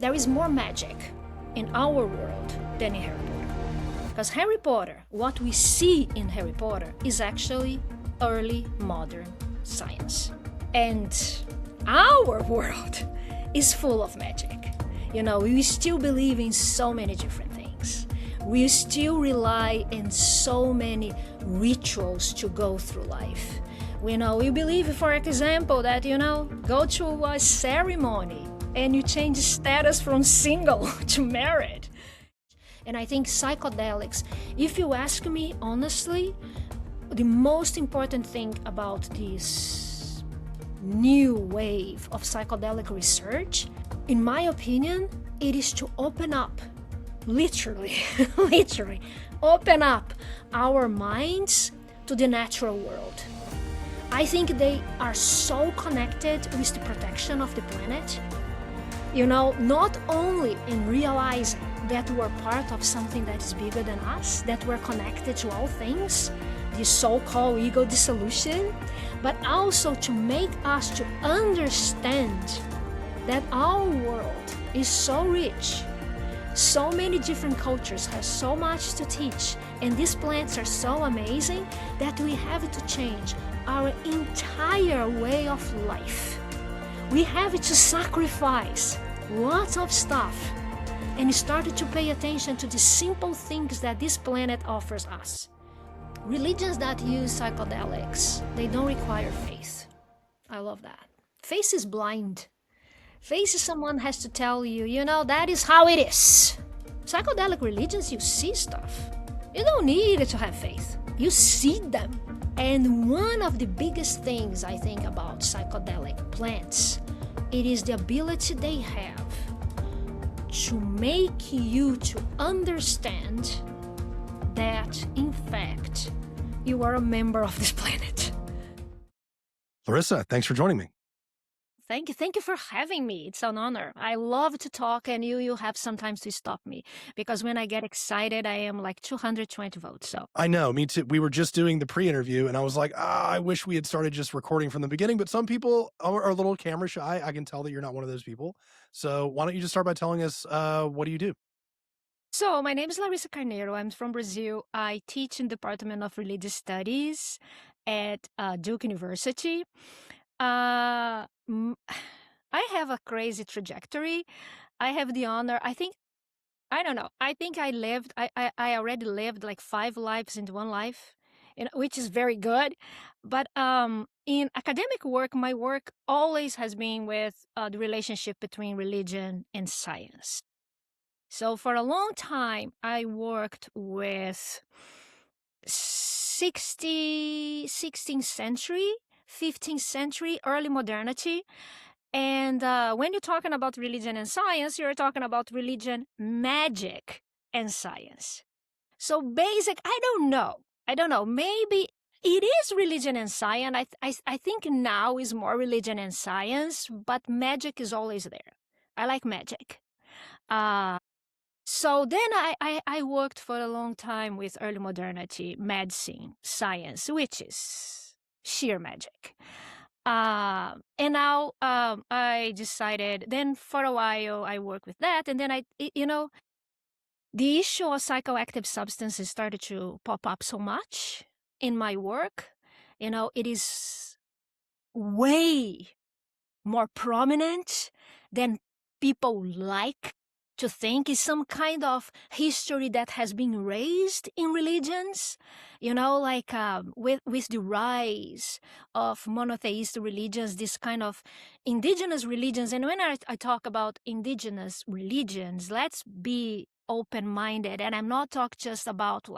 There is more magic in our world than in Harry Potter. Because Harry Potter, what we see in Harry Potter is actually early modern science. And our world is full of magic. You know, we still believe in so many different things. We still rely on so many rituals to go through life. We believe, for example, that, go to a ceremony and you change status from single to married. And I think psychedelics, if you ask me honestly, the most important thing about this new wave of psychedelic research, in my opinion, it is to open up, literally, open up our minds to the natural world. I think they are so connected with the protection of the planet. Not only in realizing that we're part of something that is bigger than us, that we're connected to all things, the so-called ego dissolution, but also to make us to understand that our world is so rich, so many different cultures have so much to teach, and these plants are so amazing that we have to change our entire way of life. We have to sacrifice lots of stuff and start to pay attention to the simple things that this planet offers us. Religions that use psychedelics, they don't require faith. I love that. Faith is blind. Faith is someone has to tell you, that is how it is. Psychedelic religions, you see stuff. You don't need to have faith. You see them. And one of the biggest things I think about psychedelic plants, it is the ability they have to make you to understand that, in fact, you are a member of this planet. Larissa, thanks for joining me. Thank you for having me. It's an honor. I love to talk, and you have sometimes to stop me, because when I get excited, I am like 220 volts. So I know, me too. We were just doing the pre-interview, and I was like, I wish we had started just recording from the beginning, but some people are a little camera shy. I can tell that you're not one of those people. So why don't you just start by telling us, what do you do? So my name is Larissa Carneiro. I'm from Brazil. I teach in the Department of Religious Studies at Duke University. I have a crazy trajectory. I have the honor, I think I already lived like 5 lives in one life, which is very good. But in academic work, my work always has been with the relationship between religion and science. So for a long time, I worked with 16th century, 15th century, early modernity. And when you're talking about religion and science, you're talking about religion, magic, and science. So I don't know. Maybe it is religion and science. I think now is more religion and science, but magic is always there. I like magic. So then I worked for a long time with early modernity, medicine, science, which is sheer magic. And now I decided, then for a while I worked with that. And then the issue of psychoactive substances started to pop up so much in my work. It is way more prominent than people like to think. Is some kind of history that has been raised in religions, with the rise of monotheistic religions, this kind of indigenous religions. And when I talk about indigenous religions, let's be open-minded. And I'm not talking just about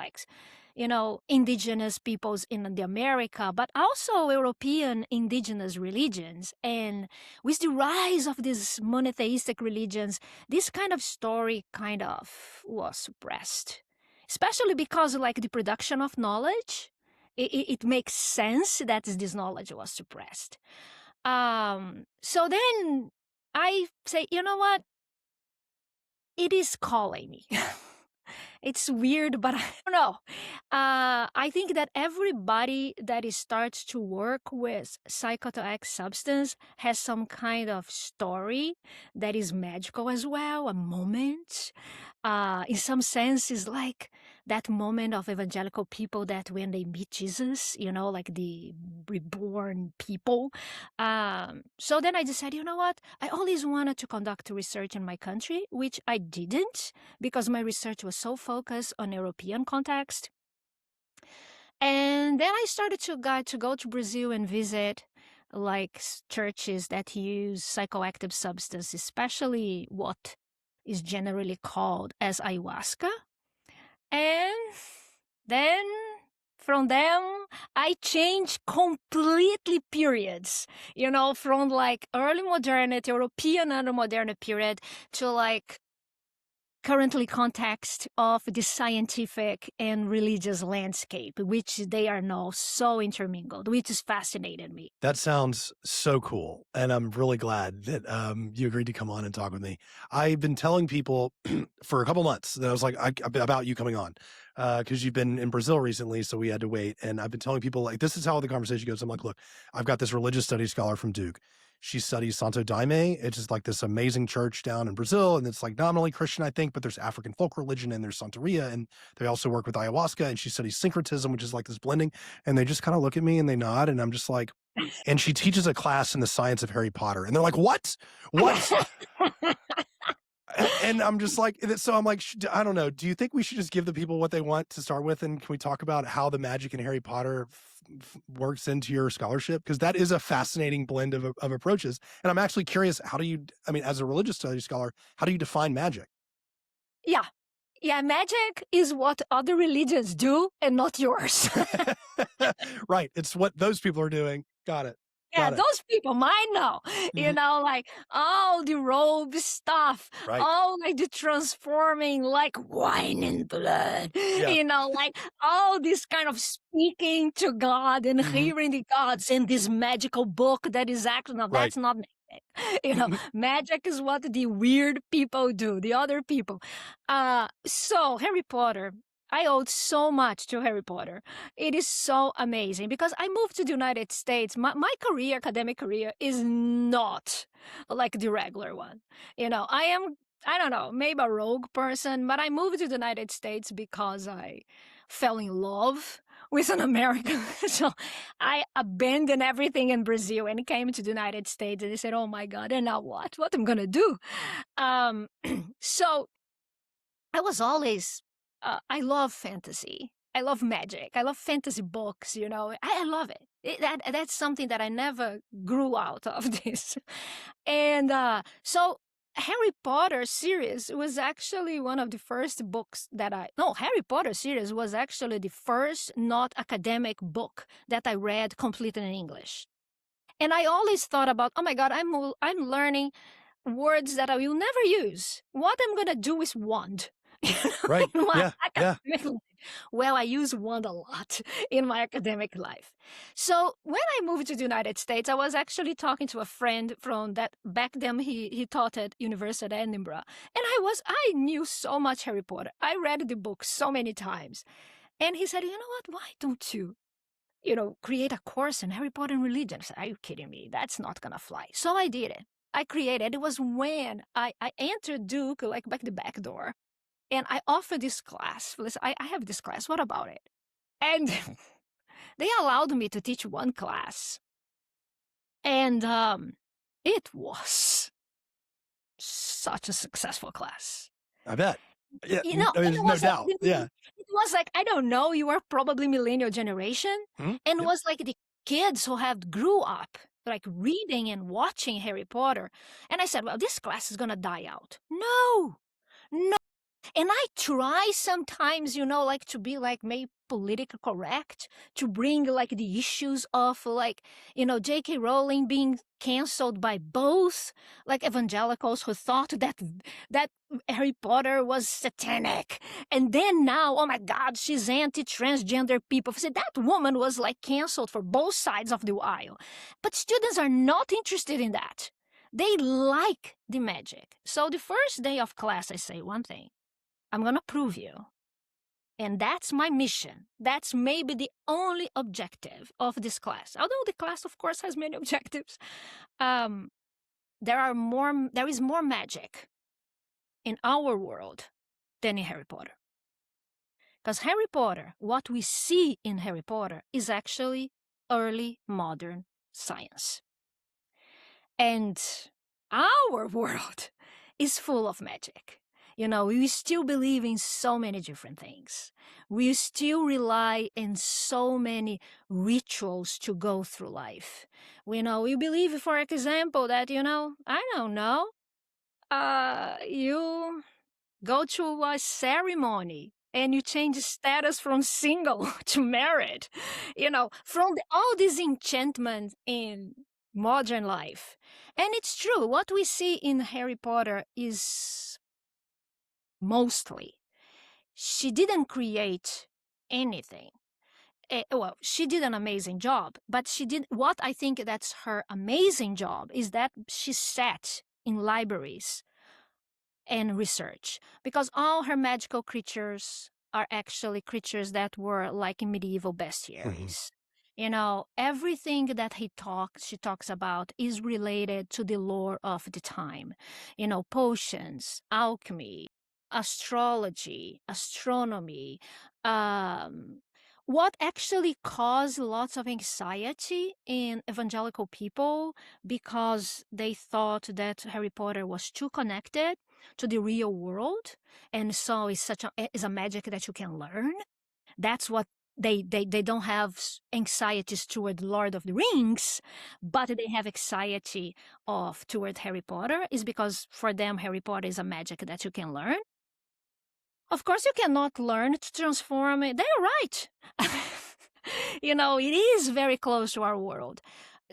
indigenous peoples in the America, but also European indigenous religions. And with the rise of these monotheistic religions, this kind of story kind of was suppressed, especially because the production of knowledge, it makes sense that this knowledge was suppressed. So then I say, you know what? It is calling me. It's weird, but I don't know. I think that everybody that starts to work with psychoactive substance has some kind of story that is magical as well, a moment. In some sense, is like that moment of evangelical people that when they meet Jesus, like the reborn people. So then I decided, you know what? I always wanted to conduct research in my country, which I didn't because my research was so focused on European context. And then I started to go to Brazil and visit like churches that use psychoactive substance, especially what is generally called as ayahuasca. And then from them, I changed completely periods, from like early modernity, European early modernity period to like currently context of the scientific and religious landscape, which they are now so intermingled, which has fascinated me. That sounds so cool. And I'm really glad that you agreed to come on and talk with me. I've been telling people for a couple months that I was like, about you coming on because you've been in Brazil recently. So we had to wait. And I've been telling people like, this is how the conversation goes. I'm like, look, I've got this religious studies scholar from Duke. She studies Santo Daime. It's just like this amazing church down in Brazil. And it's like nominally Christian, I think, but there's African folk religion and there's Santeria. And they also work with ayahuasca. And she studies syncretism, which is like this blending. And they just kind of look at me and they nod. And I'm just like, and she teaches a class in the science of Harry Potter. And they're like, what? And I'm just like, so I'm like, I don't know. Do you think we should just give the people what they want to start with? And can we talk about how the magic in Harry Potter works into your scholarship? Because that is a fascinating blend of approaches. And I'm actually curious, as a religious studies scholar, how do you define magic? Yeah. Yeah, magic is what other religions do and not yours. Right. It's what those people are doing. Got it. Yeah, those people might know, like all the robe stuff, right. all like the transforming like wine and blood, like all this kind of speaking to God and hearing the gods in this magical book that is actually, that's not magic. Magic is what the weird people do, the other people. So Harry Potter, I owed so much to Harry Potter. It is so amazing because I moved to the United States. My career, academic career, is not like the regular one. I am, I don't know, maybe a rogue person, but I moved to the United States because I fell in love with an American. So I abandoned everything in Brazil and came to the United States. And they said, oh my God, and now what? What am I going to do? So I was always... I love fantasy. I love magic. I love fantasy books, I love it. That's something that I never grew out of this. And so Harry Potter series was actually one of the first books that Harry Potter series was actually the first not academic book that I read completely in English. And I always thought about, oh my God, I'm learning words that I will never use. What I'm going to do with wand. Right. Yeah. Well, I use wand a lot in my academic life. So when I moved to the United States, I was actually talking to a friend from that back then. He taught at University of Edinburgh, and I knew so much Harry Potter. I read the book so many times, and he said, "You know what? Why don't you, create a course in Harry Potter and religion?" I said, "Are you kidding me? That's not gonna fly." So I did it. I created. It was when I entered Duke, like back the back door. And I offered this class. Listen, I have this class. What about it? And they allowed me to teach one class. And it was such a successful class. I bet. Yeah, no doubt. Yeah. It was like, I don't know, you are probably millennial generation. And it was like the kids who have grew up like reading and watching Harry Potter. And I said, well, this class is going to die out. No. And I try sometimes, like to be like maybe politically correct, to bring like the issues of like, J.K. Rowling being canceled by both like evangelicals who thought that Harry Potter was satanic. And then now, oh my God, she's anti-transgender people. So that woman was like canceled for both sides of the aisle. But students are not interested in that. They like the magic. So the first day of class, I say one thing. I'm going to prove you And that's my mission. That's maybe the only objective of this class. Although the class, of course, has many objectives. There is more magic in our world than in Harry Potter. Because Harry Potter, what we see in Harry Potter is actually early modern science. And our world is full of magic. You know, we still believe in so many different things. We still rely in so many rituals to go through life. We believe, for example, that, I don't know, you go to a ceremony and you change status from single to married, from all this enchantment in modern life. And it's true, what we see in Harry Potter is mostly, she didn't create anything. Well, she did an amazing job, but what I think that's her amazing job is that she sat in libraries and research, because all her magical creatures are actually creatures that were like in medieval bestiaries. Everything that she talks about is related to the lore of the time. Potions, alchemy, astrology, astronomy. What actually caused lots of anxiety in evangelical people, because they thought that Harry Potter was too connected to the real world, and so is a magic that you can learn. That's what they don't have anxieties toward Lord of the Rings, but they have anxiety toward Harry Potter, is because for them Harry Potter is a magic that you can learn. Of course, you cannot learn to transform it. They're right. It is very close to our world.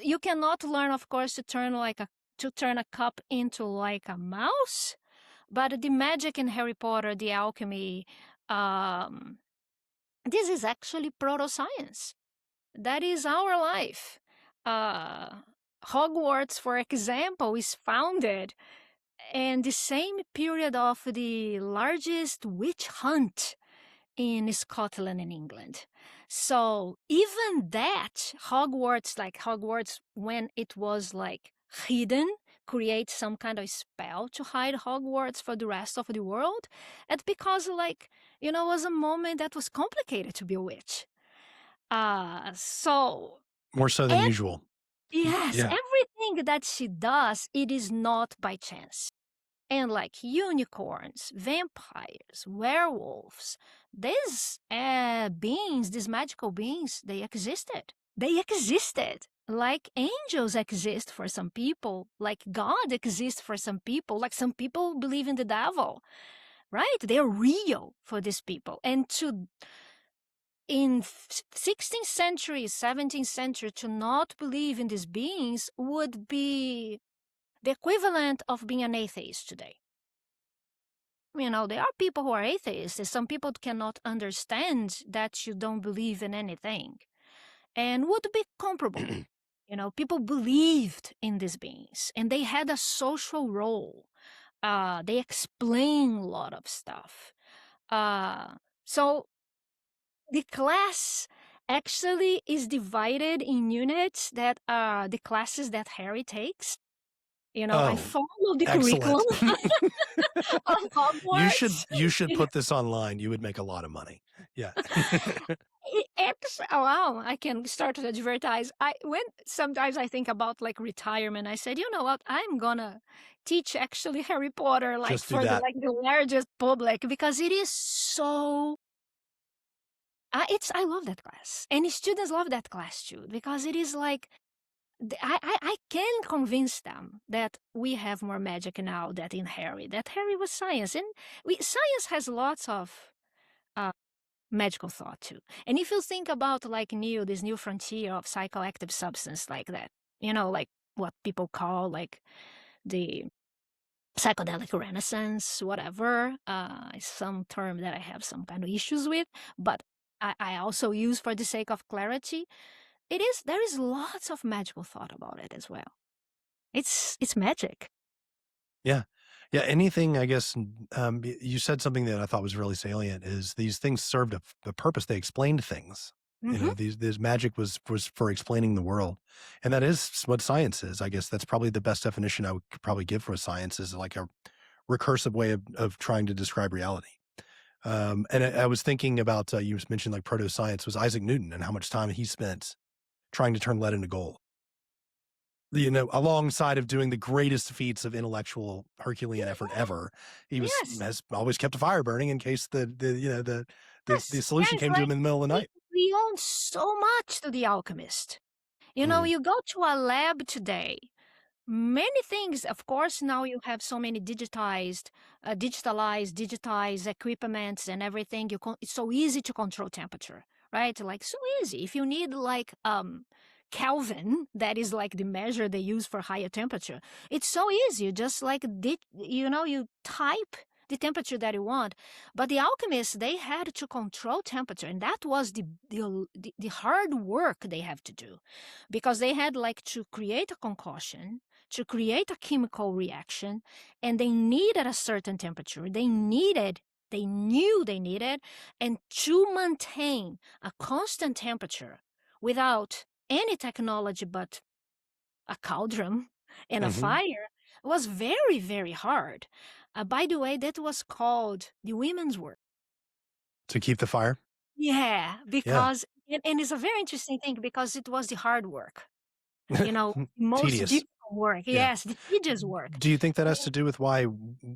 You cannot learn, of course, to turn a cup into like a mouse. But the magic in Harry Potter, the alchemy, this is actually proto-science. That is our life. Hogwarts, for example, is founded in the same period of the largest witch hunt in Scotland and England. So even that, Hogwarts, when it was like hidden, create some kind of spell to hide Hogwarts for the rest of the world. And because was a moment that was complicated to be a witch. So more so than usual. Yes, yeah. Everything that she does, it is not by chance. And like unicorns, vampires, werewolves, these beings, these magical beings, they existed. They existed. Like angels exist for some people, like God exists for some people, like some people believe in the devil, right? They're real for these people. And in 16th century, 17th century, to not believe in these beings would be the equivalent of being an atheist today. There are people who are atheists, and some people cannot understand that you don't believe in anything, and would be comparable. People believed in these beings, and they had a social role. They explain a lot of stuff. So the class actually is divided in units that are the classes that Harry takes. I follow the curriculum of Hogwarts. You should put this online. You would make a lot of money. Yeah. Wow, I can start to advertise. Sometimes I think about like retirement, I said, you know what, I'm gonna teach actually Harry Potter the largest public, because it is so. I love that class, and students love that class too, because it is like I can convince them that we have more magic now than in Harry. That Harry was science, and science has lots of magical thought too. And if you think about this new frontier of psychoactive substance like that, like what people call like the psychedelic renaissance, whatever, some term that I have some kind of issues with, but I also use for the sake of clarity. There is lots of magical thought about it as well. It's magic. Yeah. Yeah, anything, I guess, you said something that I thought was really salient is these things served a purpose. They explained things. You know, these magic was for explaining the world. And that is what science is. I guess that's probably the best definition I would probably give for a science is like a recursive way of trying to describe reality. And I was thinking about, you mentioned like proto-science was Isaac Newton and how much time he spent trying to turn lead into gold. You know, alongside of doing the greatest feats of intellectual Herculean effort ever, he Yes, has always kept a fire burning in case the yes, solution yes. came to him Like in the middle of the we, night. we own so much to the alchemist. You know, Mhm, you go to a lab today, many things, of course, now you have so many digitized equipments and everything. It's so easy to control temperature, right? Like so easy. If you need like Kelvin, that is like the measure they use for higher temperature. It's so easy. You just like you type the temperature that you want. But the alchemists, they had to control temperature, and that was the hard work they have to do, because they had like to create a concoction, to create a chemical reaction, and they needed a certain temperature. They knew they needed, and to maintain a constant temperature without any technology but a cauldron and a mhm. fire was very, very hard. By the way, that was called the women's work. To keep the fire? Yeah, Yeah. because, and it's a very interesting thing because it was the hard work, you know, most Tedious. difficult work. Yeah. Yes, the tedious work. Do you think that has to do with why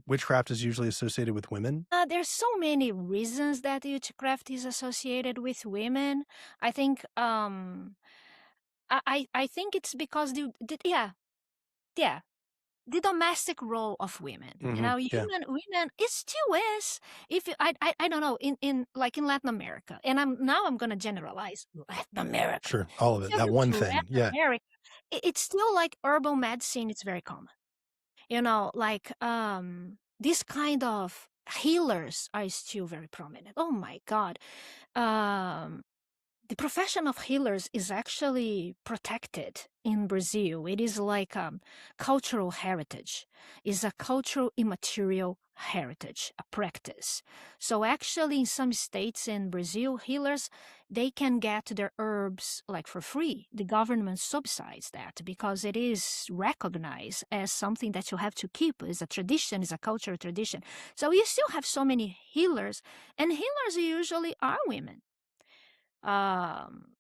witchcraft is usually associated with women? There's so many reasons that witchcraft is associated with women. I think I think it's because yeah, the domestic role of women. You Mhm, know, yeah. women it still is. If you, I don't know, in like in Latin America, and I'm gonna generalize Latin America. Sure, all of If it, you that go one to thing, Latin yeah. America, it's still like herbal medicine. It's very common. You know, like this kind of healers are still very prominent. Oh my God. Um, the profession of healers is actually protected in Brazil. It is like cultural heritage. It's a cultural immaterial heritage, a practice. So actually, in some states in Brazil, healers they can get their herbs like for free. The government subsidies that because it is recognized as something that you have to keep. It's a tradition, it's a cultural tradition. So you still have so many healers, and healers usually are women.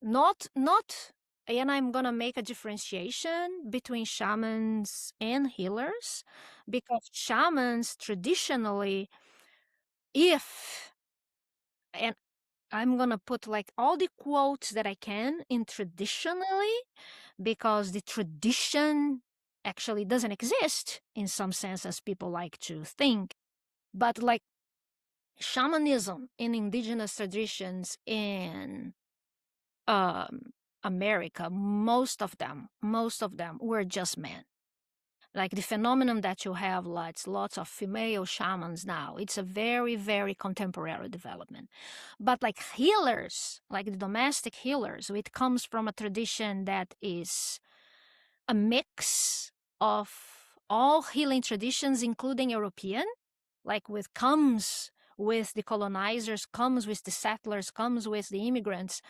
Not and I'm gonna make a differentiation between shamans and healers, because shamans traditionally, if and I'm gonna put like all the quotes that I can in traditionally, because the tradition actually doesn't exist in some sense as people like to think. But like shamanism in indigenous traditions in um, America, most of them were just men. Like the phenomenon that you have, lots of female shamans now. It's a very, very contemporary development. But like healers, like the domestic healers, it comes from a tradition that is a mix of all healing traditions, including European, like with comes with the colonizers, comes with the settlers, comes with the immigrants.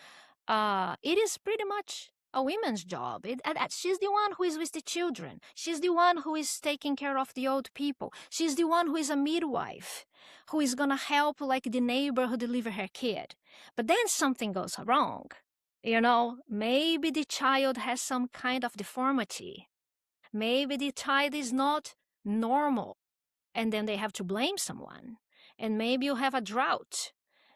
It is pretty much a woman's job. She's the one who is with the children. She's the one who is taking care of the old people. She's the one who is a midwife, who is gonna help like the neighbor who deliver her kid. But then something goes wrong. You know, maybe the child has some kind of deformity. Maybe the child is not normal, and then they have to blame someone. And maybe you have a drought,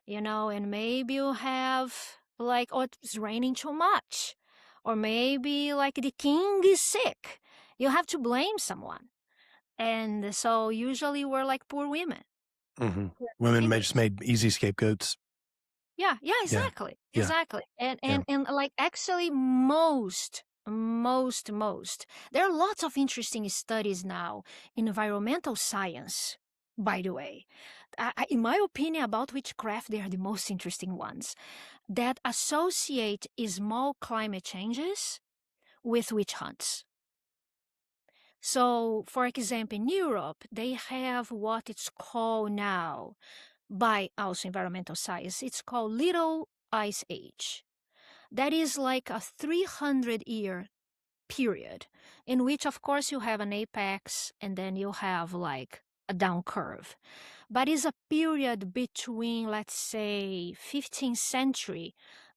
and maybe you have like, oh, it's raining too much, or maybe like the king is sick. You have to blame someone. And so usually we're like poor women. Mhm. We're Women healers. just made easy scapegoats. Yeah, yeah, Yeah, exactly. yeah, Exactly. And yeah. and and like actually most there are lots of interesting studies now in environmental science, by the way. In my opinion about witchcraft, they are the most interesting ones that associate small climate changes with witch hunts. So, for example, in Europe, they have what it's called now by also environmental science. It's called Little Ice Age. That is like a 300-year period in which, of course, you have an apex and then you have like a down curve. But it's a period between, let's say, 15th century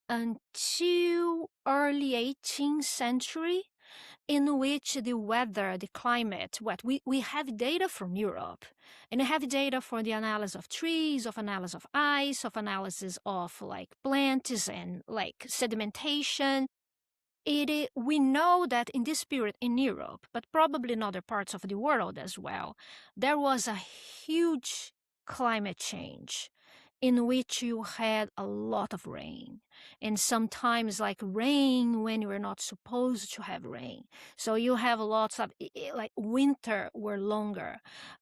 until early 18th century, in which the weather, the climate, we have data from Europe, and we have data for the analysis of trees, of analysis of ice, of analysis of like plants and like sedimentation. We know that in this period in Europe, but probably in other parts of the world as well, there was a huge climate change in which you had a lot of rain, and sometimes like rain when you're not supposed to have rain. So you have lots of like winter were longer.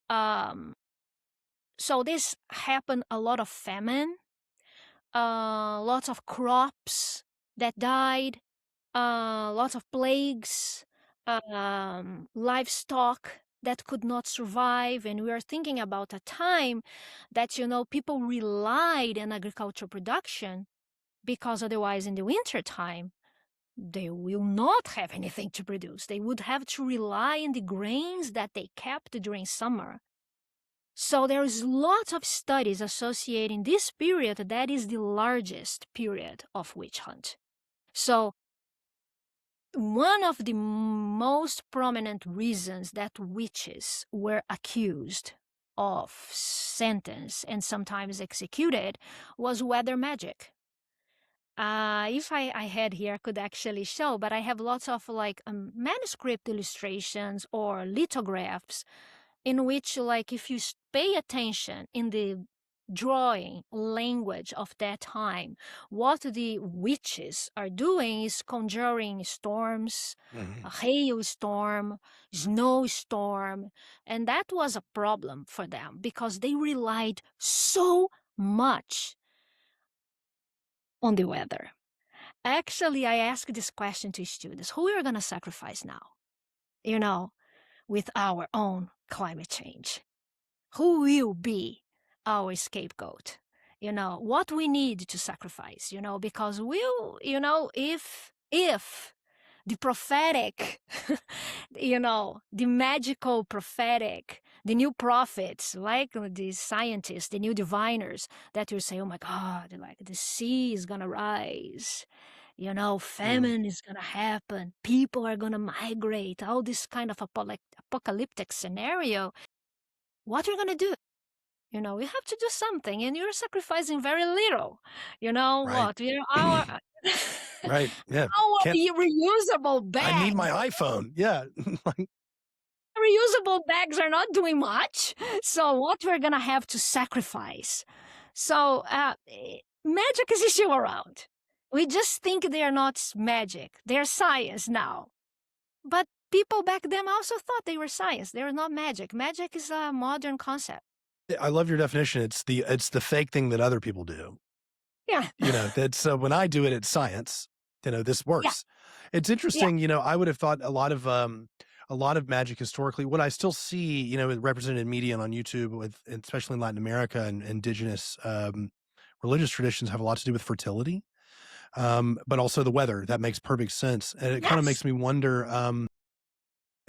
So this happened, a lot of famine, lots of crops that died, lots of plagues, livestock that could not survive. And we are thinking about a time that, people relied on agricultural production, because otherwise in the winter time, they will not have anything to produce. They would have to rely on the grains that they kept during summer. So there's lots of studies associating this period that is the largest period of witch hunt. So one of the most prominent reasons that witches were accused of, sentenced, and sometimes executed was weather magic. If I had here, I could actually show, but I have lots of like manuscript illustrations or lithographs in which, like, if you pay attention in the drawing language of that time, what the witches are doing is conjuring storms, a hailstorm, snowstorm, and that was a problem for them because they relied so much on the weather. Actually, I asked this question to students: who are we going to sacrifice now, with our own climate change? Who will be our scapegoat? What we need to sacrifice, because if the prophetic, the magical prophetic, the new prophets, like the scientists, the new diviners, that will say, oh my God, like the sea is going to rise, famine is going to happen, people are going to migrate, all this kind of apocalyptic scenario. What are you going to do? We have to do something, and you're sacrificing very little. Right. What? Our Right. Yeah. our reusable bags. I need my iPhone. Yeah. Reusable bags are not doing much. So what we're gonna have to sacrifice? So magic is still around. We just think they are not magic. They're science now. But people back then also thought they were science. They were not magic. Magic is a modern concept. I love your definition. It's the fake thing that other people do. Yeah. That's when I do it, it's science. This works. Yeah. It's interesting. Yeah. I would have thought a lot of magic historically. What I still see, represented in media and on YouTube, especially in Latin America and indigenous religious traditions, have a lot to do with fertility, but also the weather. That makes perfect sense, and it kind of makes me wonder.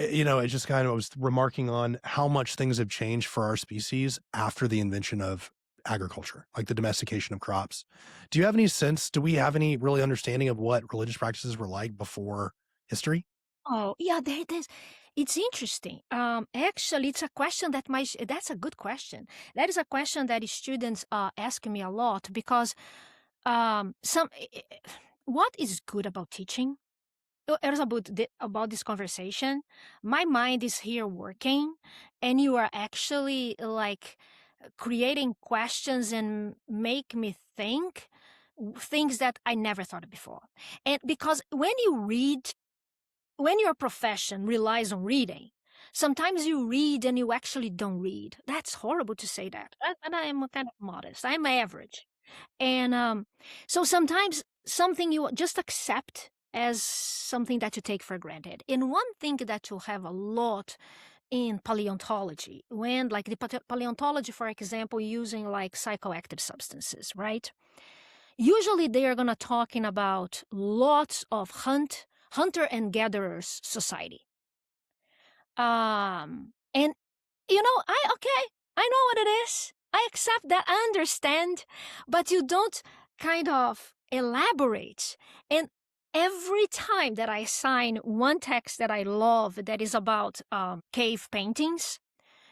It just kind of, I was remarking on how much things have changed for our species after the invention of agriculture, like the domestication of crops. Do you have any sense? Do we have any really understanding of what religious practices were like before history? Oh, yeah, there it is. It's interesting. Actually, it's a question that's a good question. That is a question that students ask me a lot because what is good about teaching? It was about this conversation. My mind is here working, and you are actually like creating questions and make me think things that I never thought of before. And because when your profession relies on reading, sometimes you read and you actually don't read. That's horrible to say that. And I'm kind of modest. I'm average. And so sometimes something you just accept as something that you take for granted. And one thing that you have a lot in paleontology, when like the paleontology, for example, using like psychoactive substances, right? Usually they are gonna talking about lots of hunter and gatherers society. And I know what it is. I accept that, I understand, but you don't kind of elaborate. And every time that I sign one text that I love that is about cave paintings,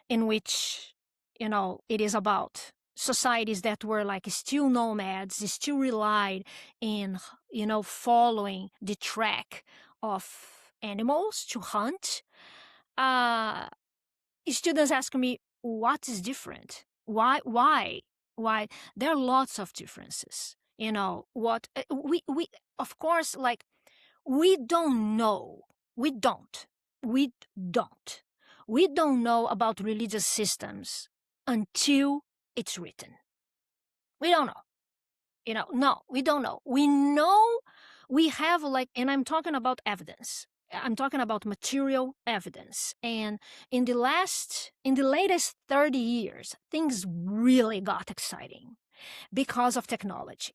in which, it is about societies that were like still nomads, still relied in, following the track of animals to hunt. Students ask me, what is different? Why? There are lots of differences. What we of course, like, we don't know. We don't. We don't. We don't know about religious systems until it's written. We don't know. No, we don't know. We know we have like, and I'm talking about evidence. I'm talking about material evidence. And in the latest 30 years, things really got exciting because of technology.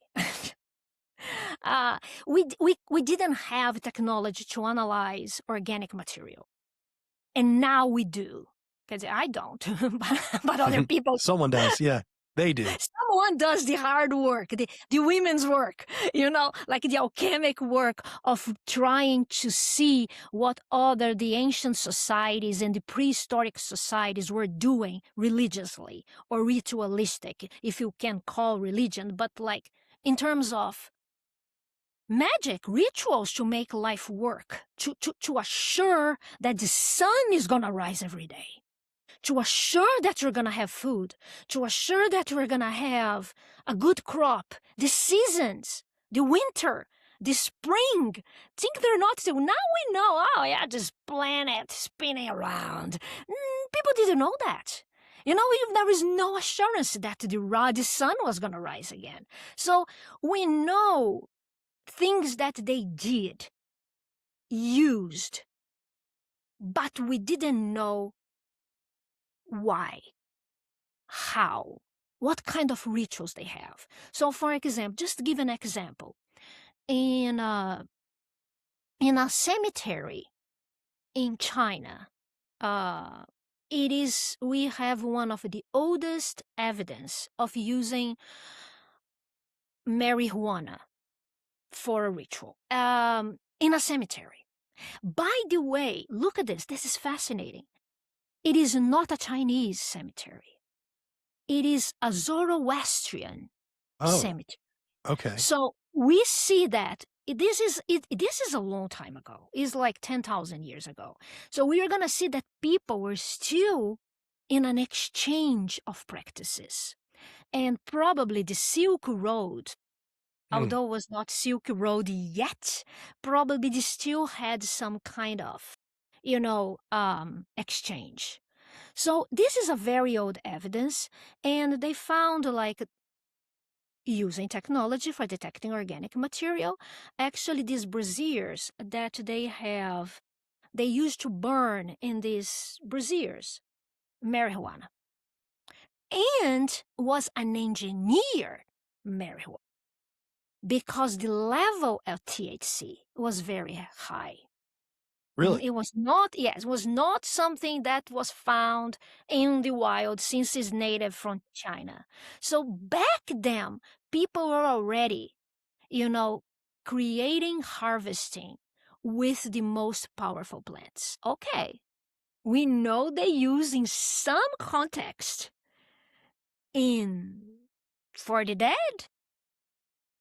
We didn't have technology to analyze organic material. And now we do. Because I don't, but other people. Someone does, yeah. They do. Someone does the hard work, the women's work, like the alchemic work of trying to see what the ancient societies and the prehistoric societies were doing religiously or ritualistic, if you can call religion, but like in terms of magic, rituals to make life work, to assure that the sun is going to rise every day, to assure that you're going to have food, to assure that you're going to have a good crop, the seasons, the winter, the spring. Think they're not still. Now we know, oh yeah, this planet spinning around. People didn't know that. There is no assurance that the sun was going to rise again. So we know things that they did, used, but we didn't know why, how, what kind of rituals they have. So, for example, just to give an example, in a cemetery in China, we have one of the oldest evidence of using marijuana for a ritual in a cemetery. By the way, look at this. This is fascinating. It is not a Chinese cemetery. It is a Zoroastrian cemetery. Okay. So we see that this is a long time ago. It's like 10,000 years ago. So we are going to see that people were still in an exchange of practices. And probably the Silk Road, although it was not Silk Road yet, probably they still had some kind of, exchange. So this is a very old evidence, and they found like using technology for detecting organic material. Actually, these braziers that they used to burn in these braziers marijuana, and was an engineered marijuana because the level of THC was very high. Really? It was not something that was found in the wild since it's native from China. So back then, people were already, creating, harvesting with the most powerful plants. Okay, we know they use in some context for the dead,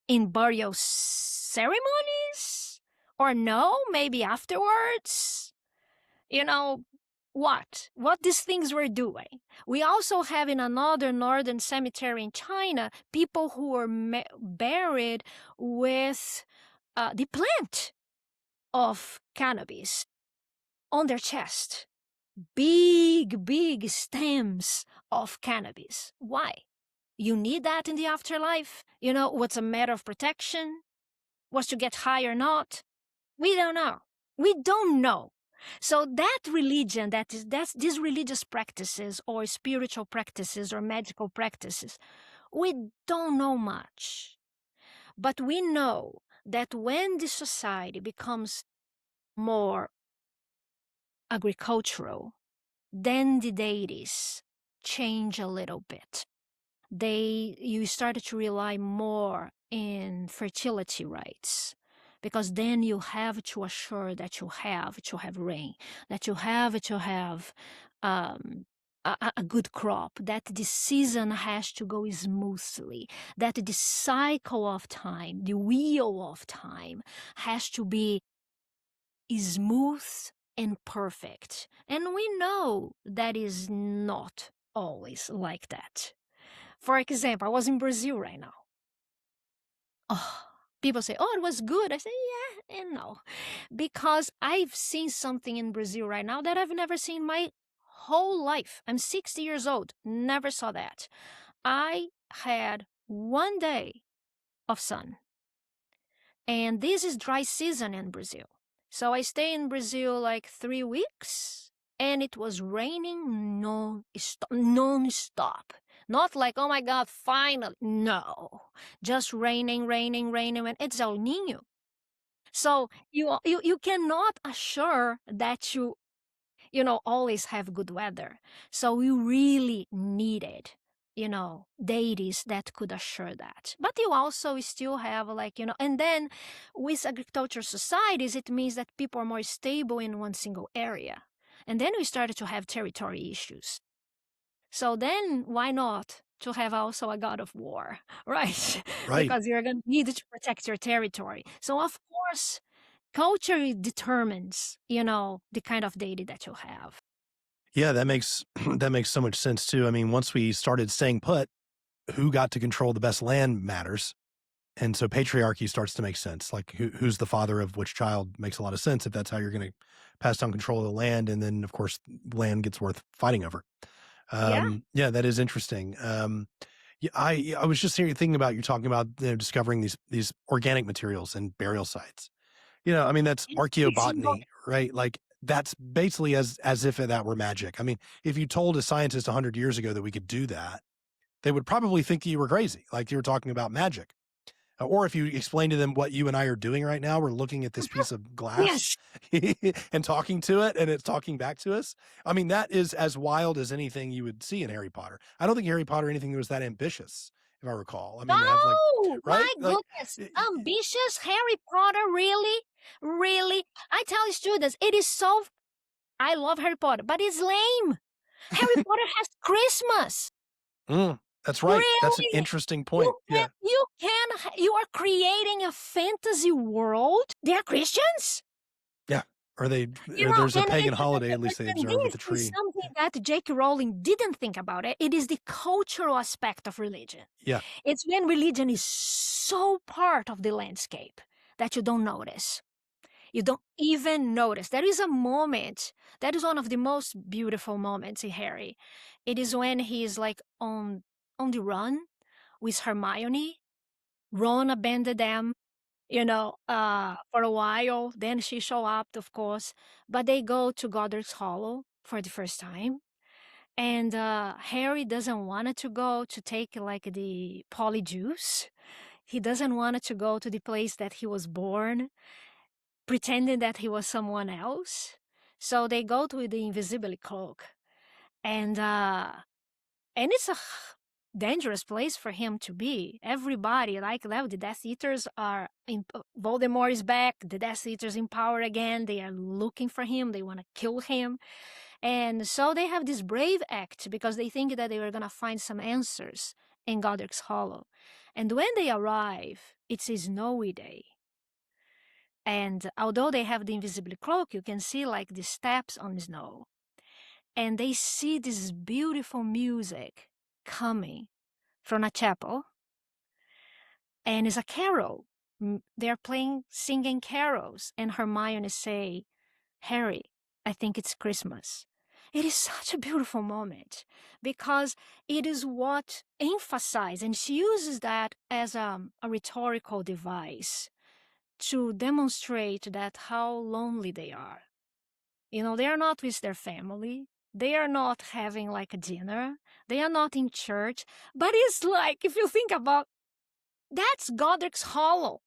in burial ceremonies, or no, maybe afterwards. What these things were doing. We also have in another northern cemetery in China, people who were buried with the plant of cannabis on their chest. Big stems of cannabis. Why? You need that in the afterlife? What's a matter of protection? Was to get high or not? We don't know. We don't know. So that religion, that's these religious practices or spiritual practices or magical practices, we don't know much. But we know that when the society becomes more agricultural, then the deities change a little bit. You started to rely more in fertility rites, because then you have to assure that you have to have rain, that you have to have a good crop, that the season has to go smoothly, that the cycle of time, the wheel of time, has to be smooth and perfect. And we know that is not always like that. For example, I was in Brazil right now. Oh, people say, oh, it was good. I say, yeah and no. Because I've seen something in Brazil right now that I've never seen my whole life. I'm 60 years old, never saw that. I had 1 day of sun. And this is dry season in Brazil. So I stay in Brazil like 3 weeks, and it was raining non-stop. Not like, oh my God, finally. No, just raining, raining, raining. And it's El Nino. So you cannot assure that you always have good weather. So we really needed, deities that could assure that. But you also still have and then with agricultural societies, it means that people are more stable in one single area. And then we started to have territory issues. So then why not to have also a god of war, right? Right. Because you're going to need to protect your territory. So of course, culture determines, the kind of deity that you have. Yeah, that makes that makes so much sense too. I mean, once we started staying put, who got to control the best land matters. And so patriarchy starts to make sense. Like who's the father of which child makes a lot of sense if that's how you're going to pass down control of the land. And then of course land gets worth fighting over. Yeah. Yeah, that is interesting. Yeah, I was just thinking about you talking about discovering these organic materials and burial sites. I mean, that's archaeobotany, right? Like that's basically as if that were magic. I mean, if you told a scientist 100 years ago that we could do that, they would probably think that you were crazy, like you were talking about magic. Or if you explain to them what you and I are doing right now, we're looking at this piece of glass and talking to it, and it's talking back to us. I mean, that is as wild as anything you would see in Harry Potter. I don't think Harry Potter anything was that ambitious, if I recall. I mean, no, they have right? My goodness, ambitious Harry Potter, really? Really? I tell students, I love Harry Potter, but it's lame. Harry Potter has Christmas. That's right. Really? That's an interesting point. You are creating a fantasy world. They are Christians? Yeah. Or there's a pagan holiday, at least they observe with the tree. This is something that J.K. Rowling didn't think about. It is the cultural aspect of religion. Yeah. It's when religion is so part of the landscape that you don't notice. You don't even notice. There is a moment, that is one of the most beautiful moments in Harry. It is when he is like on the run with Hermione. Ron abandoned them, for a while. Then she show up, of course. But they go to Godric's Hollow for the first time. And Harry doesn't want to go to take like the polyjuice. He doesn't want to go to the place that he was born, pretending that he was someone else. So they go to the invisibility cloak. And it's a dangerous place for him to be. Everybody, like that, the Death Eaters are in. Voldemort is back. The Death Eaters in power again. They are looking for him. They want to kill him. And so they have this brave act because they think that they were going to find some answers in Godric's Hollow. And when they arrive, it's a snowy day. And although they have the invisible cloak, you can see like the steps on the snow. And they see this beautiful music coming from a chapel. And it's a carol. They're singing carols. And Hermione say, Harry, I think it's Christmas. It is such a beautiful moment because it is what emphasizes, and she uses that as a rhetorical device to demonstrate that how lonely they are. They are not with their family. They are not having like a dinner. They are not in church. But it's like, if you think about, that's Godric's Hollow,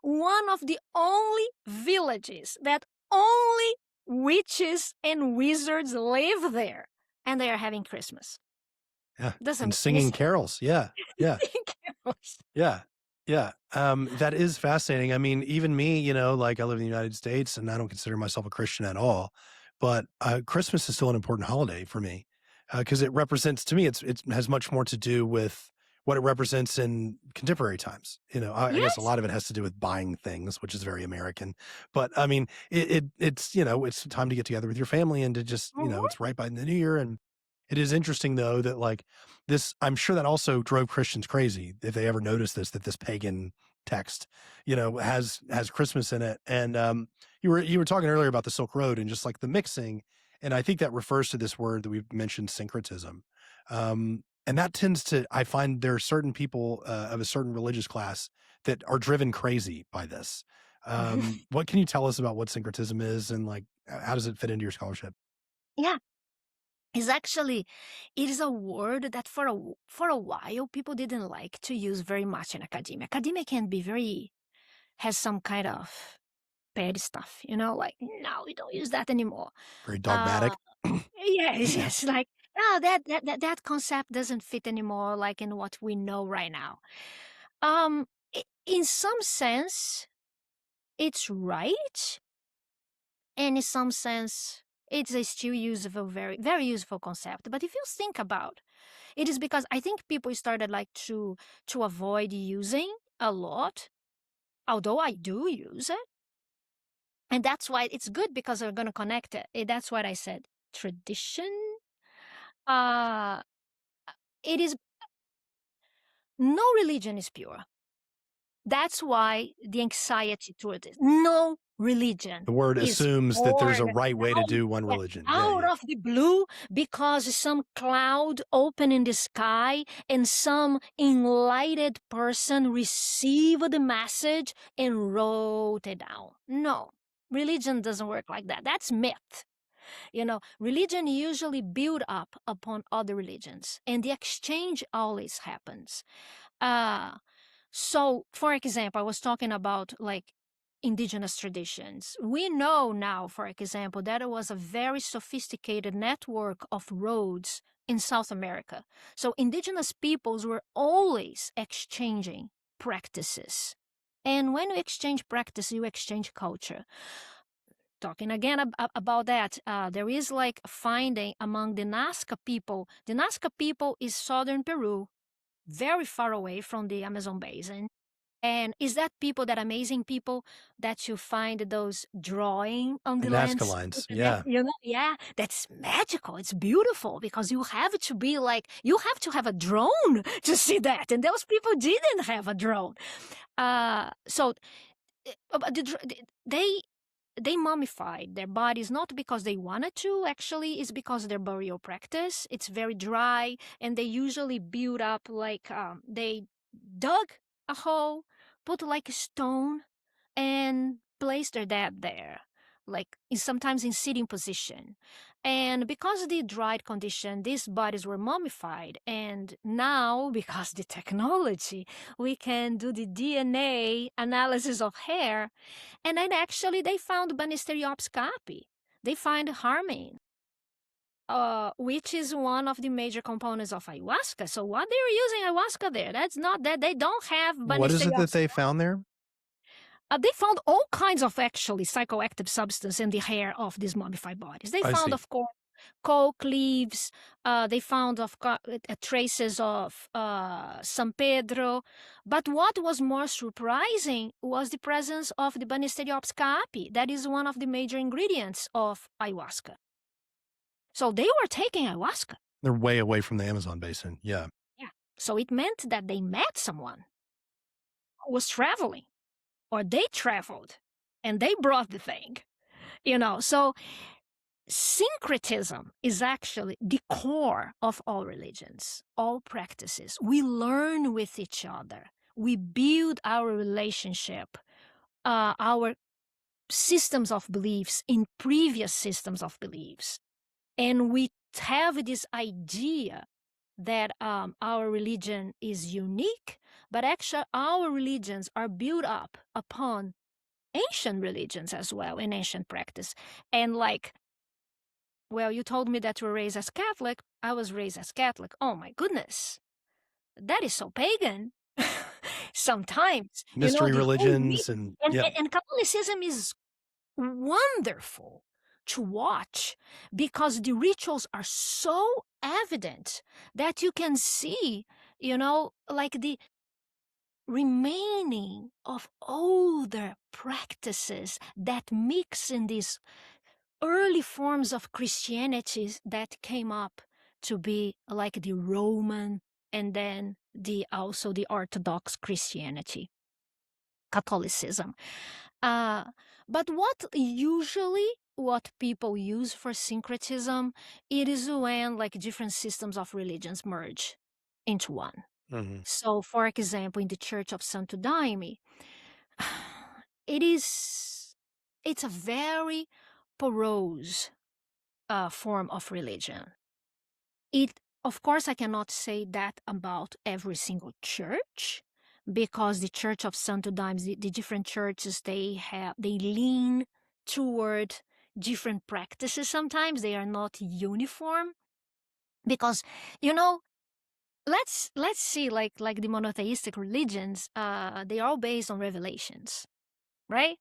one of the only villages that only witches and wizards live there, and they are having Christmas. Yeah. Doesn't And make any singing sense. carols. Yeah. Yeah. Carols. Yeah. Yeah. That is fascinating. I mean, even me, like I live in the United States and I don't consider myself a Christian at all, but Christmas is still an important holiday for me because it represents, to me, it has much more to do with what it represents in contemporary times. I guess a Yes. lot of it has to do with buying things, which is very American. But I mean, it's it's time to get together with your family and to just Mhm. it's right by the New Year. And it is interesting though that like this, I'm sure that also drove Christians crazy if they ever noticed this, that this pagan text, has Christmas in it. And you were talking earlier about the Silk Road and just like the mixing, and I think that refers to this word that we've mentioned, syncretism. And that tends to, I find there are certain people of a certain religious class that are driven crazy by this. What can you tell us about what syncretism is and like how does it fit into your scholarship? Yeah. It is a word that for a while people didn't like to use very much in academia. Academia can be has some kind of bad stuff, like, no, we don't use that anymore. Very Uh, dogmatic. yes, Yeah. yes, like, no, that concept doesn't fit anymore, like in what we know right now. In some sense, it's right, and in some sense, it's a still useful, very, very useful concept. But if you think about, it is because I think people started like to avoid using a lot, although I do use it. And that's why it's good because they're going to connect it. That's what I said. Tradition. Uh, it is no religion is pure. That's why the anxiety toward it. No religion The word is assumes that there's a born right way to out, do one religion. Yeah, out yeah. of the blue because some cloud opened in the sky and some enlightened person received the message and wrote it down. No, religion doesn't work like that. That's myth. Religion usually build up upon other religions, and the exchange always happens. Uh, so, for example, I was talking about like indigenous traditions. We know now, for example, that it was a very sophisticated network of roads in South America. So, indigenous peoples were always exchanging practices. And when you exchange practice, you exchange culture. Talking again about that, there is like a finding among the Nazca people. The Nazca people is southern Peru, very far away from the Amazon basin. And is that people, that amazing people that you find those drawing on The the Nazca lands? lines. Yeah. Yeah, that's magical. It's beautiful because you have to be like, you have to have a drone to see that. And those people didn't have a drone. So they mummified their bodies not because they wanted to, actually, it's because of their burial practice. It's very dry, and they usually build up like they dug a hole, put like a stone, and place their dead there, like sometimes in sitting position. And because of the dried condition, these bodies were mummified. And now, because the technology, we can do the DNA analysis of hair, and then actually they found Banisteriopsis capi. They find harmine, which is one of the major components of ayahuasca. So what they were using ayahuasca there, that's not that they don't have What is it that Banisteriopsis. they found there? They found all kinds of actually psychoactive substance in the hair of these mummified bodies. They I found, see. of course, coke leaves. They found traces of San Pedro. But what was more surprising was the presence of the Banisteriopsis capi. That is one of the major ingredients of ayahuasca. So they were taking ayahuasca. They're way away from the Amazon basin. Yeah. Yeah. So it meant that they met someone who was traveling, or they traveled and they brought the thing. So syncretism is actually the core of all religions, all practices. We learn with each other. We build our relationship our systems of beliefs in previous systems of beliefs. And we have this idea that our religion is unique, but actually our religions are built up upon ancient religions as well, in ancient practice. And like, well, you told me that you were raised as Catholic. I was raised as Catholic. Oh my goodness. That is so pagan. Sometimes, Mystery the whole religions and and Catholicism is wonderful to watch because the rituals are so evident that you can see, like the remaining of older practices that mix in these early forms of Christianity that came up to be like the Roman and then also the Orthodox Christianity, Catholicism. But what people use for syncretism, it is when like different systems of religions merge into one. Mm-hmm. So, for example, in the Church of Santo Daime, it's a very porous form of religion. Of course, I cannot say that about every single church, because the Church of Santo Daime, the different churches, they lean toward different practices. Sometimes they are not uniform, because let's see, like the monotheistic religions, they are all based on revelations, right?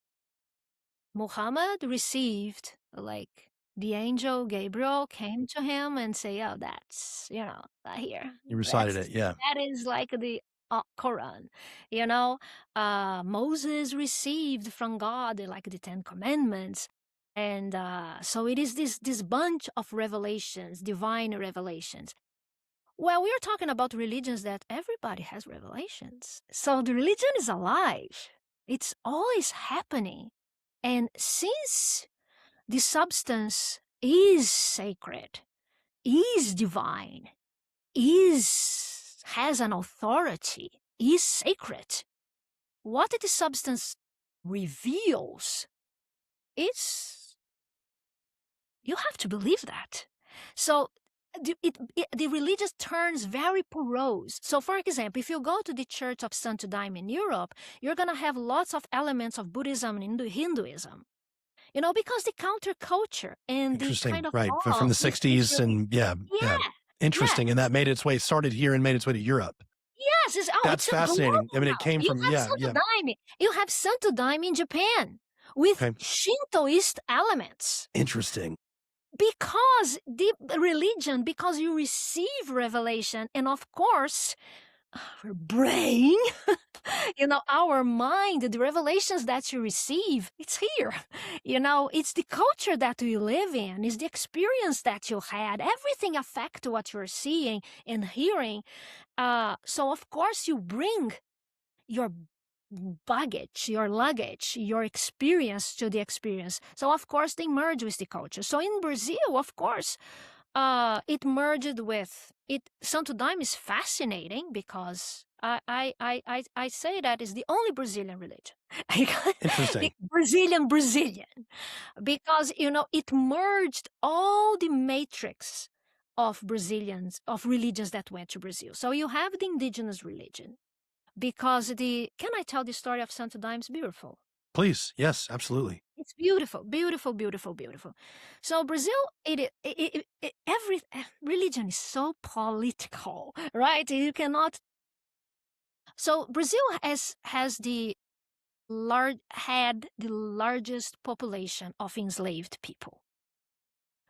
Muhammad received, like, the angel Gabriel came to him and say, "Oh, that's here." You recited it, yeah. That is like the Quran. Moses received from God like the Ten Commandments, and so it is this bunch of revelations, divine revelations. Well, we are talking about religions that everybody has revelations. So the religion is alive. It's always happening. And since the substance is sacred, is divine, has an authority, is sacred, what the substance reveals is, you have to believe that. So the religious turns very porous. So, for example, if you go to the Church of Santo Daime in Europe, you're going to have lots of elements of Buddhism and Hinduism. Because the counterculture and the kind of right, from the 60s and yeah. Interesting, and that started here and made its way to Europe. Yes, that's fascinating. I mean, it came from Santo Daime. You have Santo Daime in Japan with Shintoist elements. Interesting. Because the religion, because you receive revelation, and of course, our brain, our mind, the revelations that you receive, it's here. It's the culture that you live in, it's the experience that you had. Everything affects what you're seeing and hearing. So, of course, you bring your baggage, your luggage, your experience to the experience. So, of course, they merge with the culture. So in Brazil, of course, it merged with it. Santo Daime is fascinating because I say that is the only Brazilian religion. Interesting. Brazilian, because it merged all the matrix of religions that went to Brazil. So you have the indigenous religion. Because can I tell the story of Santo Daime? It's beautiful. Please, yes, absolutely. It's beautiful, beautiful, beautiful, beautiful. So Brazil, every religion is so political, right? You cannot. So Brazil had the largest population of enslaved people.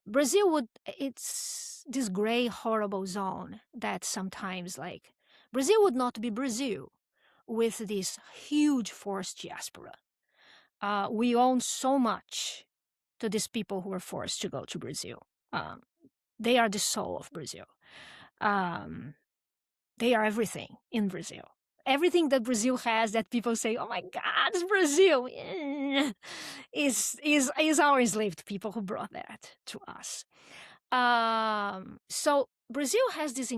Brazil it's this gray, horrible zone that sometimes, like, Brazil would not be Brazil with this huge forced diaspora. We own so much to these people who were forced to go to Brazil. They are the soul of Brazil. They are everything in Brazil. Everything that Brazil has that people say, "Oh my God, it's Brazil," is our enslaved people who brought that to us. So Brazil has this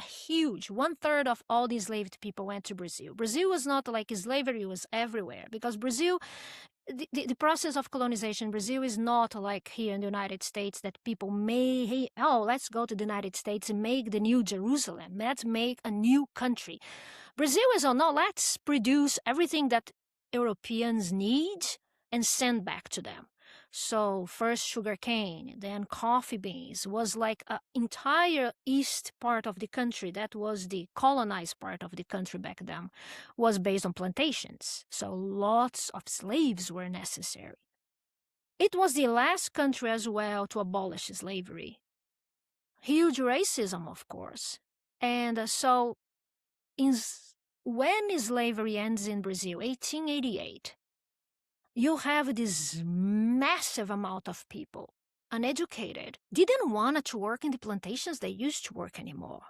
huge. 1/3 of all the enslaved people went to Brazil. Brazil was not like slavery was everywhere, because Brazil, the process of colonization in Brazil is not like here in the United States, that people may, hey, oh, let's go to the United States and make the new Jerusalem. Let's make a new country. Brazil is, oh no, let's produce everything that Europeans need and send back to them. So first sugarcane, then coffee beans, was like an entire east part of the country, that was the colonized part of the country back then, was based on plantations. So lots of slaves were necessary. It was the last country as well to abolish slavery. Huge racism, of course. And so when slavery ends in Brazil, 1888, you have this massive amount of people, uneducated, didn't want to work in the plantations they used to work anymore.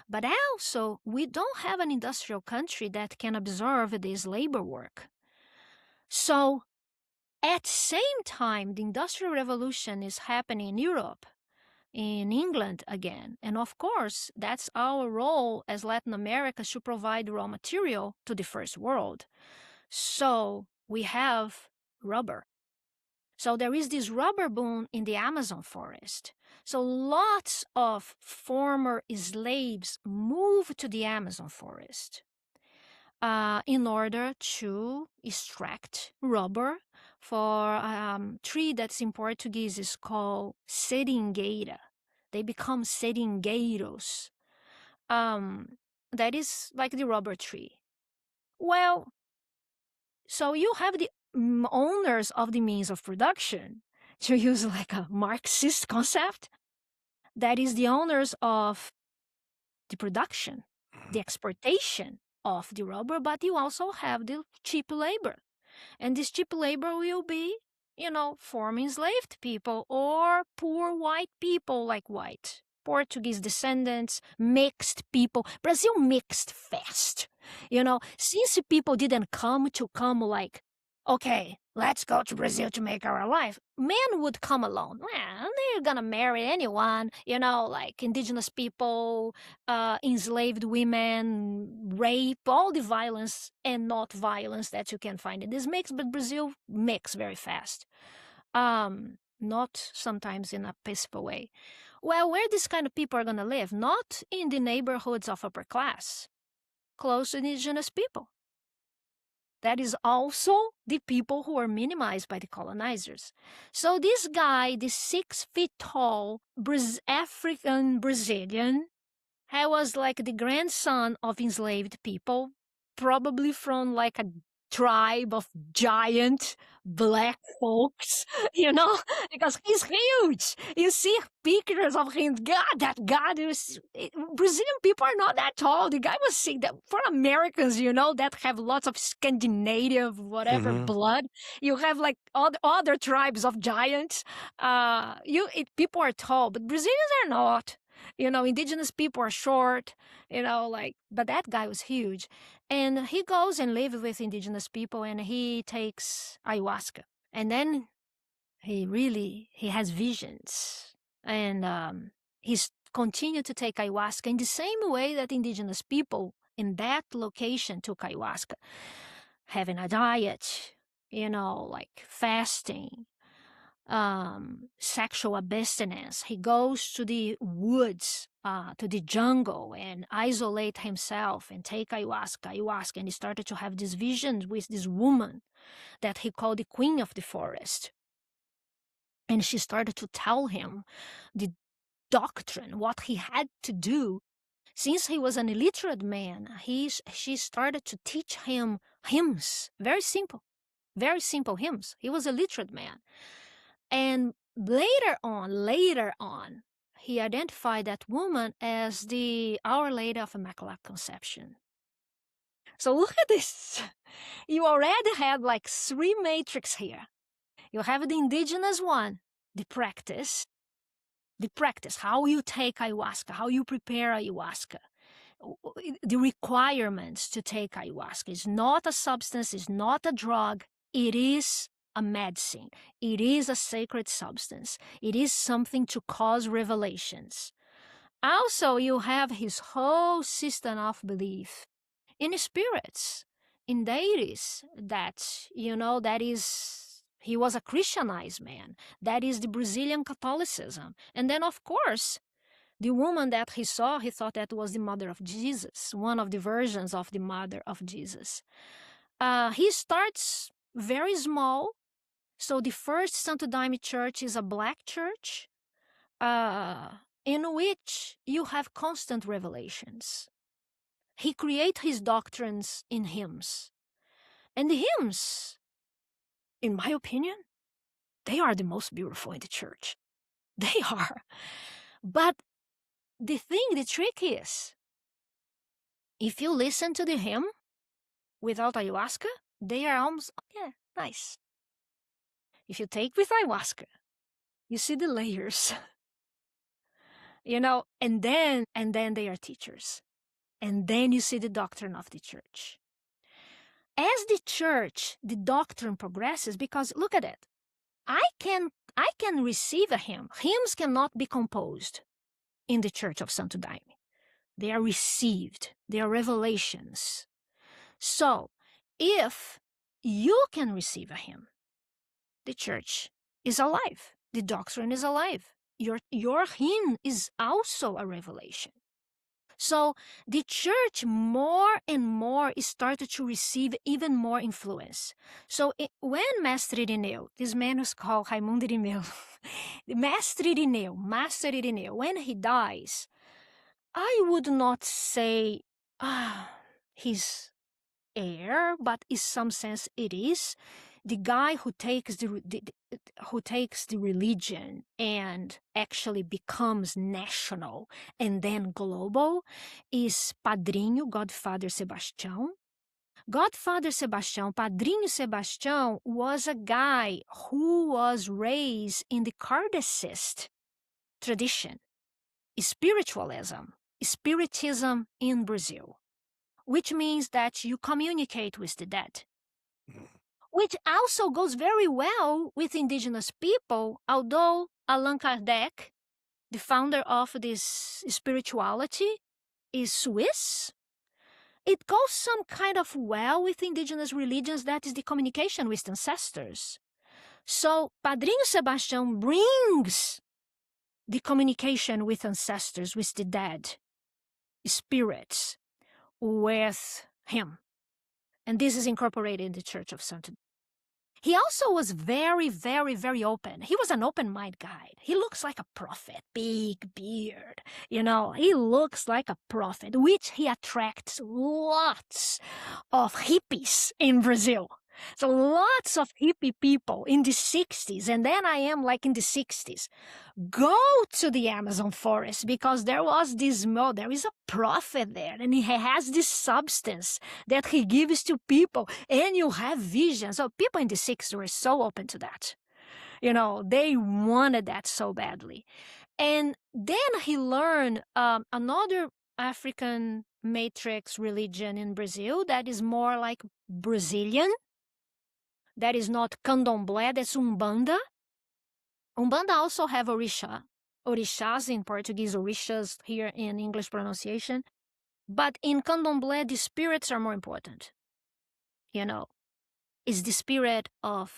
But also, we don't have an industrial country that can absorb this labor work. So, at the same time, the Industrial Revolution is happening in Europe, in England again. And of course, that's our role as Latin America, to provide raw material to the first world. So we have rubber. So there is this rubber boom in the Amazon forest. So lots of former slaves move to the Amazon forest in order to extract rubber for a tree that's in Portuguese is called seringueira. They become seringueiros. That is like the rubber tree. Well, so you have the owners of the means of production, to use like a Marxist concept, that is the owners of the production, the exportation of the rubber, but you also have the cheap labor. And this cheap labor will be, former enslaved people or poor white people, like white Portuguese descendants, mixed people. Brazil mixed fast. Since people didn't come like, okay, let's go to Brazil to make our life. Men would come alone. Well, they're gonna marry anyone, like indigenous people, enslaved women, rape, all the violence and not violence that you can find in this mix. But Brazil mix very fast. Not sometimes in a peaceful way. Well, where these kind of people are gonna live? Not in the neighborhoods of upper class, close to indigenous people. That is also the people who are minimized by the colonizers. So this guy, this 6 feet tall African Brazilian, he was like the grandson of enslaved people, probably from like a tribe of giant black folks, because he's huge. You see pictures of him. Brazilian people are not that tall. The guy was sick. That for Americans, that have lots of Scandinavian, whatever blood, you have like other tribes of giants. People are tall, but Brazilians are not. Indigenous people are short, but that guy was huge. And he goes and lives with indigenous people, and he takes ayahuasca. And then he has visions. And he's continued to take ayahuasca in the same way that indigenous people in that location took ayahuasca. Having a diet, like fasting, sexual abstinence. He goes to the woods, to the jungle, and isolate himself and take ayahuasca. And he started to have these visions with this woman that he called the queen of the forest. And she started to tell him the doctrine, what he had to do. Since he was an illiterate man, she started to teach him hymns, very simple hymns. He was a literate man. And later on, he identified that woman as the Our Lady of Immaculate Conception. So look at this. You already had like 3 matrix here. You have the indigenous one, the practice, how you take ayahuasca, how you prepare ayahuasca, the requirements to take ayahuasca. It's not a substance, it's not a drug, it is a medicine. It is a sacred substance. It is something to cause revelations. Also, you have his whole system of belief in spirits, in deities, that, that is, he was a Christianized man. That is the Brazilian Catholicism. And then, of course, the woman that he saw, he thought that was the mother of Jesus, one of the versions of the mother of Jesus. He starts very small. So the first Santo Daime church is a black church, in which you have constant revelations. He creates his doctrines in hymns. And the hymns, in my opinion, they are the most beautiful in the church. They are. But the trick is, if you listen to the hymn without ayahuasca, they are almost, nice. If you take with ayahuasca, you see the layers, and then they are teachers. And then you see the doctrine of the church. As the church, the doctrine progresses, because look at it. I can receive a hymn. Hymns cannot be composed in the Church of Santo Daime. They are received. They are revelations. So, if you can receive a hymn, the church is alive. The doctrine is alive. Your hymn is also a revelation. So the church more and more started to receive even more influence. So when Mestre Irineu, this man was called Raimundo Irineu, Mestre Irineu, when he dies, I would not say his heir, but in some sense it is. The guy who takes the religion and actually becomes national and then global is Padrinho, Godfather Sebastião. Godfather Sebastião, Padrinho Sebastião, was a guy who was raised in the Kardecist tradition, spiritualism in Brazil, which means that you communicate with the dead, which also goes very well with indigenous people, although Allan Kardec, the founder of this spirituality, is Swiss. It goes some kind of well with indigenous religions, that is the communication with ancestors. So Padrinho Sebastião brings the communication with ancestors, with the dead, spirits, with him. And this is incorporated in the Church of Santo Daime. He also was very, very, very open. He was an open-minded guy. He looks like a prophet, big beard. He looks like a prophet, which he attracts lots of hippies in Brazil. So lots of hippie people in the 60s, and then I am like in the 60s, go to the Amazon forest because there is a prophet there, and he has this substance that he gives to people, and you have visions. So people in the 60s were so open to that. They wanted that so badly. And then he learned another African matrix religion in Brazil that is more like Brazilian. That is not candomblé, that's Umbanda. Umbanda also have orisha. Orixás in Portuguese, orishas here in English pronunciation. But in candomblé, the spirits are more important. It's the spirit of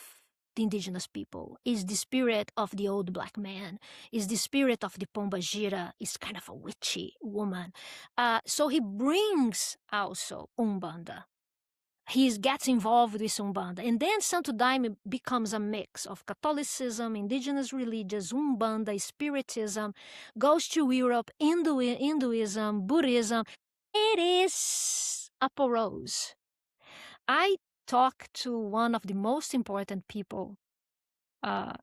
the indigenous people, is the spirit of the old black man, is the spirit of the pombagira, is kind of a witchy woman. So he brings also Umbanda. He gets involved with Umbanda. And then Santo Daime becomes a mix of Catholicism, indigenous religions, Umbanda, Spiritism, goes to Europe, Hinduism, Buddhism. It is a porose. I talked to one of the most important people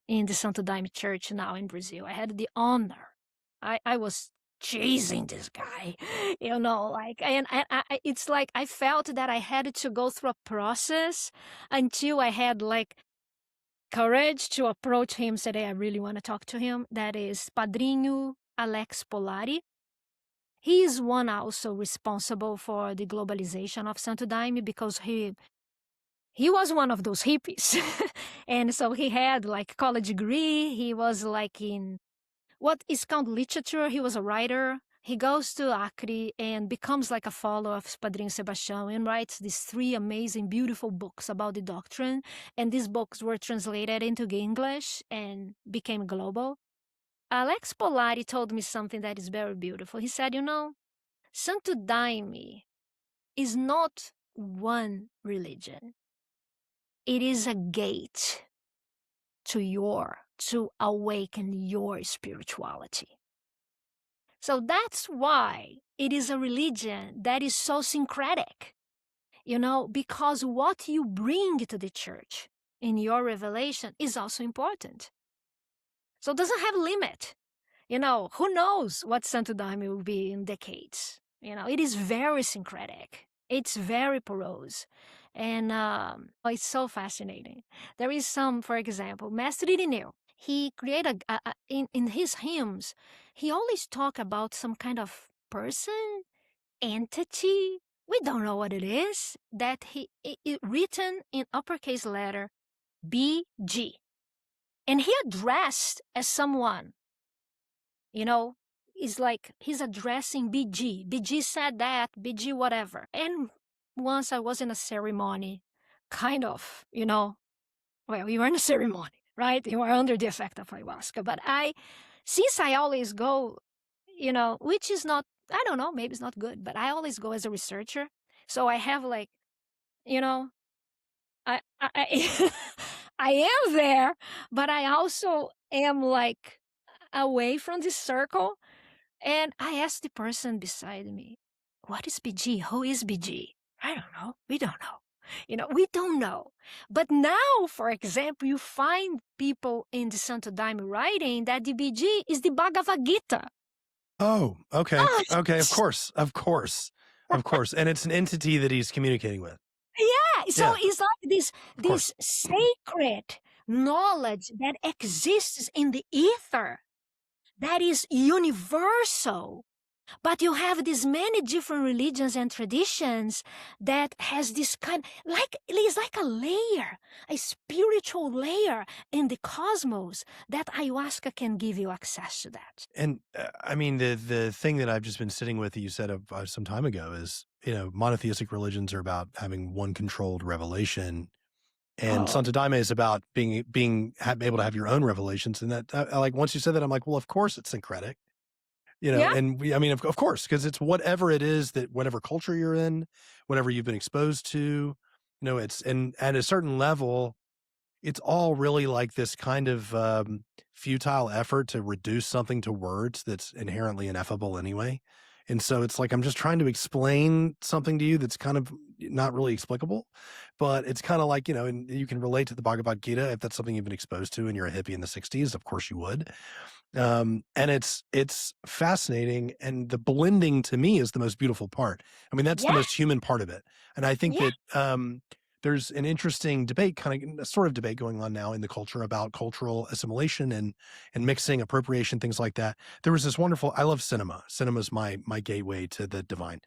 in the Santo Daime Church now in Brazil. I had the honor. I was chasing this guy, and it's like I felt that I had to go through a process until I had courage to approach him, say, I really want to talk to him. That is Padrinho Alex Polari. He is one also responsible for the globalization of Santo Daime because he was one of those hippies. And so he had college degree. He was in what is called literature. He was a writer. He goes to Acre and becomes like a follower of Padrinho Sebastião and writes these 3 amazing, beautiful books about the doctrine. And these books were translated into English and became global. Alex Polari told me something that is very beautiful. He said, Santo Daime is not one religion. It is a gate to awaken your spirituality. So that's why it is a religion that is so syncretic, because what you bring to the church in your revelation is also important. So it doesn't have limit. Who knows what Santo Daime will be in decades? It is very syncretic. It's very porous. And it's so fascinating. There is some, for example, Mestre Irineu. He created, in his hymns, he always talk about some kind of person, entity, we don't know what it is, that it written in uppercase letter BG. And he addressed as someone, it's like he's addressing BG. BG said that, BG whatever. And once I was in a ceremony, kind of, well, you were in a ceremony, right? You are under the effect of ayahuasca. But since I always go, which is not, I don't know, maybe it's not good, but I always go as a researcher. So I have like, I I am there, but I also am like away from this circle. And I asked the person beside me, what is BG? Who is BG? I don't know. We don't know. We don't know. But now, for example, you find people in the Santo Daime writing that the BG is the Bhagavad Gita. Oh, okay. Okay, of course. And it's an entity that he's communicating with. Yeah. So it's like this sacred knowledge that exists in the ether that is universal. But you have these many different religions and traditions that has this it's like a layer, a spiritual layer in the cosmos that ayahuasca can give you access to that. And I mean, the thing that I've just been sitting with that you said some time ago is, monotheistic religions are about having one controlled revelation. And Santo Daime is about being able to have your own revelations. And that, like, once you said that, I'm like, well, of course it's syncretic. And of course, because it's whatever it is that whatever culture you're in, whatever you've been exposed to, it's, and at a certain level, it's all really like this kind of futile effort to reduce something to words that's inherently ineffable anyway. And so it's like, I'm just trying to explain something to you that's kind of not really explicable, but it's kind of like, and you can relate to the Bhagavad Gita if that's something you've been exposed to and you're a hippie in the 60s, of course you would. And it's fascinating. And the blending to me is the most beautiful part. I mean, that's the most human part of it. And I think that there's an interesting debate, sort of debate going on now in the culture about cultural assimilation and mixing, appropriation, things like that. There was this wonderful, I love cinema. Cinema's my gateway to the divine,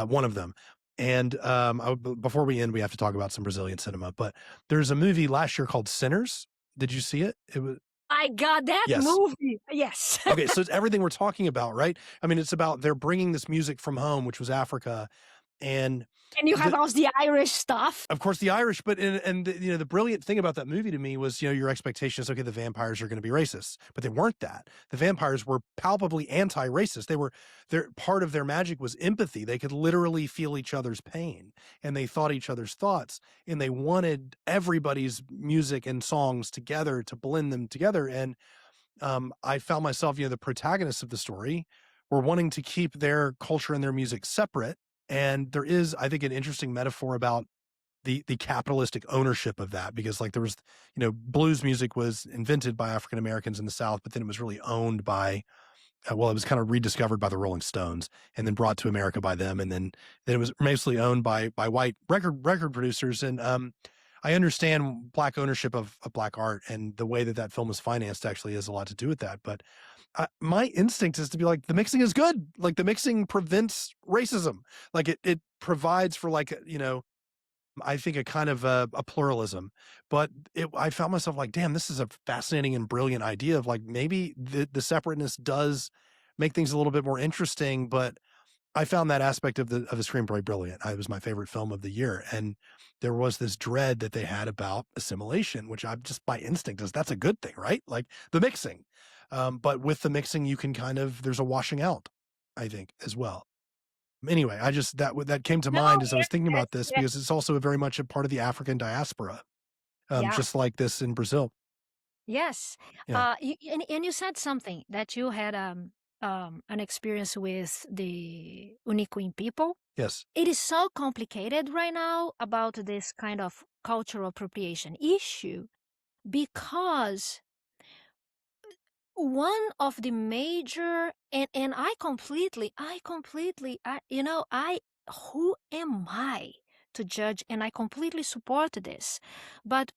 one of them. And before we end, we have to talk about some Brazilian cinema. But there's a movie last year called Sinners. Did you see it? It was. I got that movie. Yes. Okay, so it's everything we're talking about, right? I mean, it's about they're bringing this music from home, which was Africa, and you have all the Irish stuff. Of course, the Irish, but the brilliant thing about that movie to me was, your expectation is, okay, the vampires are going to be racist, but they weren't that. The vampires were palpably anti-racist. Part of their magic was empathy. They could literally feel each other's pain, and they thought each other's thoughts, and they wanted everybody's music and songs together to blend them together. And I found myself, the protagonists of the story were wanting to keep their culture and their music separate. And there is, I think, an interesting metaphor about the capitalistic ownership of that, because like there was, blues music was invented by African Americans in the South, but then it was really owned by, it was kind of rediscovered by the Rolling Stones and then brought to America by them. And then it was mostly owned by white record producers. And I understand Black ownership of Black art, and the way that film was financed actually has a lot to do with that. But my instinct is to be like, the mixing is good. Like the mixing prevents racism. Like it provides for I think a kind of a pluralism. But I found myself like, damn, this is a fascinating and brilliant idea of like, maybe the separateness does make things a little bit more interesting. But I found that aspect of the screenplay brilliant. It was my favorite film of the year, and there was this dread that they had about assimilation, which I just by instinct that's a good thing, right? Like the mixing, but with the mixing, you can there's a washing out, I think, as well. Anyway, I just that came to mind as I was thinking about this because it's also very much a part of the African diaspora, just like this in Brazil. Yes. Yeah. And you said something that you had an experience with the Uniquim people. Yes. It is so complicated right now about this kind of cultural appropriation issue because one of the major and who am I to judge? And I completely support this, but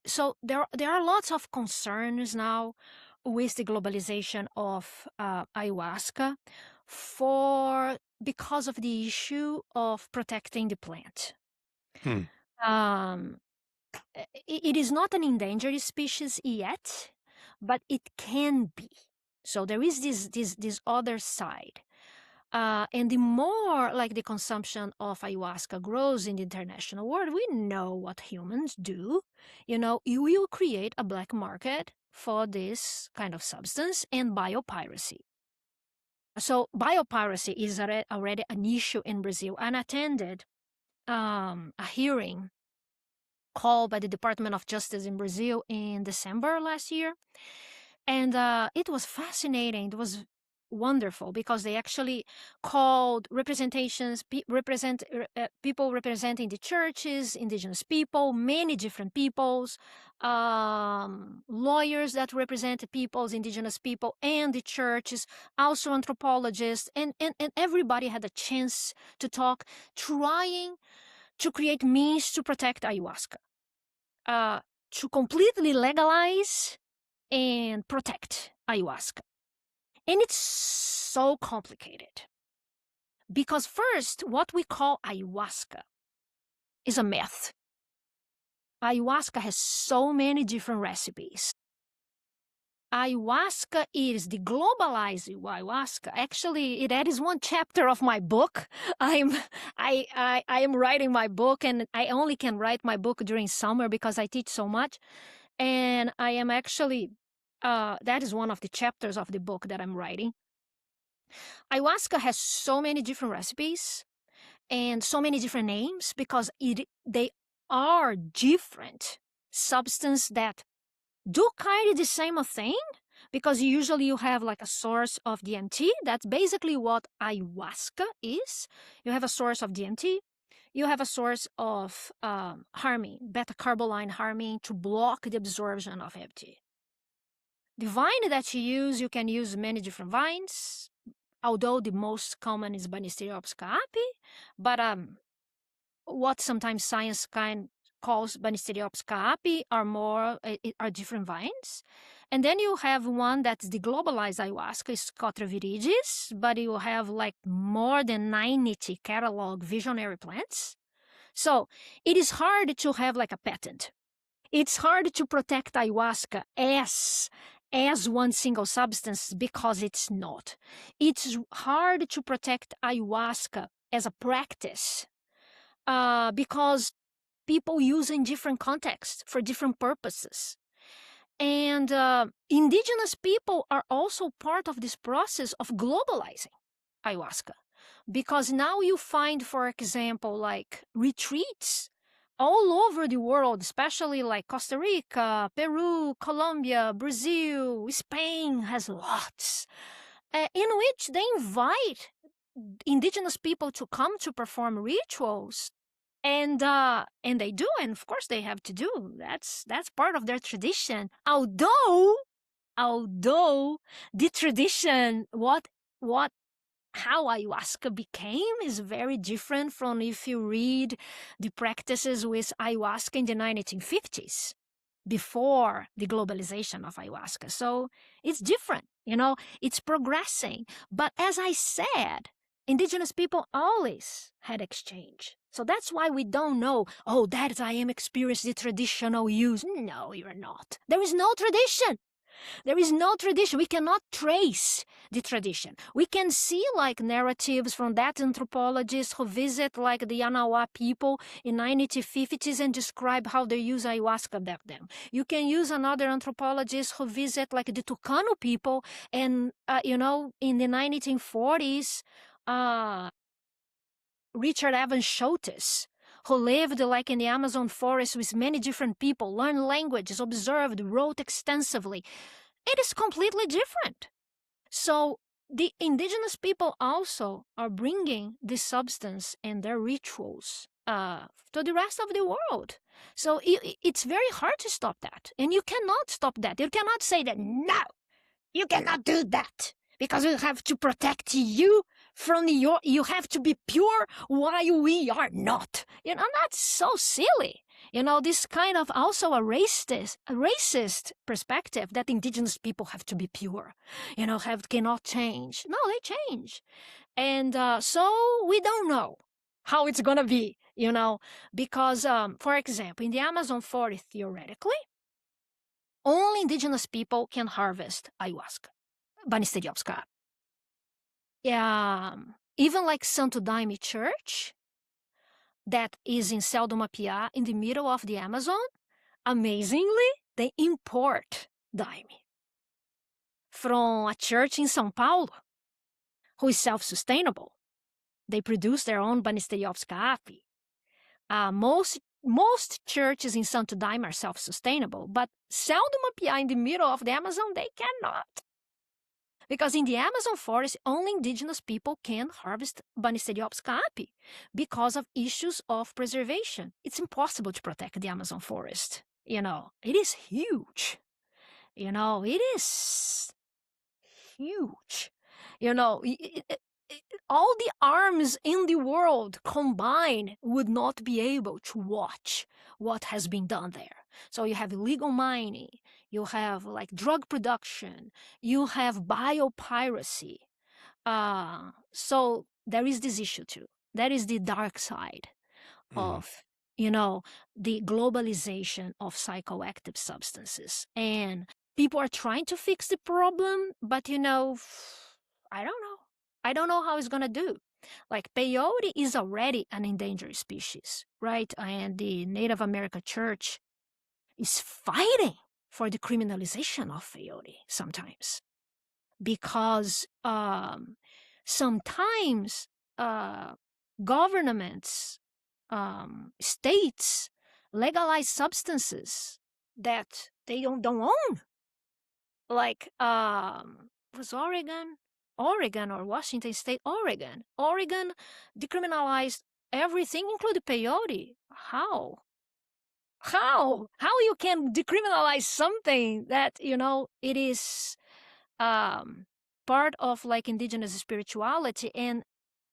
so there are lots of concerns now with the globalization of ayahuasca because of the issue of protecting the plant. It is not an endangered species yet, but it can be. So there is this other side. And the more like the consumption of ayahuasca grows in the international world, we know what humans do. You will create a black market for this kind of substance and biopiracy. So biopiracy is already an issue in Brazil. And I attended a hearing called by the Department of Justice in Brazil in December last year. And it was fascinating. It was wonderful because they actually called people representing the churches, indigenous people, many different peoples, lawyers that represent peoples, indigenous people, and the churches, also anthropologists, and everybody had a chance to talk, trying to create means to protect ayahuasca, to completely legalize and protect ayahuasca. And it's so complicated because first, what we call ayahuasca is a myth. Ayahuasca has so many different recipes. Ayahuasca is the globalized ayahuasca. Actually, that is one chapter of my book. I am writing my book, and I only can write my book during summer because I teach so much. And I am actually, that is one of the chapters of the book that I'm writing. Ayahuasca has so many different recipes and so many different names because they are different substances that do kind of the same thing, because usually you have like a source of DMT. That's basically what ayahuasca is. You have a source of DMT. You have a source of harmine, beta-carboline harmine, to block the absorption of MT. The vine that you can use many different vines, although the most common is Banisteriopsis caapi, but what sometimes science calls Banisteriopsis caapi are different vines. And then you have one that's the globalized ayahuasca, Scotra viridis, but you have like more than 90 catalog visionary plants. So it is hard to have like a patent. It's hard to protect ayahuasca as one single substance because it's not. It's hard to protect ayahuasca as a practice because people use in different contexts for different purposes. And indigenous people are also part of this process of globalizing ayahuasca, because now you find, for example, like retreats all over the world, especially like Costa Rica, Peru, Colombia, Brazil, Spain has lots, in which they invite indigenous people to come to perform rituals. And they do, and of course they have to do. That's part of their tradition. Although the tradition, how ayahuasca became is very different from if you read the practices with ayahuasca in the 1950s, before the globalization of ayahuasca. So it's different, it's progressing. But as I said, indigenous people always had exchange. So that's why we don't know, that I am experiencing the traditional use. No, you're not. There is no tradition. There is no tradition. We cannot trace the tradition. We can see like narratives from that anthropologist who visit like the Anawa people in 1950s and describe how they use ayahuasca back then. You can use another anthropologist who visit like the Tucano people and, in the 1940s, Richard Evans Schultes, who lived like in the Amazon forest with many different people, learned languages, observed, wrote extensively. It is completely different. So the indigenous people also are bringing this substance and their rituals to the rest of the world. So it's very hard to stop that. And you cannot stop that. You cannot say that, no, you cannot do that because we have to protect you from you have to be pure while we are not. That's so silly. This kind of also a racist perspective that indigenous people have to be pure, cannot change. No, they change. And so we don't know how it's going to be, because, for example, in the Amazon forest, theoretically, only indigenous people can harvest ayahuasca, Banisteriopska. Even like Santo Daime Church, that is in Céu do Mapiá, in the middle of the Amazon, amazingly, they import daime from a church in São Paulo, who is self-sustainable. They produce their own Banisteriopska. Most churches in Santo Daime are self-sustainable, but Céu do Mapiá in the middle of the Amazon, they cannot. Because in the Amazon forest, only indigenous people can harvest Banisteriopska because of issues of preservation. It's impossible to protect the Amazon forest. It is huge. It is huge. All the arms in the world combined would not be able to watch what has been done there. So you have illegal mining, you have like drug production, you have biopiracy. So there is this issue too. That is the dark side of, the globalization of psychoactive substances. And people are trying to fix the problem, but I don't know. I don't know how it's going to do. Like peyote is already an endangered species, right? And the Native American Church is fighting for the criminalization of peyote sometimes. Because sometimes governments, states legalize substances that they don't own. Like, was Oregon or Washington State, Oregon decriminalized everything, including peyote. How you can decriminalize something that, it is part of like indigenous spirituality, and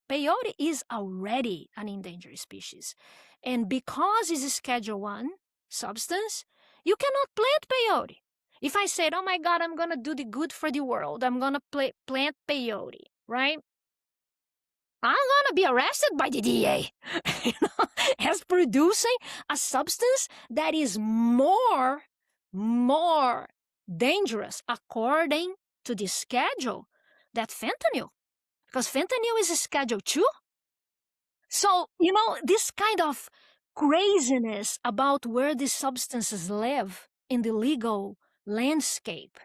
peyote is already an endangered species. And because it's a Schedule 1 substance, you cannot plant peyote. If I said, oh my God, I'm going to do the good for the world, I'm going to plant peyote, right? I'm going to be arrested by the DEA as producing a substance that is more dangerous according to the schedule that fentanyl. Because fentanyl is a Schedule 2. So, this kind of craziness about where these substances live in the legal landscape,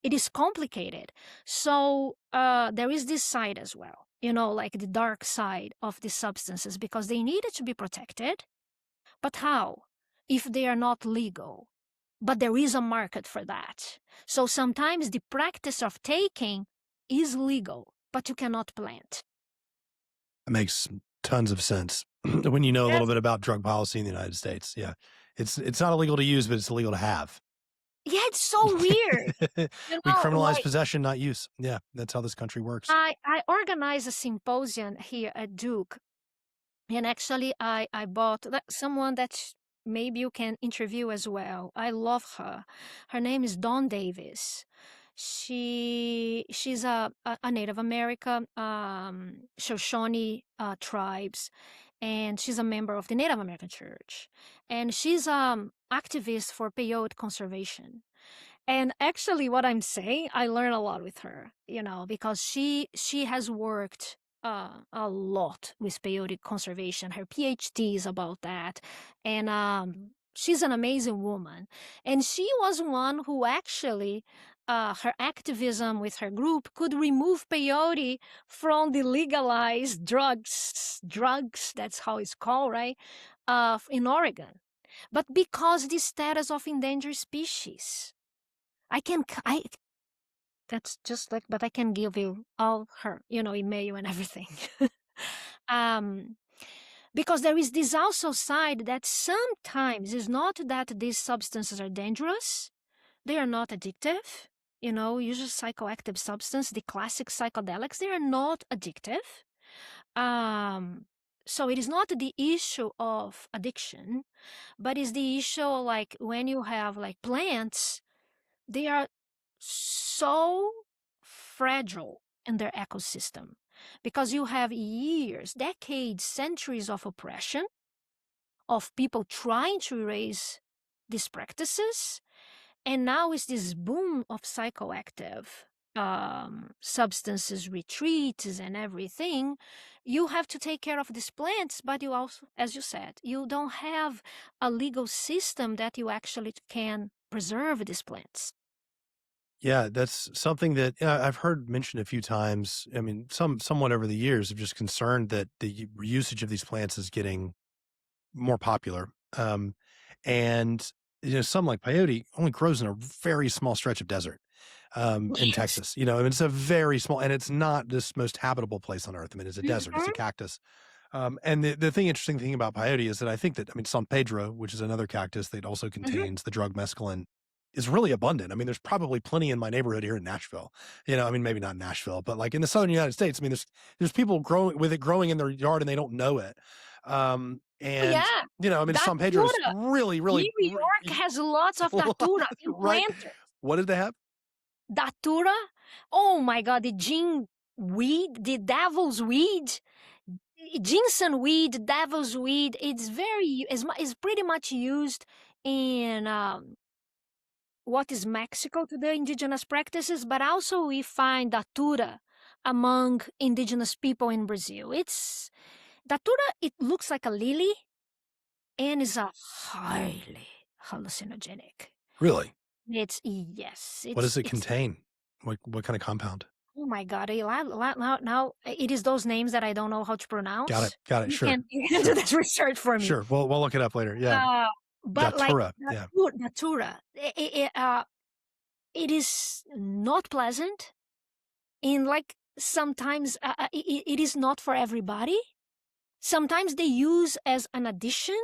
it is complicated. So there is this side as well, like the dark side of the substances, because they needed to be protected. But how? If they are not legal. But there is a market for that. So sometimes the practice of taking is legal, but you cannot plant. That makes tons of sense when you know a little bit about drug policy in the United States. Yeah, it's not illegal to use, but it's illegal to have. Yeah, it's so weird. We criminalize possession, not use. Yeah, that's how this country works. I organized a symposium here at Duke, and actually I bought someone that maybe you can interview as well. I love her. Her name is Dawn Davis. She's a Native American Shoshone tribes, and she's a member of the Native American Church, and she's activist for peyote conservation. And actually, what I'm saying, I learn a lot with her, because she has worked a lot with peyote conservation. Her PhD is about that, and she's an amazing woman. And she was one who actually, her activism with her group could remove peyote from the legalized drugs. That's how it's called, right? In Oregon, but because the status of endangered species. I can, that's just like, but I can give you all her, email and everything. um, because there is this also side that sometimes it's not that these substances are dangerous, they are not addictive. Usually psychoactive substance, the classic psychedelics, they are not addictive. So it is not the issue of addiction, but it's the issue like when you have like plants, they are so fragile in their ecosystem because you have years, decades, centuries of oppression of people trying to erase these practices. And now is this boom of psychoactive substances, retreats, and everything. You have to take care of these plants, but you also, as you said, you don't have a legal system that you actually can preserve these plants. Yeah, that's something that I've heard mentioned a few times. I mean, somewhat over the years, of just concerned that the usage of these plants is getting more popular. And some like peyote only grows in a very small stretch of desert in Yes. Texas. I mean, it's a very small, and it's not this most habitable place on earth. I mean, it's a desert, it's a Mhm. cactus. And interesting thing about peyote is that I think that, I mean, San Pedro, which is another cactus that also Mhm. contains the drug mescaline, is really abundant. I mean, there's probably plenty in my neighborhood here in Nashville. I mean, maybe not Nashville, but like in the southern United States, I mean, there's people growing in their yard and they don't know it. Oh, And yeah. I mean, San Pedro is Datura. really, really, New York has lots of datura in right. planters. What did they have? Datura? Oh my God, the the devil's weed, ginseng weed, devil's weed. It's pretty much used in what is Mexico to the indigenous practices, but also we find datura among indigenous people in Brazil. Datura, it looks like a lily and is a highly hallucinogenic. Really? Yes, What does it it's contain? What kind of compound? oh my God, now it is those names that I don't know how to Got it. pronounce. Got it. You Sure. can you can do Sure. this research for me. Sure. We'll look it up later. Yeah. Uh, but like Datura. Yeah. datura, it is not pleasant, and like sometimes it is not for everybody. Sometimes they use as an addition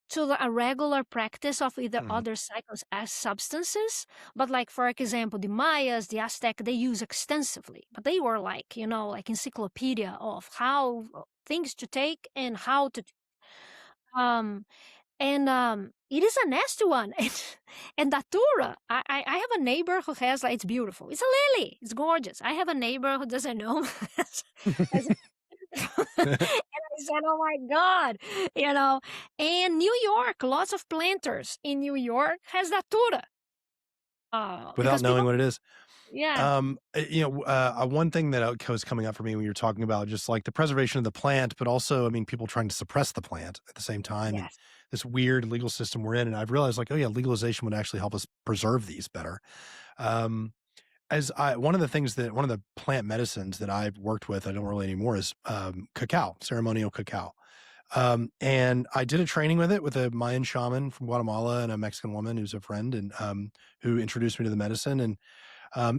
to a regular practice of either Mhm. other cycles as substances. But like, for example, the Mayas, the Aztec, they use extensively, but they were like, like encyclopedia of how things to take and how to, um, it is a nasty one. And Datura, I have a neighbor who has, like, it's beautiful. It's a lily. It's gorgeous. I have a neighbor who doesn't know. as and I said, oh my God, and New York, lots of planters in New York has datura. Without Because knowing people, what it is. yeah, One thing that was coming up for me when you were talking about just like the preservation of the plant, but also, I mean, people trying to suppress the plant at the same time, and yes. this weird legal system we're in. And I've realized, like, oh yeah, legalization would actually help us preserve these better. Um, one of the plant medicines that I've worked with, I don't really anymore, is cacao, ceremonial cacao. And I did a training with it with a Mayan shaman from Guatemala and a Mexican woman who's a friend, and who introduced me to the medicine. And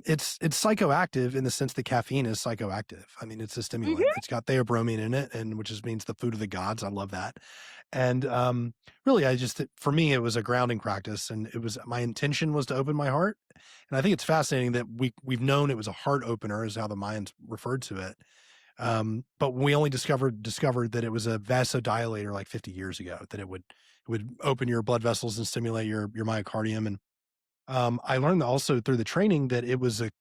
it's psychoactive in the sense that caffeine is psychoactive. I mean, it's a stimulant. Hmm. It's got theobromine in it, and which just means the food of the gods. I love that. And really, for me, it was a grounding practice, and my intention was to open my heart. And I think it's fascinating that we've known it was a heart opener, is how the Mayans referred to it. But we only discovered that it was a vasodilator like 50 years ago, that it would open your blood vessels and stimulate your myocardium. And I learned also through the training that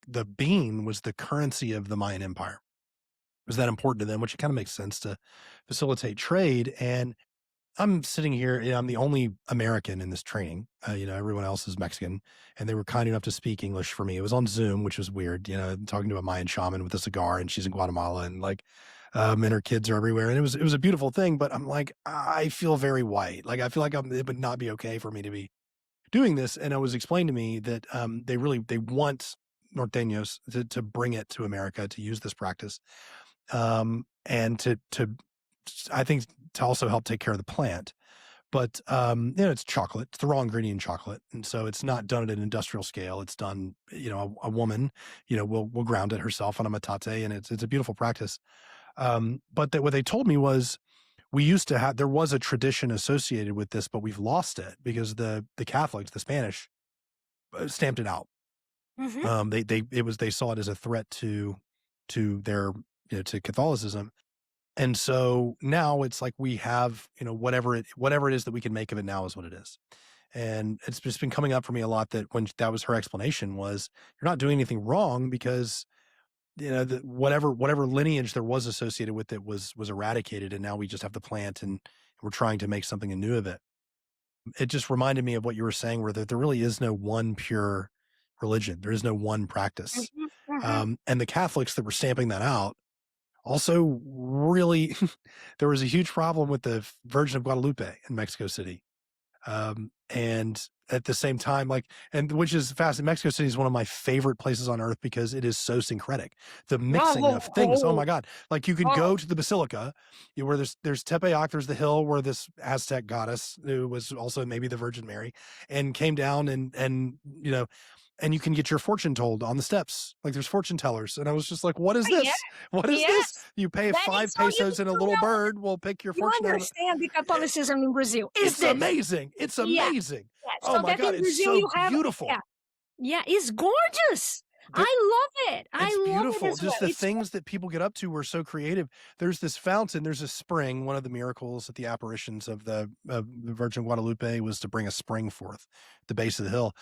the bean was the currency of the Mayan Empire. It was that important to them, which kind of makes sense to facilitate trade. And I'm sitting here, I'm the only American in this training. Everyone else is Mexican, and they were kind enough to speak English for me. It was on Zoom, which was weird, talking to a Mayan shaman with a cigar, and she's in Guatemala, and and her kids are everywhere. And it was a beautiful thing, but I'm like, I feel very white. Like, I feel like it would not be okay for me to be doing this. And it was explained to me that, they want norteños to bring it to America, to use this practice. And I think to also help take care of the plant. But it's chocolate. It's the raw ingredient chocolate, and so it's not done at an industrial scale. It's done, a woman, will ground it herself on a metate, and it's a beautiful practice. But what they told me was, there was a tradition associated with this, but we've lost it because the Catholics, the Spanish, stamped it out. Mm-hmm. They saw it as a threat to their, to Catholicism. And so now it's like we have, whatever it is that we can make of it now is what it is. And it's just been coming up for me a lot that when that was her explanation was, you're not doing anything wrong because, whatever lineage there was associated with it was eradicated. And now we just have the plant and we're trying to make something new of it. It just reminded me of what you were saying, where there really is no one pure religion. There is no one practice. Mm-hmm. Mm-hmm. And the Catholics that were stamping that out also really, there was a huge problem with the Virgin of Guadalupe in Mexico City. And at the same time, which is fascinating. Mexico City is one of my favorite places on earth because it is so syncretic. The mixing of things. Oh my God. Like, you can go to the Basilica, where there's Tepeyac, there's the hill where this Aztec goddess, who was also maybe the Virgin Mary, and came down and you can get your fortune told on the steps. Like, there's fortune tellers. And I was just like, what is this? Yeah. What is this? You pay That 5 is so pesos and a little bird will pick your you fortune out of it. understand the Catholicism in Brazil. It's amazing. It's amazing. Yeah. Oh So my that God, in it's Brazil so you have beautiful. Yeah, it's gorgeous. I love it. It's beautiful. As Just well. the things that people get up to were so creative. There's this fountain, there's a spring. One of the miracles at the apparitions of the Virgin Guadalupe was to bring a spring forth at the base of the hill.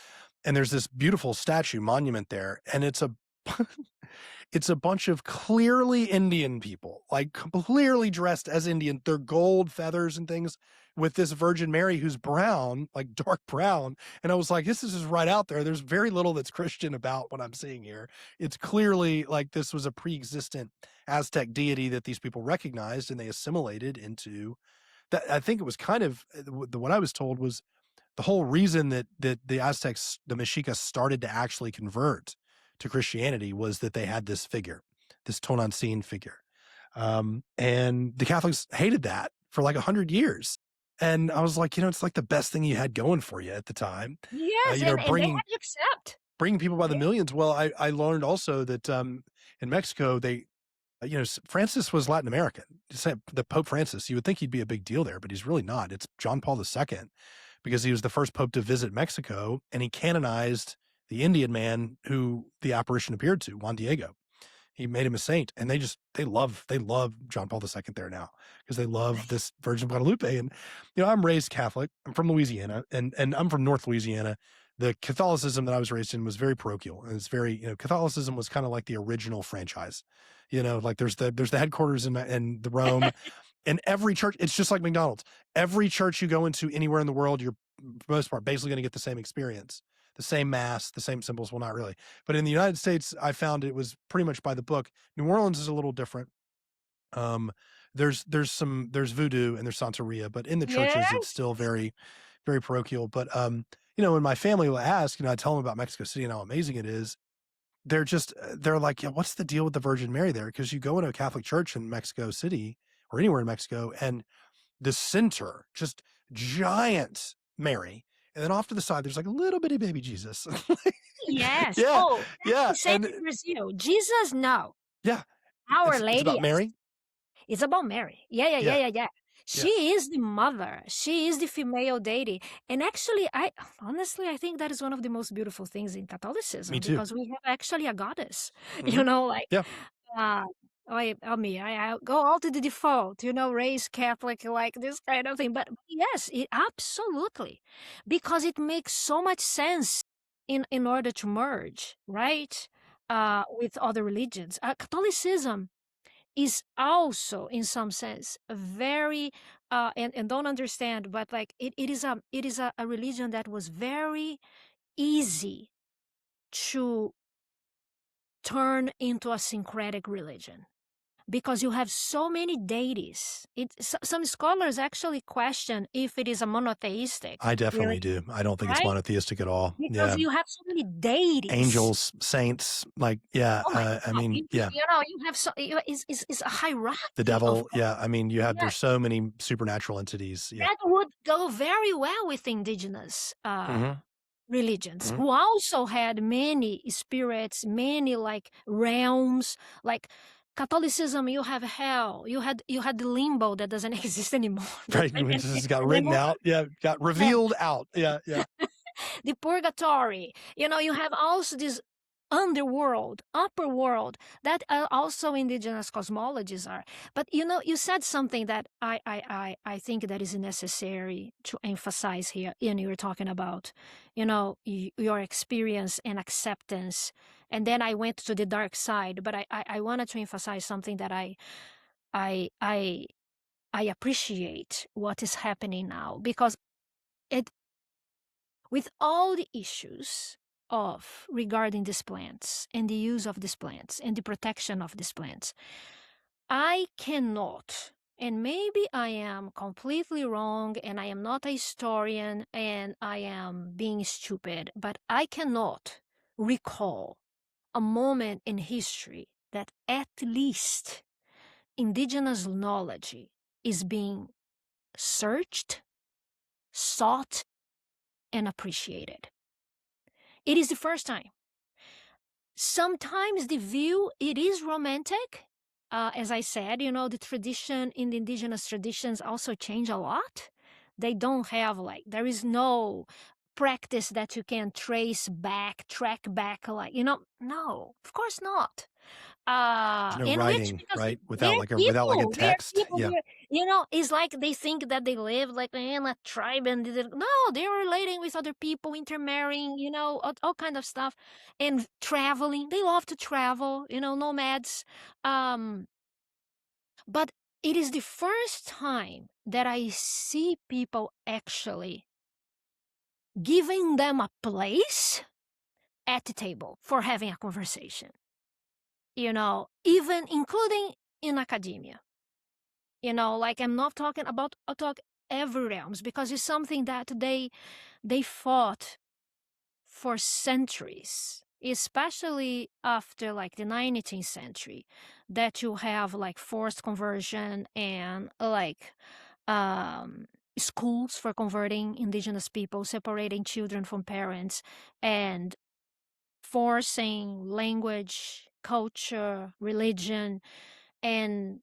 And there's this beautiful statue monument there. And it's a bunch of clearly Indian people, like clearly dressed as Indian. They're gold feathers and things, with this Virgin Mary who's brown, like dark brown. And I was like, this is just right out there. There's very little that's Christian about what I'm seeing here. It's clearly like this was a pre-existent Aztec deity that these people recognized and they assimilated into that. I think it was kind of what I was told was the whole reason that the Aztecs, the Mexicas, started to actually convert to Christianity was that they had this figure, this Tonantzin figure. And the Catholics hated that for like 100 years. And I was like, it's like the best thing you had going for you at the time. Yes, and they had to accept. Bringing people by the millions. Well, I learned also that in Mexico, Francis was Latin American. The Pope Francis, you would think he'd be a big deal there, but he's really not. It's John Paul II, because he was the first Pope to visit Mexico, and he canonized the Indian man who the apparition appeared to, Juan Diego. He made him a saint, and they love John Paul II there now because they love this Virgin of Guadalupe. And I'm raised Catholic. I'm from Louisiana, and I'm from North Louisiana. The Catholicism that I was raised in was very parochial, and it's very Catholicism was kind of like the original franchise. Like there's the headquarters in the Rome, and every church, it's just like McDonald's. Every church you go into anywhere in the world, you're for the most part basically going to get the same experience. The same mass, the same symbols. Well, not really. But in the United States, I found it was pretty much by the book. New Orleans is a little different. There's voodoo and there's Santeria, but in the churches, it's still very, very parochial. But, when my family will ask, I tell them about Mexico City and how amazing it is. They're like, yeah, what's the deal with the Virgin Mary there? Because you go into a Catholic church in Mexico City or anywhere in Mexico, and the center, just giant Mary. And then off to the side, there's like a little bitty baby Jesus. Yes. Yeah. Oh, Yeah. Same in Brazil. Jesus, no. Yeah. Our Lady. It's about Mary? It's about Mary. Yeah. She is the mother. She is the female deity. And actually, I think that is one of the most beautiful things in Catholicism. Me too. Because we have actually a goddess. Mm-hmm. I go all to the default, raised Catholic, like this kind of thing. But yes, absolutely. Because it makes so much sense in order to merge, right? With other religions. Catholicism is also, in some sense, very and don't understand, but like it is a religion that was very easy to turn into a syncretic religion because you have so many deities. Some scholars actually question if it is a monotheistic I definitely religion, do. I don't think it's right? monotheistic at all. Because Yeah. you have so many deities. Angels, saints, like, yeah. Oh my I God! mean, yeah. You have it's a hierarchy The of devil. Yeah. I mean, yeah, there's so many supernatural entities. Yeah. that would go very well with indigenous Hmm. religions Hmm. who also had many spirits, many like realms. Like Catholicism, you have hell. You had the limbo that doesn't exist anymore. Right. And, It and, just got and then written out. Yeah. Got yeah, revealed out. Yeah. Yeah. the purgatory. You have also this underworld, upper world that also indigenous cosmologies are. But you said something that I think that is necessary to emphasize here. And you were talking about, your experience and acceptance. And then I went to the dark side, but I wanted to emphasize something that I I I appreciate what is happening now because it with all the issues of regarding these plants and the use of these plants and the protection of these plants, I cannot, and maybe I am completely wrong and I am not a historian and I am being stupid, but I cannot recall a moment in history that at least indigenous knowledge is being searched, sought, and appreciated. It is the first time. Sometimes the view, it is romantic. As I said, the tradition in the indigenous traditions also change a lot. They don't have there is no practice that you can track back, no, of course not. There's no In which writing, because right? Without like a text. Yeah. it's like they think that they live like in a tribe and no, they're relating with other people, intermarrying, all kind of stuff, and traveling. They love to travel, nomads. Um, but it is the first time that I see people actually giving them a place at the table for having a conversation. Even including in academia. I'm not talking about I talk every realms because it's something that they fought for centuries, especially after the 19th century, that you have forced conversion and um schools for converting indigenous people, separating children from parents, and forcing language, culture, religion, and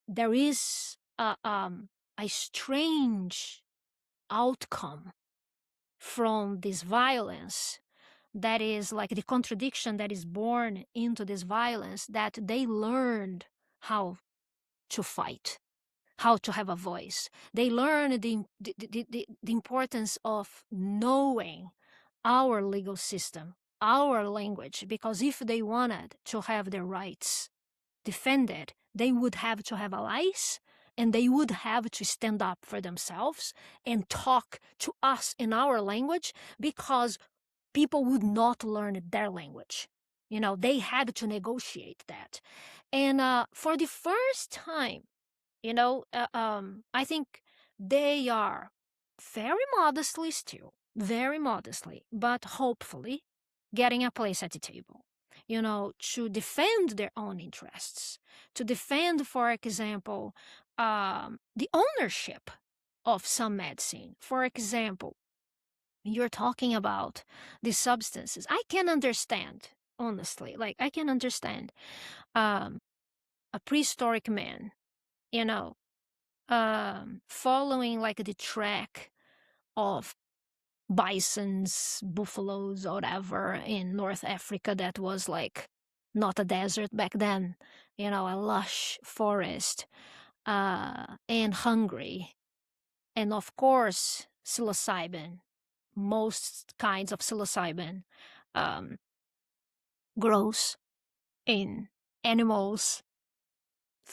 there is a strange outcome from this violence that is like the contradiction that is born into this violence, that they learned how to fight, how to have a voice. They learned the importance of knowing our legal system, our language, because if they wanted to have their rights defended, they would have to have allies and they would have to stand up for themselves and talk to us in our language because people would not learn their language. They had to negotiate that. And for the first time, I think they are very modestly still, very modestly, but hopefully getting a place at the table, to defend their own interests, to defend, for example, the ownership of some medicine. For example, you're talking about the substances. I can understand, honestly, I can understand um, a prehistoric man, you know, following the track of bisons, buffaloes, or whatever in North Africa that was not a desert back then, a lush forest, and hungry. And of course, psilocybin, most kinds of psilocybin um, grows in animals'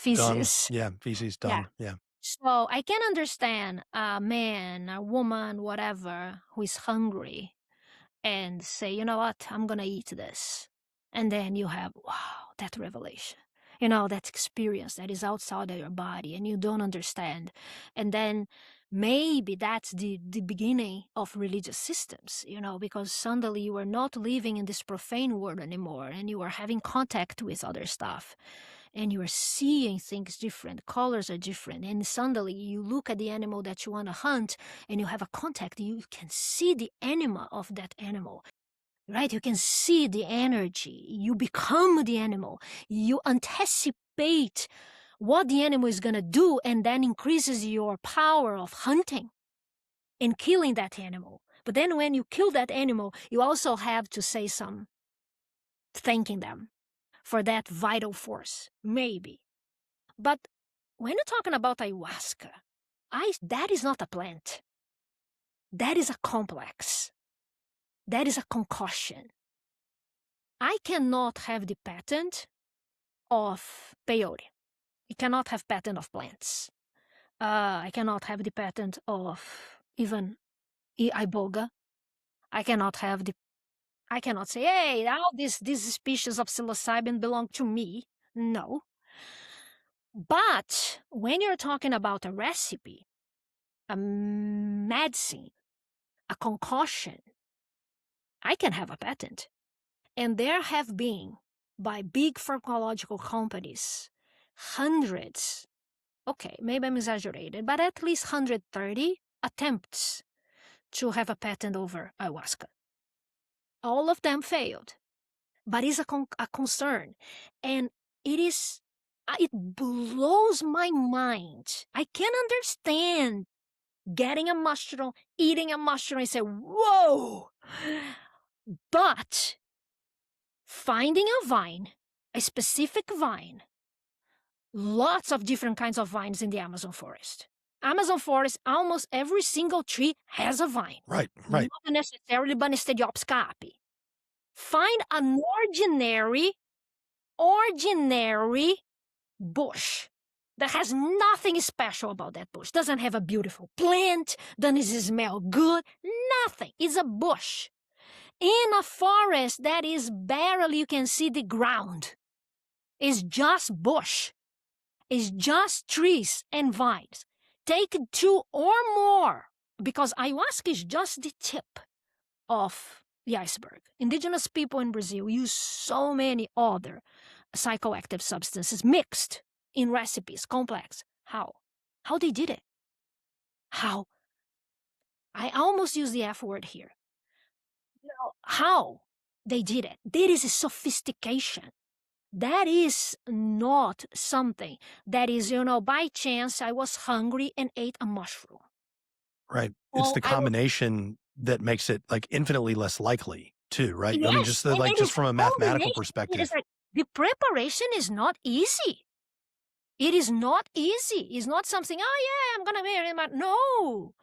Dung. feces. Yeah. Feces, Yeah. dung. Yeah. So I can understand a man, a woman, whatever, who is hungry and say, you know what, I'm going to eat this. And then you have, wow, that revelation, that experience that is outside of your body and you don't understand. And then maybe that's the beginning of religious systems, because suddenly you are not living in this profane world anymore and you are having contact with other stuff and you are seeing things different, colors are different. And suddenly you look at the animal that you want to hunt and you have a contact, you can see the animal of that animal. Right? You can see the energy. You become the animal. You anticipate what the animal is going to do, and then increases your power of hunting and killing that animal. But then when you kill that animal, you also have to say some thanking them for that vital force, maybe. But when you're talking about ayahuasca, that is not a plant. That is a complex. That is a concoction. I cannot have the patent of peyote. I cannot have patent of plants. I cannot have the patent of even iboga. I cannot say, hey, now this species of psilocybin belong to me. No. But when you're talking about a recipe, a medicine, a concoction, I can have a patent. And there have been, by big pharmacological companies, hundreds, okay, maybe I'm exaggerated, but at least 130 attempts to have a patent over ayahuasca. All of them failed, but it's a concern. And it blows my mind. I can understand getting a mushroom, eating a mushroom and say, whoa! But finding a vine, a specific vine, lots of different kinds of vines in the Amazon forest. Amazon forest, almost every single tree has a vine. Right. Not necessarily Banistidiopsis caapi. Find an ordinary bush that has nothing special about that bush. Doesn't have a beautiful plant, doesn't smell good, nothing. It's a bush in a forest that is barely you can see the ground. It's just bush. It's just trees and vines. Take 2 or more, because ayahuasca is just the tip of the iceberg. Indigenous people in Brazil use so many other psychoactive substances mixed in recipes, complex. How? How they did it? How? I almost use the F word here. How they did it? There is a sophistication. That is not something that is, by chance I was hungry and ate a mushroom. Right. It's the combination that makes it like infinitely less likely too, right? Yes, I mean, just from a mathematical perspective. It's like the preparation is not easy. It is not easy. It's not something, oh yeah, I'm going to marry him. No,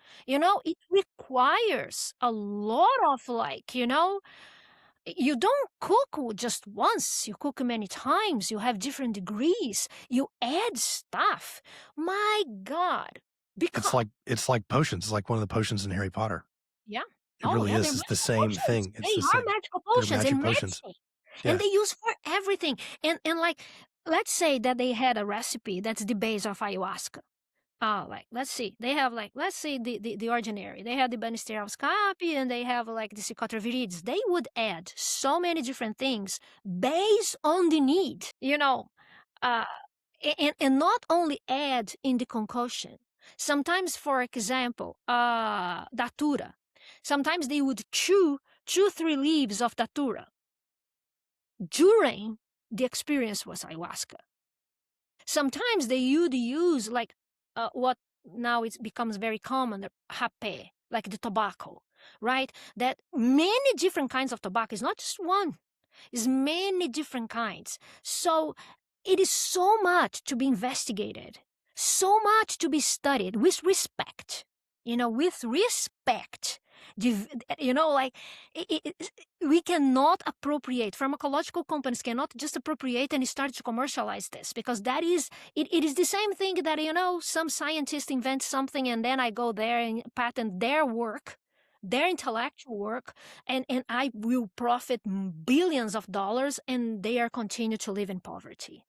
it requires a lot of you don't cook just once. You cook many times. You have different degrees. You add stuff. My God. Because it's like potions. It's like one of the potions in Harry Potter. Yeah. It really is. It's the same thing. They are magical potions in medicine. Yeah. And they use for everything. And like, let's say that they had a recipe that's the base of ayahuasca. Let's see. They have the ordinary. They have the Banistidiopsis caapi and they have the Psychotroph. They would add so many different things based on the need, and not only add in the concoction. Sometimes, for example, datura. Sometimes they would chew 2-3 leaves of datura during the experience was ayahuasca. Sometimes they would use what now it becomes very common, the rapé, like the tobacco, right? That many different kinds of tobacco is not just one, it's many different kinds. So it is so much to be investigated, so much to be studied with respect, with respect. You know, like we cannot appropriate. Pharmacological companies cannot just appropriate and start to commercialize this, because that is it is the same thing that, you know, some scientist invents something and then I go there and patent their work, their intellectual work, and I will profit billions of dollars, and they are continue to live in poverty.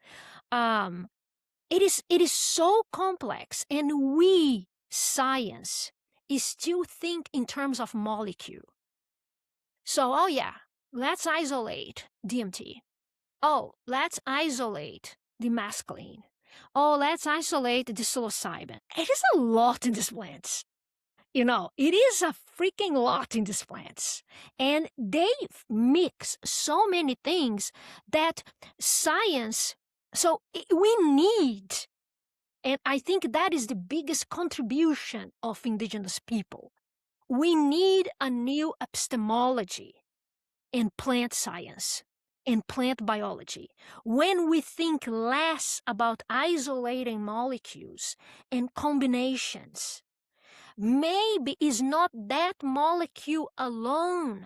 It is so complex, and we science is still think in terms of molecule. So, oh yeah, let's isolate DMT. Oh, let's isolate the mescaline. Oh, let's isolate the psilocybin. It is a lot in these plants. You know, it is a freaking lot in these plants. And they mix so many things that science, so we need, and I think that is the biggest contribution of indigenous people. We need a new epistemology in plant science, in plant biology, when we think less about isolating molecules and combinations. Maybe it's not that molecule alone.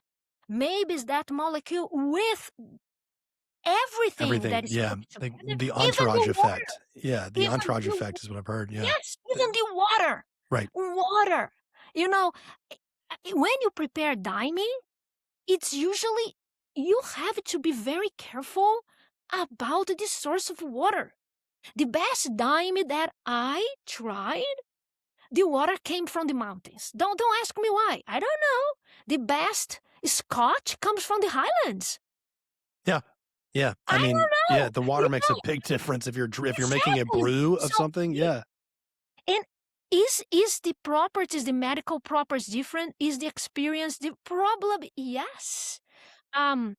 Maybe it's that molecule with everything that is Yeah. put together, The even entourage the water. effect. Yeah. The Even entourage the effect is what I've heard. Yeah. Yes, even the water. Right. Water. You know, when you prepare daime, it's usually, you have to be very careful about the source of water. The best daime that I tried, the water came from the mountains. Don't ask me why. I don't know. The best scotch comes from the highlands. Yeah. Yeah. I mean, don't know. yeah, the water makes a big difference if you're making a brew of something. Yeah. And is the properties, the medical properties different? Is the experience the problem? Yes. The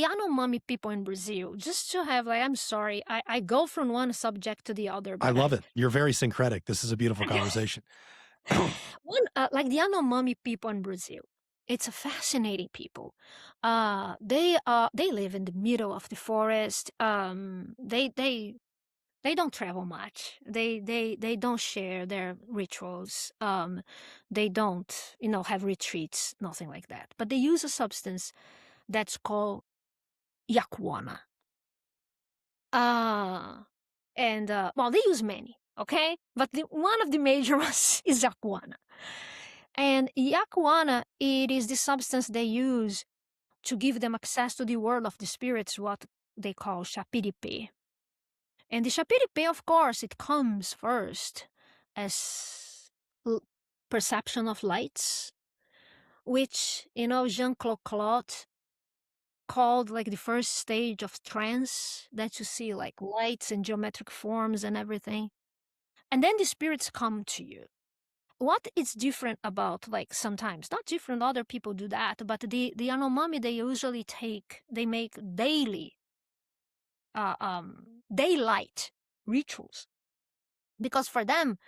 Anomami people in Brazil, just to have, like, I'm sorry, I go from one subject to the other. But I love it. You're very syncretic. This is a beautiful conversation. Like the Anomami people in Brazil, it's a fascinating people. They live in the middle of the forest. They don't travel much. They don't share their rituals. They don't, you know, have retreats, nothing like that. But they use a substance that's called yakuana. And well, they use many, okay? But one of the major ones is yakuana. And yakuana, it is the substance they use to give them access to the world of the spirits, what they call shapiripe. And the shapiripe, of course, it comes first as perception of lights, which, you know, Jean-Claude Claude called like the first stage of trance, that you see like lights and geometric forms and everything. And then the spirits come to you. What is different about, like, sometimes, not different, other people do that, but the Anomami, they usually they make daily daylight rituals. Because for them,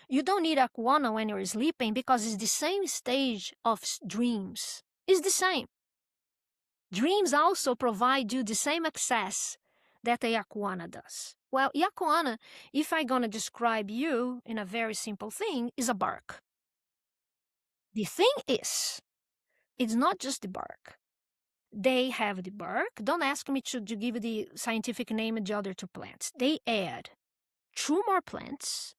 you don't need akuana when you're sleeping, because it's the same stage of dreams. It's the same. Dreams also provide you the same access that a yakuana does. Well, yakuana, if I'm gonna describe you in a very simple thing, is a bark. The thing is, it's not just the bark. They have the bark. Don't ask me to give the scientific name of the other two plants. They add 2 more plants,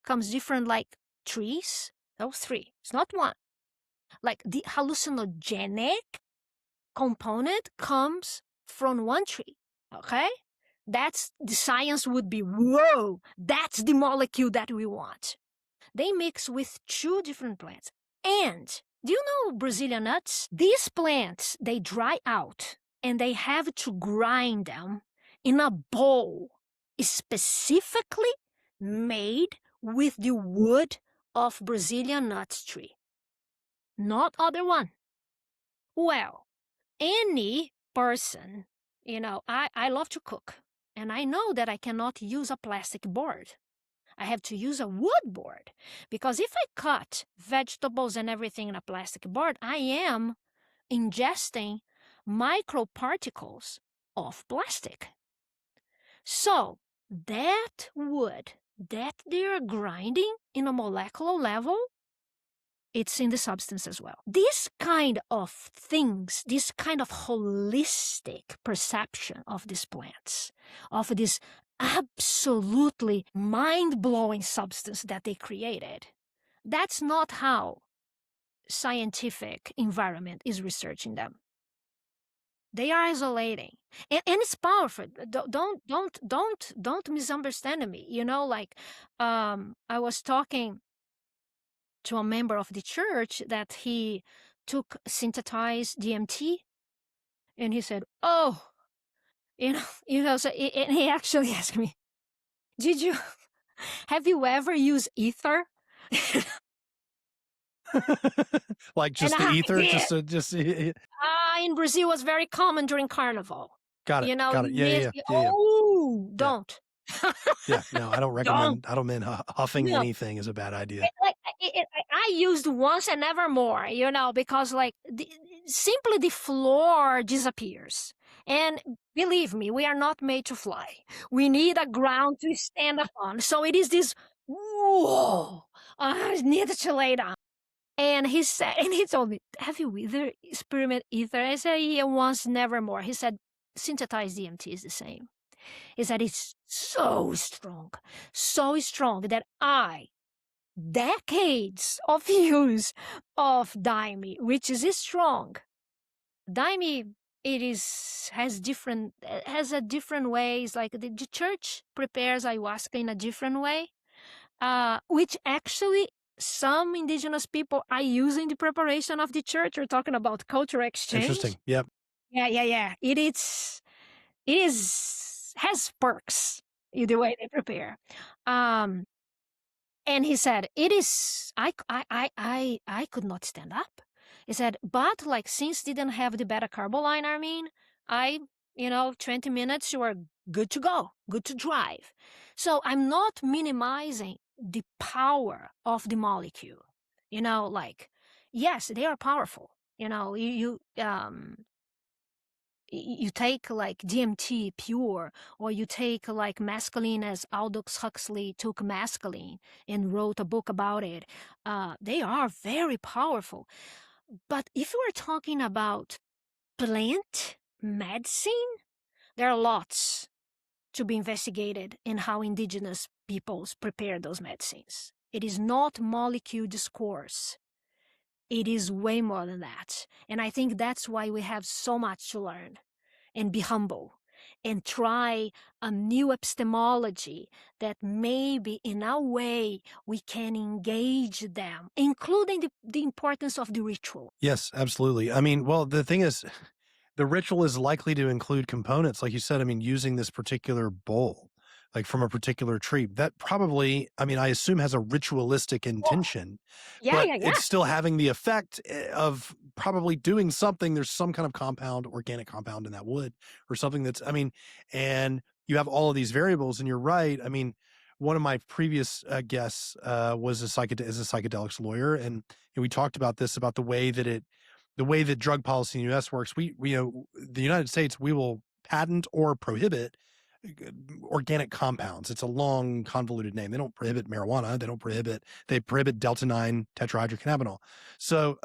comes different like trees. Those 3. It's not 1. Like the hallucinogenic component comes from 1 tree. Okay? That's the science would be, whoa, that's the molecule that we want. They mix with 2 different plants. And do you know Brazilian nuts? These plants, they dry out and they have to grind them in a bowl specifically made with the wood of Brazilian nuts tree. Not other one. Well, any person, you know, I love to cook, and I know that I cannot use a plastic board. I have to use a wood board, because if I cut vegetables and everything in a plastic board, I am ingesting microparticles of plastic. So that wood that they're grinding in a molecular level, it's in the substance as well. This kind of things, this kind of holistic perception of these plants, of this absolutely mind-blowing substance that they created, that's not how scientific environment is researching them. They are isolating, and it's powerful. Don't misunderstand me. You know, like I was talking to a member of the church that he took synthesized DMT, and he said, "Oh, So and he actually asked me, "Did you have you ever used ether?" Like just the ether, did. just In Brazil, was very common during Carnival. got it, You know, got it. Yeah. oh, Yeah. don't. Yeah, no, I don't recommend. I don't mean huffing No. anything is a bad idea. I used once and never more, you know, because like simply the floor disappears. And believe me, we are not made to fly. We need a ground to stand upon. So it is this, whoa, I need to lay down. And he said, and he told me, have you either experimented ether? I said, yeah, once, never more. He said, synthesized DMT is the same. He said, it's so strong that decades of use of Daime, which is strong. Daime, has a different ways, like the church prepares ayahuasca in a different way, which actually some indigenous people are using the preparation of the church. We're talking about cultural exchange. Interesting. Yep. Yeah. It has perks in the way they prepare. And he said, I could not stand up. He said, but like, since didn't have the beta carboline, 20 minutes, you are good to go, good to drive. So I'm not minimizing the power of the molecule. Like, yes, they are powerful. You take like DMT pure, or you take like mescaline, as Aldous Huxley took mescaline and wrote a book about it. They are very powerful. But if we're talking about plant medicine, there are lots to be investigated in how indigenous peoples prepare those medicines. It is not molecule discourse. It is way more than that. And I think that's why we have so much to learn, and be humble and try a new epistemology that maybe in a way we can engage them, including the importance of the ritual. Yes, absolutely. I mean, well, the thing is, the ritual is likely to include components, like you said, using this particular bowl, like from a particular tree, that probably, I assume has a ritualistic intention, but Yeah. it's still having the effect of probably doing something. There's some kind of organic compound in that wood or something that's, and you have all of these variables, and you're right. One of my previous guests is a psychedelics lawyer, and we talked about this, about the way that drug policy in the U.S. works. The United States, we will patent or prohibit organic compounds. It's a long, convoluted name. They don't prohibit marijuana. They prohibit Delta-9 tetrahydrocannabinol. So,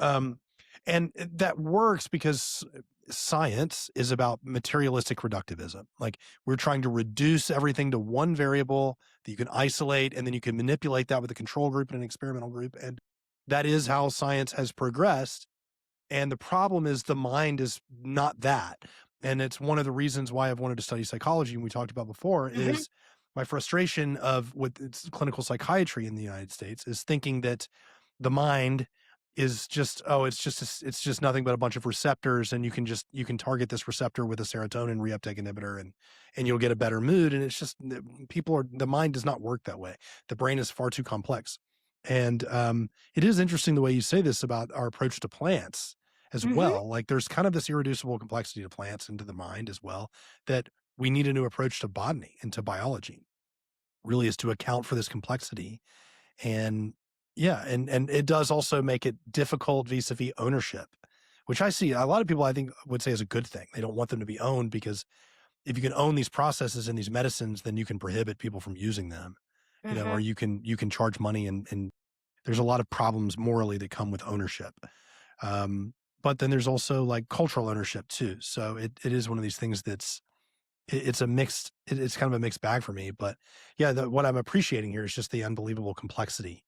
and that works because science is about materialistic reductivism. Like, we're trying to reduce everything to one variable that you can isolate, and then you can manipulate that with a control group and an experimental group. And that is how science has progressed. And the problem is the mind is not that. And it's one of the reasons why I've wanted to study psychology, and we talked about before, is my frustration of with clinical psychiatry in the United States is thinking that the mind is just, it's just nothing but a bunch of receptors, and you can target this receptor with a serotonin reuptake inhibitor, and you'll get a better mood. And it's just, the mind does not work that way. The brain is far too complex. And it is interesting the way you say this about our approach to plants as well. Like, there's kind of this irreducible complexity to plants and to the mind as well, that we need a new approach to botany and to biology, really, is to account for this complexity. And yeah, and it does also make it difficult vis-a-vis ownership, which I see a lot of people, I think, would say is a good thing. They don't want them to be owned, because if you can own these processes and these medicines, then you can prohibit people from using them, or you can charge money, and there's a lot of problems morally that come with ownership. But then there's also like cultural ownership too. So it is one of these things that's, it's a mixed, it's kind of a mixed bag for me. But yeah, what I'm appreciating here is just the unbelievable complexity.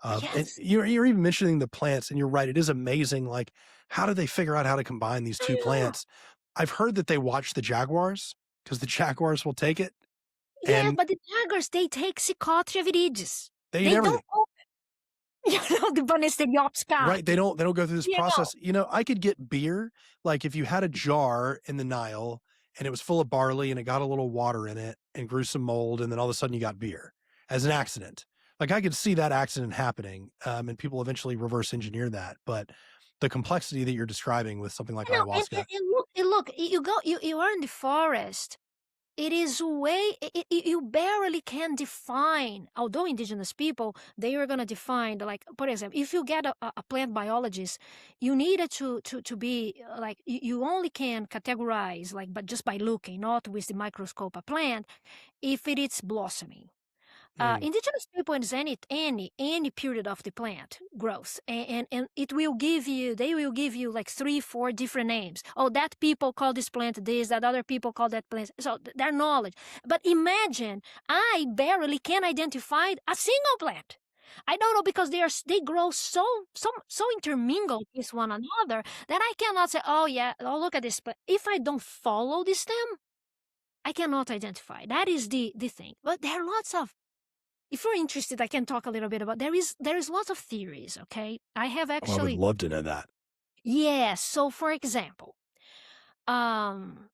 And Yes. you're even mentioning the plants, and you're right. It is amazing. Like, how do they figure out how to combine these two plants? I've heard that they watch the jaguars because the jaguars will take it. Yeah, And but the tigers, they take psychoactive viridiges. they eat They everything. don't open, the banisteriopska. Right. They don't go through this You know. process. You know, I could get beer. Like if you had a jar in the Nile and it was full of barley and it got a little water in it and grew some mold, and then all of a sudden you got beer as an accident. Like I could see that accident happening, and people eventually reverse engineer that. But the complexity that you're describing with something like You know, ayahuasca. and look, you are in the forest. It is way, you barely can define, although indigenous people, they are going to define, like, for example, if you get a plant biologist, you need it to be, like, you only can categorize, like, but just by looking, not with the microscope a plant, if it is blossoming. Indigenous people is any period of the plant growth, and it will give you, they will give you like 3-4 different names. Oh, that people call this plant this, that other people call that plant. So their knowledge. But imagine, I barely can identify a single plant. I don't know, because they grow so intermingled with one another that I cannot say, oh yeah, oh look at this plant. If I don't follow the stem, I cannot identify. That is the thing. But there are lots of, if you're interested, I can talk a little bit about, there is lots of theories, okay? I have actually... I would love to know that. Yes. So for example, one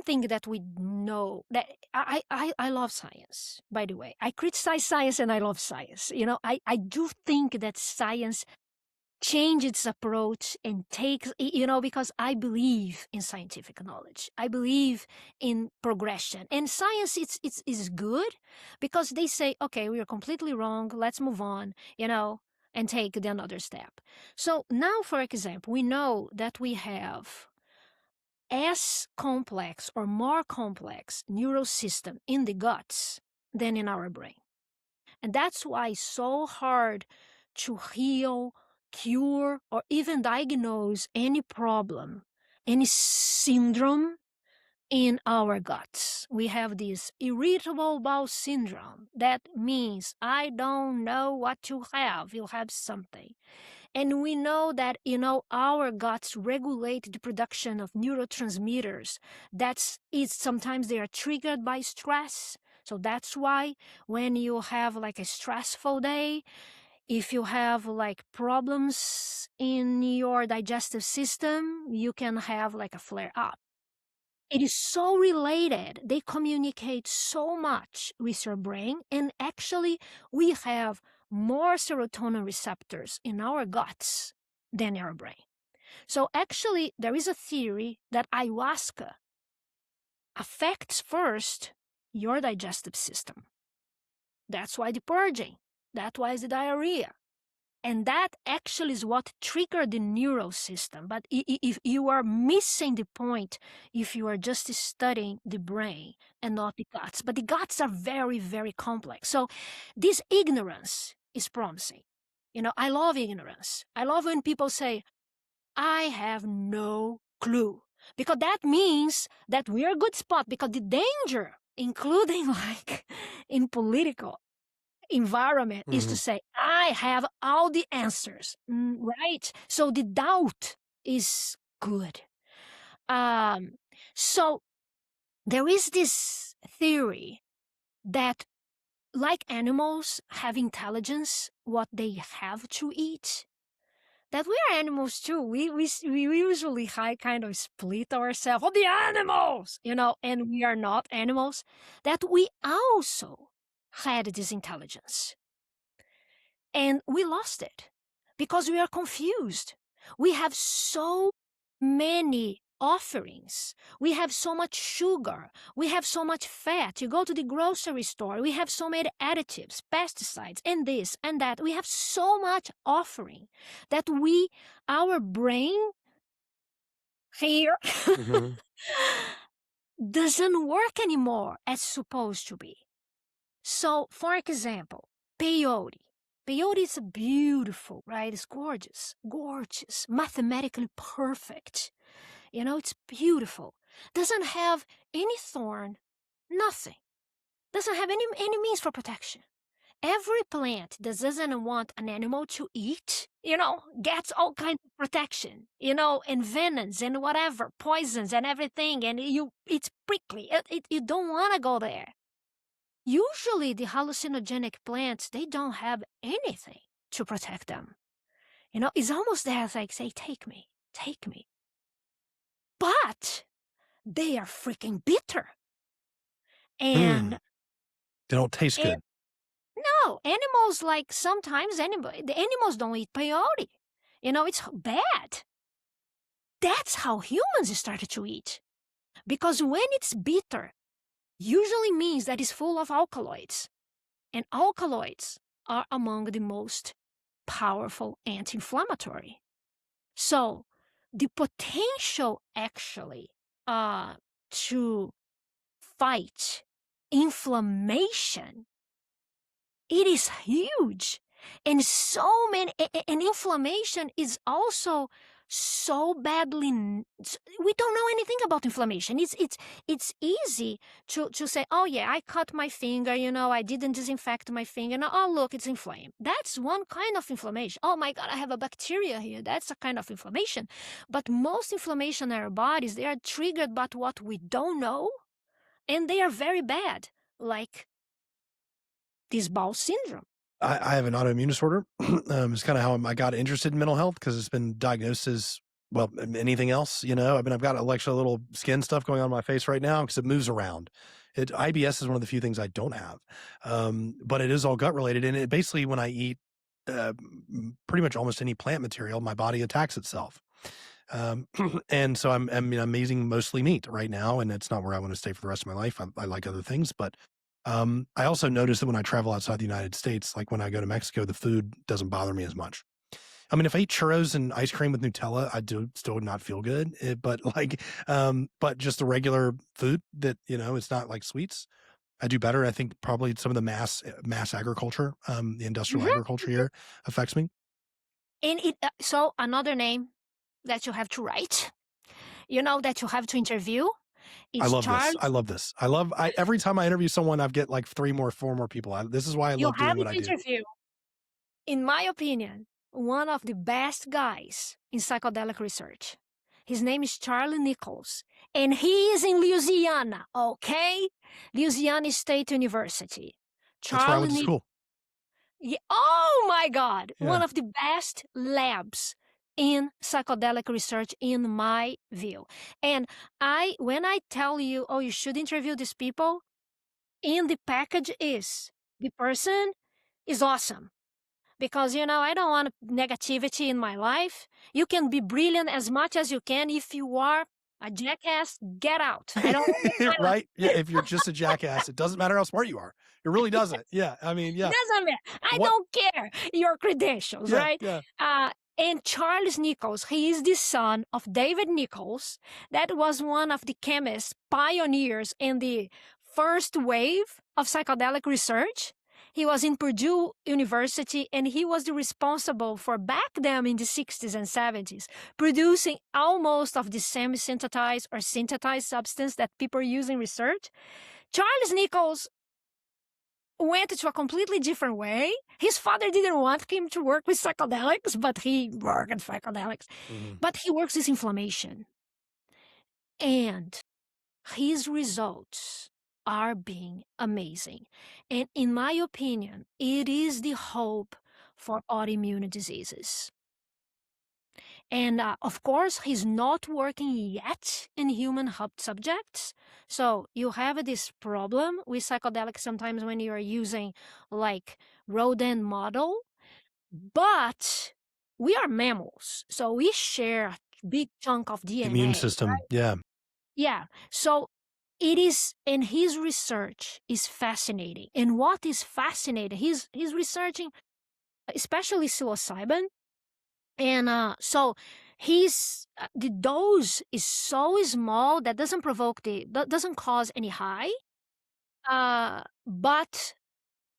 thing that we know, that I love science, by the way. I criticize science and I love science. You know, I do think that science change its approach and takes, you know, because I believe in scientific knowledge. I believe in progression. And science is good because they say, okay, we are completely wrong. Let's move on, you know, and take the another step. So now, for example, we know that we have as complex or more complex neural system in the guts than in our brain. And that's why it's so hard to heal, cure, or even diagnose any problem, any syndrome in our guts. We have this irritable bowel syndrome. That means I don't know what you have. You have something. And we know that, you know, our guts regulate the production of neurotransmitters. Sometimes they are triggered by stress. So that's why when you have like a stressful day, if you have like problems in your digestive system, you can have like a flare up. It is so related. They communicate so much with your brain. And actually, we have more serotonin receptors in our guts than our brain. So actually, there is a theory that ayahuasca affects first your digestive system. That's why the purging. That's why the diarrhea. And that actually is what triggered the neural system. But if you are missing the point, if you are just studying the brain and not the guts. But the guts are very, very complex. So this ignorance is promising. You know, I love ignorance. I love when people say, I have no clue. Because that means that we're a good spot. Because the danger, including like in political environment, is to say, I have all the answers, right? So the doubt is good. So there is this theory that like animals have intelligence, what they have to eat, that we are animals too. We usually kind of split ourselves, the animals, you know, and we are not animals, that we also had this intelligence. And we lost it because we are confused. We have so many offerings. We have so much sugar. We have so much fat. You go to the grocery store, we have so many additives, pesticides, and this and that. We have so much offering that our brain here doesn't work anymore as supposed to be. So, for example, peyote. Peyote is beautiful, right? It's gorgeous, gorgeous, mathematically perfect. It's beautiful. Doesn't have any thorn, nothing. Doesn't have any means for protection. Every plant that doesn't want an animal to eat, gets all kinds of protection, and venens and whatever, poisons and everything, and it's prickly. You don't want to go there. Usually the hallucinogenic plants, they don't have anything to protect them. It's almost there, it's like, say, take me. But they are freaking bitter. And they don't taste good. No, animals, like sometimes the animals don't eat peyote. It's bad. That's how humans started to eat. Because when it's bitter, usually means that it's full of alkaloids. And alkaloids are among the most powerful anti-inflammatory. So the potential actually to fight inflammation, it is huge. And and inflammation is also so badly, we don't know anything about inflammation. It's easy to say, oh yeah, I cut my finger, I didn't disinfect my finger. Now, oh look, it's inflamed. That's one kind of inflammation. Oh my God, I have a bacteria here. That's a kind of inflammation. But most inflammation in our bodies, they are triggered by what we don't know, and they are very bad, like this bowel syndrome. I have an autoimmune disorder. It's kind of how I got interested in mental health, because it's been diagnosed as, well, anything else, I've got a little skin stuff going on my face right now because it moves around. IBS is one of the few things I don't have. But it is all gut related. And it basically, when I eat pretty much almost any plant material, my body attacks itself. And so I'm eating mostly meat right now, and it's not where I want to stay for the rest of my life. I like other things, but I also noticed that when I travel outside the United States, like when I go to Mexico, the food doesn't bother me as much. I mean, if I eat churros and ice cream with Nutella, I do still not feel good. But just the regular food that, it's not like sweets, I do better. I think probably some of the mass agriculture, the industrial agriculture here affects me. And so another name that you have to write, that you have to interview. I love this. Every time I interview someone, I get like 4 more people. This is why I love doing what I do. Interview, in my opinion, one of the best guys in psychedelic research. His name is Charlie Nichols, and he is in Louisiana, okay? Louisiana State University. That's where I went to school. Yeah, oh my God. Yeah. One of the best labs in psychedelic research, in my view. And when I tell you, oh, you should interview these people, in the package is, the person is awesome. Because, I don't want negativity in my life. You can be brilliant as much as you can. If you are a jackass, get out. I don't want right? Yeah, if you're just a jackass, it doesn't matter how smart you are. It really doesn't. Yeah, I mean, yeah. It doesn't matter. I don't care your credentials, yeah, right? Yeah. And Charles Nichols, he is the son of David Nichols. That was one of the chemists, pioneers in the first wave of psychedelic research. He was in Purdue University, and he was the responsible for, back then in the 60s and 70s, producing almost of the semi-synthesized or synthesized substance that people use in research. Charles Nichols went to a completely different way. His father didn't want him to work with psychedelics, but he worked with psychedelics. Mm-hmm. But he works with inflammation. And his results are being amazing. And in my opinion, it is the hope for autoimmune diseases. And of course, he's not working yet in human subjects. So you have this problem with psychedelics sometimes when you are using like rodent model. But we are mammals, so we share a big chunk of DNA. Immune system, right? Yeah. Yeah. So it is, and his research is fascinating. And what is fascinating, he's researching especially psilocybin. And so the dose is so small that doesn't cause any high. But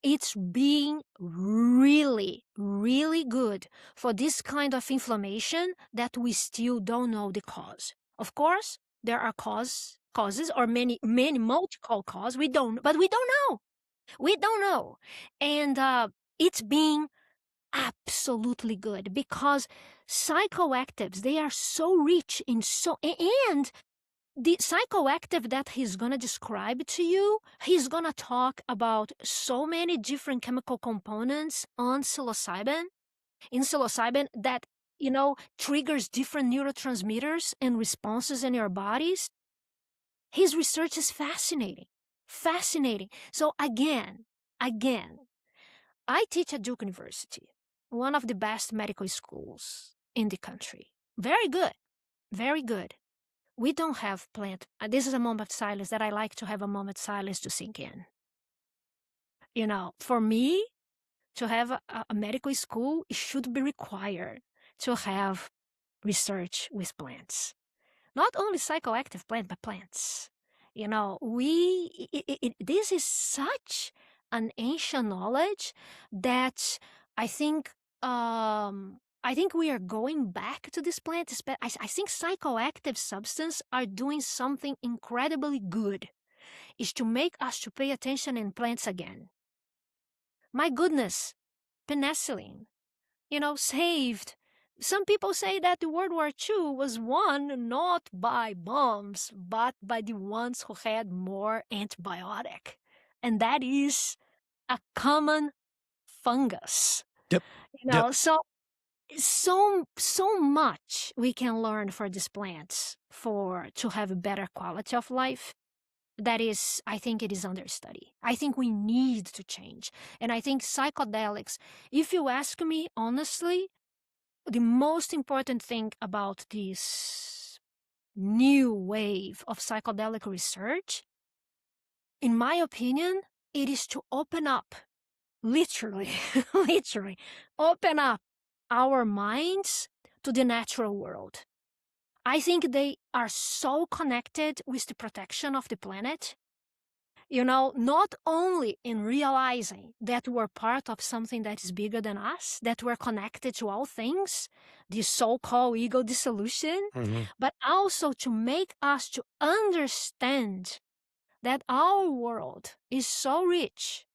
it's being really, really good for this kind of inflammation that we still don't know the cause. Of course, there are causes or many multiple causes. We don't know. We don't know. And it's being absolutely good because psychoactives, they are so rich in and the psychoactive that he's going to describe to you, he's going to talk about so many different chemical components on psilocybin, that, triggers different neurotransmitters and responses in your bodies. His research is fascinating. Fascinating. So again, I teach at Duke University, one of the best medical schools in the country. Very good. Very good. We don't have plant. This is a moment of silence that I like to have a moment of silence to sink in. For me to have a medical school, it should be required to have research with plants. Not only psychoactive plants, but plants. This is such an ancient knowledge that I think we are going back to this plant. I think psychoactive substances are doing something incredibly good, is to make us to pay attention in plants again. My goodness, penicillin, saved. Some people say that the World War II was won not by bombs, but by the ones who had more antibiotic. And that is a common fungus. Yep. So much we can learn for these plants to have a better quality of life. That is, I think it is under study. I think we need to change. And I think psychedelics, if you ask me honestly, the most important thing about this new wave of psychedelic research, in my opinion, it is to open up, literally, open up our minds to the natural world. I think they are so connected with the protection of the planet. Not only in realizing that we're part of something that is bigger than us, that we're connected to all things, the so-called ego dissolution, but also to make us to understand that our world is so rich.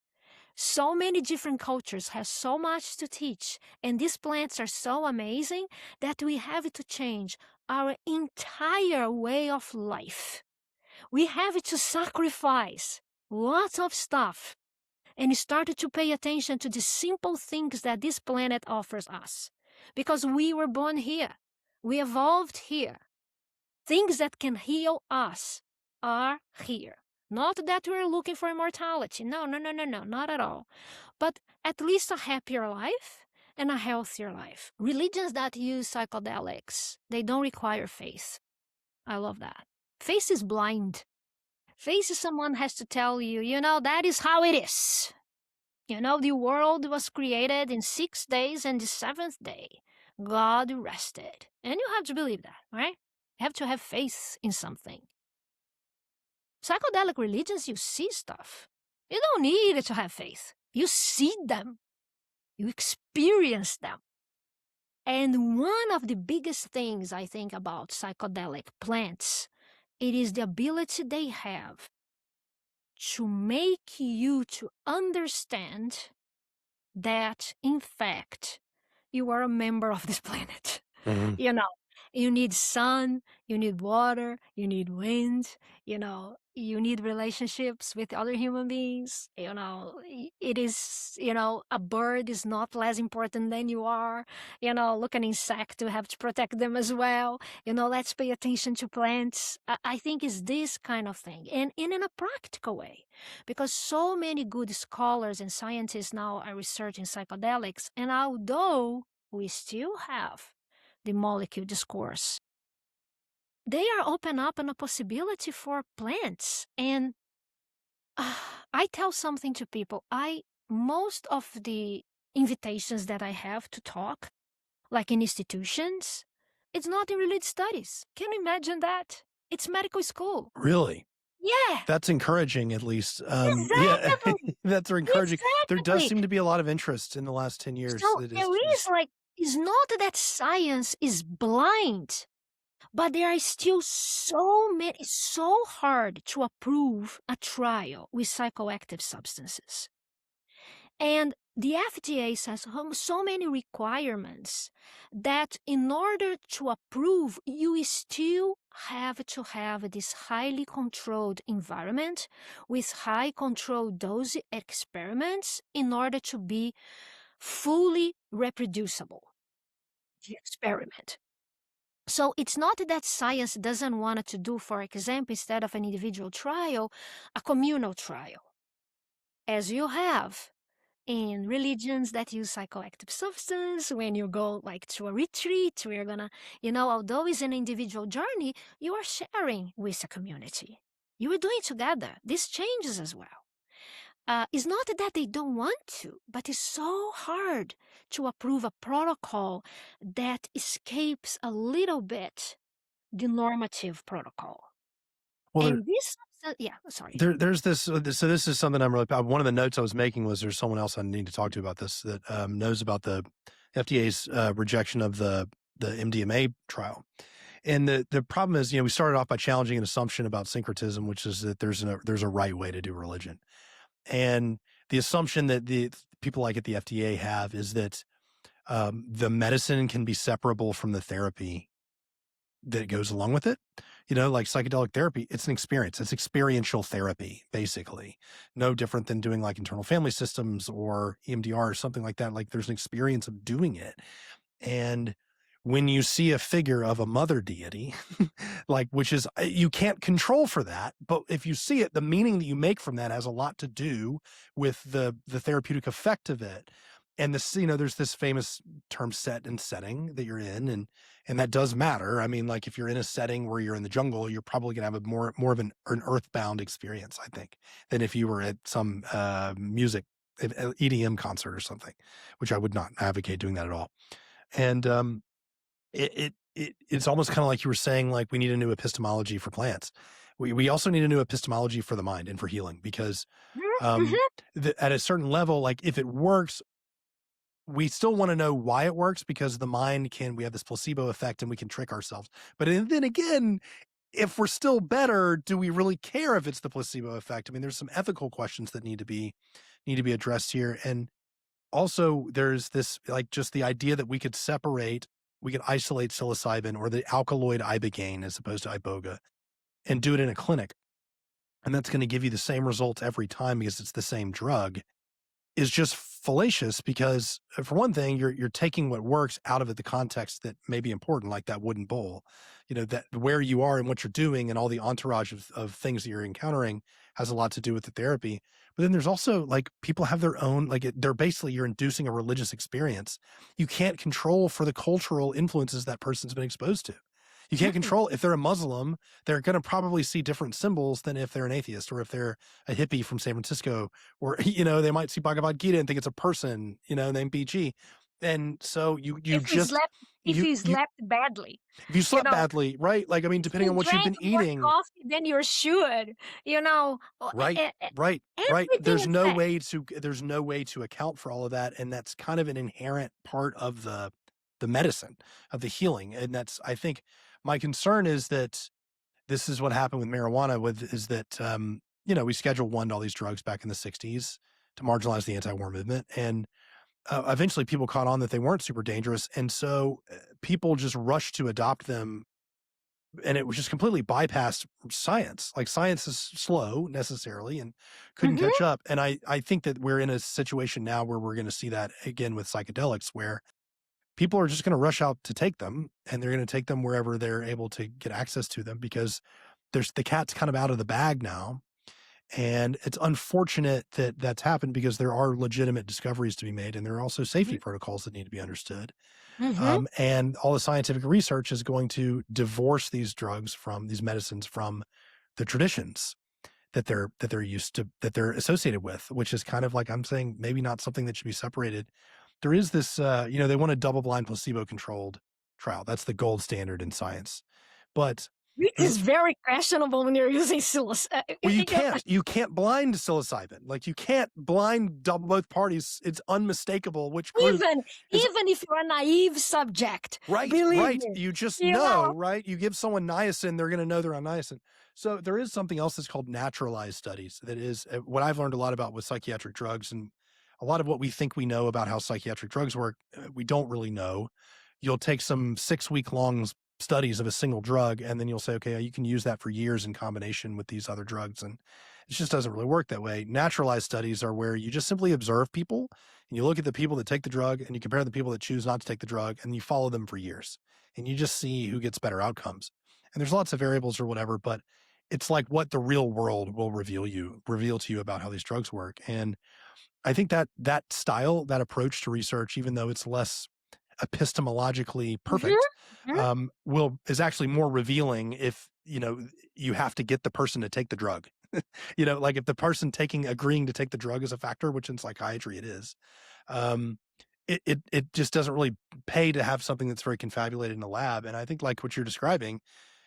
So many different cultures have so much to teach, and these plants are so amazing that we have to change our entire way of life. We have to sacrifice lots of stuff and start to pay attention to the simple things that this planet offers us. Because we were born here. We evolved here. Things that can heal us are here. Not that we're looking for immortality. No, not at all. But at least a happier life and a healthier life. Religions that use psychedelics, they don't require faith. I love that. Faith is blind. Faith is someone has to tell you, that is how it is. The world was created in 6 days, and the 7th day, God rested. And you have to believe that, right? You have to have faith in something. Psychedelic religions, you see stuff. You don't need to have faith. You see them. You experience them. And one of the biggest things I think about psychedelic plants, it is the ability they have to make you to understand that, in fact, you are a member of this planet. You need sun, you need water, you need wind, you need relationships with other human beings. It is, a bird is not less important than you are. Look, an insect, you have to protect them as well. Let's pay attention to plants. I think it's this kind of thing. And in a practical way, because so many good scholars and scientists now are researching psychedelics. And although we still have the molecule discourse, they are open up on a possibility for plants. And I tell something to people. Most of the invitations that I have to talk, like in institutions, it's not in religious studies. Can you imagine that? It's medical school. Really? Yeah, That's encouraging, at least. Yeah, exactly. that's encouraging. There does Exactly. seem to be a lot of interest in the last 10 years So that there is is like, it's not that science is blind, but there are still so many, it's so hard to approve a trial with psychoactive substances. And the FDA says so many requirements that in order to approve, you still have to have this highly controlled environment with high controlled dose experiments in order to be fully reproducible, the experiment. So it's not that science doesn't want to do, for example, instead of an individual trial, a communal trial, as you have in religions that use psychoactive substance. When you go like to a retreat, we're gonna, although it's an individual journey, you are sharing with a community. You are doing together. This changes as well. It's not that they don't want to, but it's so hard to approve a protocol that escapes a little bit the normative protocol. well, And this, yeah, sorry. there's this. So this is something I'm really. One of the notes I was making was there's someone else I need to talk to about this that knows about the FDA's rejection of the MDMA trial. And the problem is, we started off by challenging an assumption about syncretism, which is that there's a right way to do religion. And the assumption that the people like at the FDA have is that the medicine can be separable from the therapy that goes along with it. Like psychedelic therapy, it's an experience. It's experiential therapy, basically. No different than doing like internal family systems or EMDR or something like that. Like there's an experience of doing it. And when you see a figure of a mother deity, like, which is, you can't control for that, but if you see it, the meaning that you make from that has a lot to do with the therapeutic effect of it. And this, there's this famous term set and setting that you're in, and that does matter. I mean, like if you're in a setting where you're in the jungle, you're probably going to have a more of an earthbound experience, I think, than if you were at some music EDM concert or something, which I would not advocate doing that at all. And it's almost kind of like you were saying, like we need a new epistemology for plants. We also need a new epistemology for the mind and for healing, because at a certain level, like if it works, we still want to know why it works, because the mind we have this placebo effect and we can trick ourselves. But then again, if we're still better, do we really care if it's the placebo effect? I mean, there's some ethical questions that need to be addressed here. And also there's this, like, just the idea that we could isolate psilocybin or the alkaloid ibogaine as opposed to iboga and do it in a clinic. And that's going to give you the same results every time because it's the same drug, is just fallacious, because for one thing, you're taking what works out of it, the context that may be important, like that wooden bowl, that where you are and what you're doing and all the entourage of things that you're encountering has a lot to do with the therapy. But then there's also, like, people have their own, like, they're basically, you're inducing a religious experience. You can't control for the cultural influences that person's been exposed to. You can't control, if they're a Muslim, they're going to probably see different symbols than if they're an atheist, or if they're a hippie from San Francisco, or, they might see Bhagavad Gita and think it's a person, named BG. And so If you slept badly, if you slept badly, right? Like, I mean, depending on what you've been eating, more coffee than you should, right. everything There's is no that. way to account for all of that. And that's kind of an inherent part of the medicine, of the healing. And that's, I think, my concern is that this is what happened with marijuana, is that, we Schedule I all these drugs back in the 60s to marginalize the anti-war movement. And eventually people caught on that they weren't super dangerous. And so people just rushed to adopt them. And it was just completely bypassed science. Like, science is slow necessarily and couldn't catch up. And I think that we're in a situation now where we're going to see that again with psychedelics, where people are just going to rush out to take them, and they're going to take them wherever they're able to get access to them, because the cat's kind of out of the bag now. And it's unfortunate that that's happened, because there are legitimate discoveries to be made, and there are also safety protocols that need to be understood. And all the scientific research is going to divorce these medicines from the traditions that they're used to, that they're associated with, which is kind of like, I'm saying, maybe not something that should be separated. There is this, they want a double-blind placebo-controlled trial. That's the gold standard in science. But Which is very questionable when you're using psilocybin. Well, you can't blind psilocybin. Like you can't blind both parties. It's unmistakable which group. Even if you're a naive subject, right, believe me, you just know, right? You give someone niacin, they're going to know they're on niacin. So there is something else that's called naturalized studies. That is what I've learned a lot about with psychiatric drugs, and a lot of what we think we know about how psychiatric drugs work, we don't really know. You'll take some 6-week long studies of a single drug, and then you'll say, okay, you can use that for years in combination with these other drugs. And it just doesn't really work that way. Naturalized studies are where you just simply observe people, and you look at the people that take the drug, and you compare the people that choose not to take the drug, and you follow them for years, and you just see who gets better outcomes. And there's lots of variables or whatever, but it's like what the real world will reveal to you about how these drugs work. And I think that style, that approach to research, even though it's less epistemologically perfect, is actually more revealing if, you have to get the person to take the drug. Like if the person agreeing to take the drug is a factor, which in psychiatry it is, it just doesn't really pay to have something that's very confabulated in a lab. And I think like what you're describing,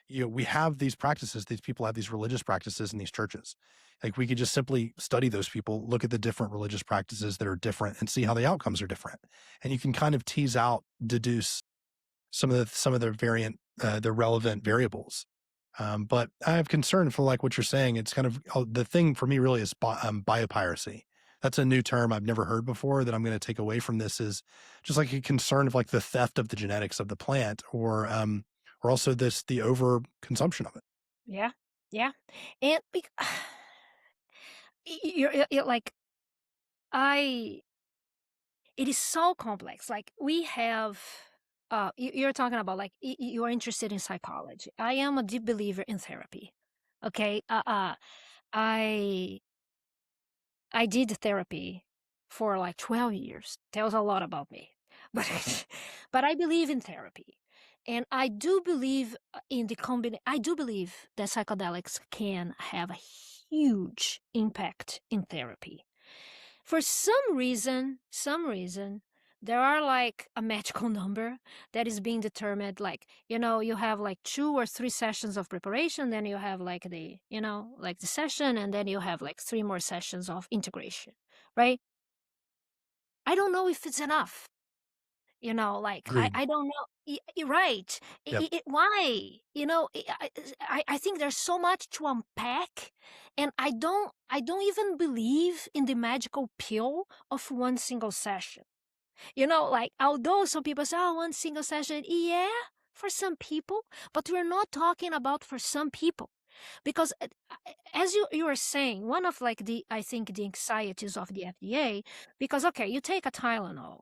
we have these practices, these people have these religious practices in these churches. Like we could just simply study those people, look at the different religious practices that are different and see how the outcomes are different. And you can kind of deduce some of the relevant variables. But I have concern for like what you're saying. It's kind of the thing for me really is biopiracy. That's a new term I've never heard before that I'm going to take away from this, is just like a concern of like the theft of the genetics of the plant, or also the overconsumption of it. Yeah. And you're like, it is so complex. Like we have, you're talking about like you are interested in psychology. I am a deep believer in therapy. Okay. I did therapy for like 12 years. Tells a lot about me. But I believe in therapy. And I do believe I do believe that psychedelics can have a huge impact in therapy. For some reason, there are like a magical number that is being determined. Like, you have like 2 or 3 sessions of preparation, then you have like the session, and then you have like 3 more sessions of integration, right? I don't know if it's enough. I don't know. Right. Yep. Why? I think there's so much to unpack, and I don't even believe in the magical pill of one single session. Although some people say, oh, one single session, yeah, for some people, but we're not talking about for some people. Because as you were saying, one of I think the anxieties of the FDA, because, okay, you take a Tylenol.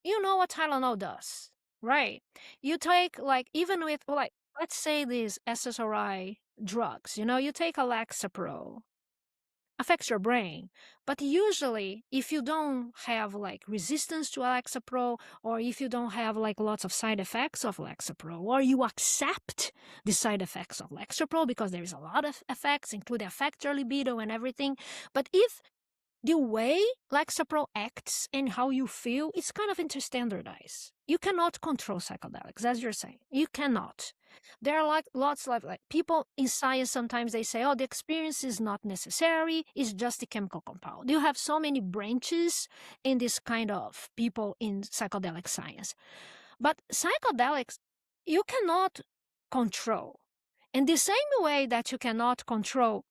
You know what Tylenol does, right? You take even with let's say these SSRI drugs, you take a Lexapro, affects your brain. But usually if you don't have resistance to Lexapro, or if you don't have lots of side effects of Lexapro, or you accept the side effects of Lexapro, because there is a lot of effects, including affect your libido and everything. But if the way Lexapro acts and how you feel is kind of interstandardized. You cannot control psychedelics, as you're saying. You cannot. There are lots of people in science, sometimes they say, oh, the experience is not necessary, it's just a chemical compound. You have so many branches in this kind of people in psychedelic science. But psychedelics, you cannot control. In the same way that you cannot control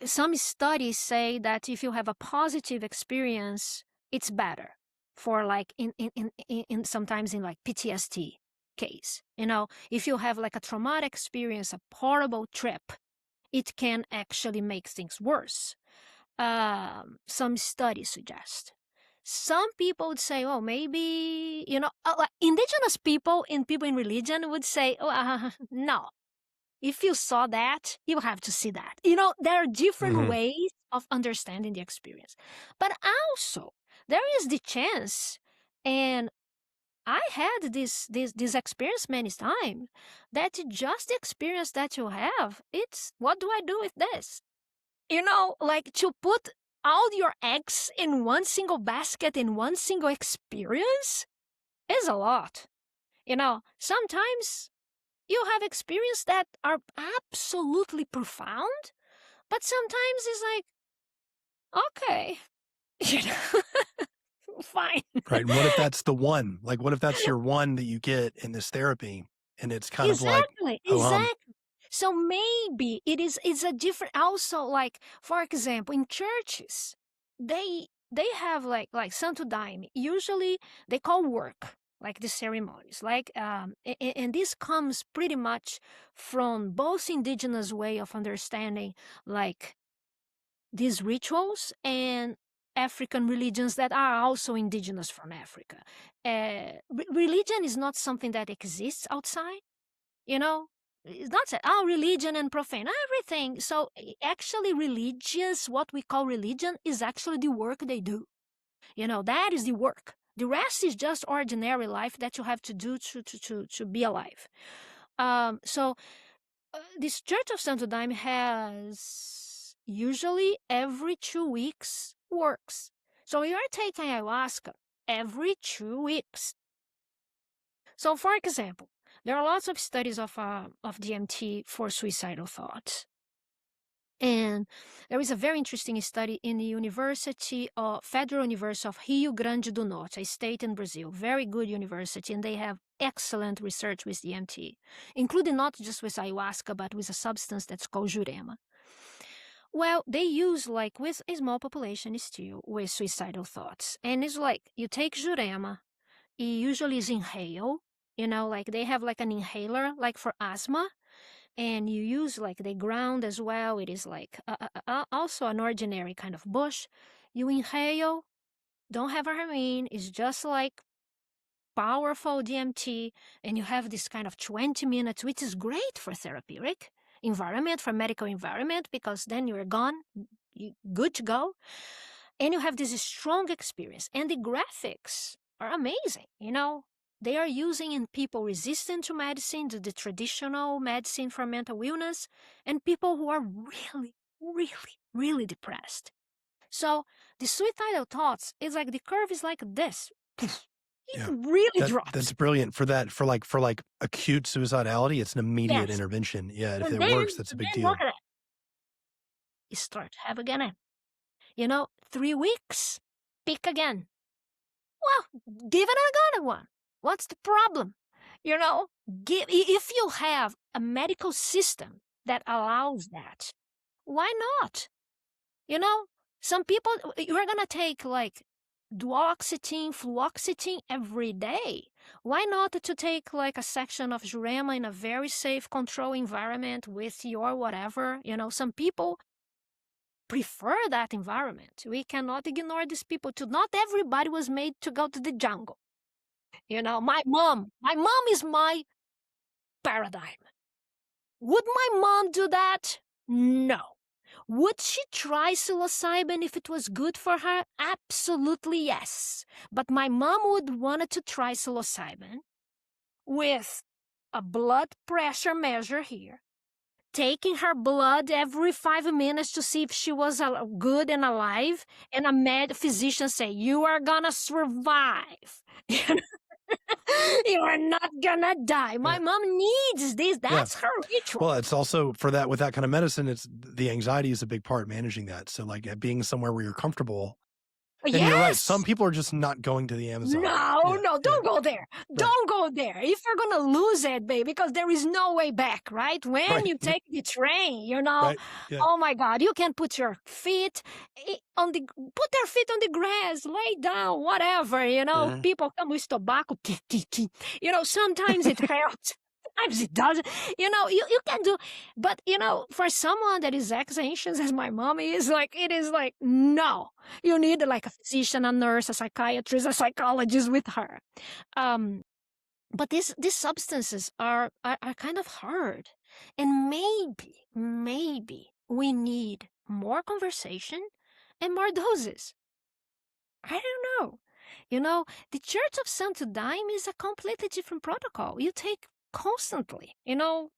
some studies say that if you have a positive experience, it's better for in sometimes in PTSD case. If you have a traumatic experience, a horrible trip, it can actually make things worse. Some studies suggest. Some people would say, oh, maybe, indigenous people and people in religion would say, oh, no. If you saw that, you have to see that. There are different ways of understanding the experience. But also, there is the chance, and I had this experience many times, that just the experience that you have, it's, what do I do with this? To put all your eggs in one single basket in one single experience is a lot. Sometimes you have experiences that are absolutely profound, but sometimes it's like, okay, fine. Right. And what if that's the one? Like, what if that's your one that you get in this therapy? And it's kind of like, Exactly, oh, exactly. So maybe it's a different, also, like, for example, in churches, they have like Santo Daime. Usually they call work, like the ceremonies, like and this comes pretty much from both indigenous way of understanding like these rituals and African religions that are also indigenous from Africa. Religion is not something that exists outside, you know. It's not said, oh, religion and profane, everything. So actually religious, what we call religion, is actually the work they do. That is the work. The rest is just ordinary life that you have to do to be alive. So this Church of Santo Daime has usually every 2 weeks works. So you're taking ayahuasca every 2 weeks. So, for example, there are lots of studies of DMT for suicidal thoughts. And there is a very interesting study in the Federal University of Rio Grande do Norte, a state in Brazil. Very good university, and they have excellent research with DMT, including not just with ayahuasca, but with a substance that's called jurema. Well, they use, like, with a small population still, with suicidal thoughts. And it's like, you take jurema, it usually is inhale, like they have like an inhaler, like for asthma, and you use like the ground as well. It is like also an ordinary kind of bush. You inhale, don't have a hermine, it's just like powerful DMT, and you have this kind of 20 minutes, which is great for therapeutic environment, for medical environment, because then you're gone, you good to go, and you have this strong experience. And the graphics are amazing, They are using in people resistant to medicine, the traditional medicine for mental illness, and people who are really, really, really depressed. So the suicidal thoughts is like the curve is like this. It really drops. That's brilliant for that, for like acute suicidality. It's an immediate intervention. Yeah, if it works, that's a big deal. Look at it. You start to have again. 3 weeks, pick again. Well, give it another one. What's the problem? If you have a medical system that allows that, why not? Some people, you're going to take like duoxetine, fluoxetine every day. Why not to take like a section of jurema in a very safe, controlled environment with your whatever? Some people prefer that environment. We cannot ignore these people too. Not everybody was made to go to the jungle. My mom is my paradigm. Would my mom do that? No. Would she try psilocybin if it was good for her? Absolutely yes. But my mom would want to try psilocybin with a blood pressure measure here, taking her blood every 5 minutes to see if she was good and alive, and a physician say, you are gonna survive. You are not gonna die. My mom needs this. That's her ritual. Well, it's also for that, with that kind of medicine, it's the anxiety is a big part managing that. So like being somewhere where you're comfortable. And you're right. Some people are just not going to the Amazon. No, don't go there. Right. Don't go there. If you're going to lose it, babe, because there is no way back, right? When you take the train, oh my God, you can put your feet put their feet on the grass, lay down, whatever, people come with tobacco, sometimes it helps. Sometimes it doesn't. You can do, but for someone that is anxious as my mom is, it is like, no, you need like a physician, a nurse, a psychiatrist, a psychologist with her. But these substances are kind of hard, and maybe we need more conversation and more doses. I don't know. The Church of Santo Daime is a completely different protocol. You take constantly. I don't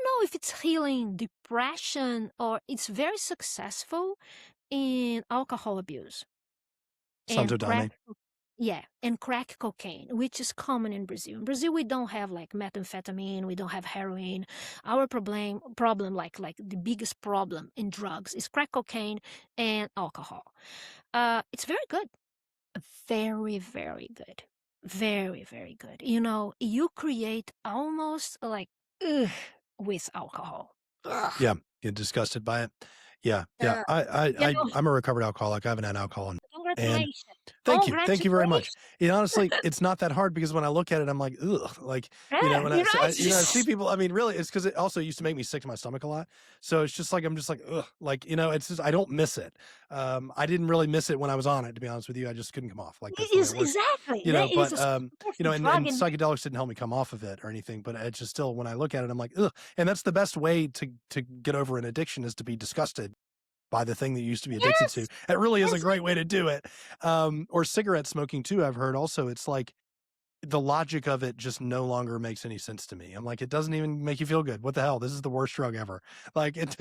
know if it's healing depression or it's very successful in alcohol abuse. Santo Daime. Yeah, and crack cocaine, which is common in Brazil. In Brazil, we don't have like methamphetamine, we don't have heroin. Our problem like the biggest problem in drugs is crack cocaine and alcohol. It's very good, very, very good, very, very good. You know, you create almost like ugh, with alcohol. Ugh, Yeah, get disgusted by it. Yeah, yeah. ugh. I, I, You I, know, I'm a recovered alcoholic. I haven't had alcohol, and congratulations, thank you very much. congratulations. And honestly, it's not that hard because when I look at it, I'm like, ugh, like Yeah, when you I, know, so I, it's I see just people. I mean, really, it's because it also used to make me sick to my stomach a lot. So it's just like I'm just like, ugh, like it's just I don't miss it. I didn't really miss it when I was on it. To be honest with you, I just couldn't come off. Like that's it the way is it works. exactly. It is But a super powerful and drug, and psychedelics didn't help me come off of it or anything. But it's just still when I look at it, I'm like, ugh. And that's the best way to get over an addiction is to be disgusted by the thing that you used to be addicted to. yes, It really is a yes, great way to do it. Or cigarette smoking too, I've heard also. It's like the logic of it just no longer makes any sense to me. I'm like, it doesn't even make you feel good. What the hell? This is the worst drug ever. Like it's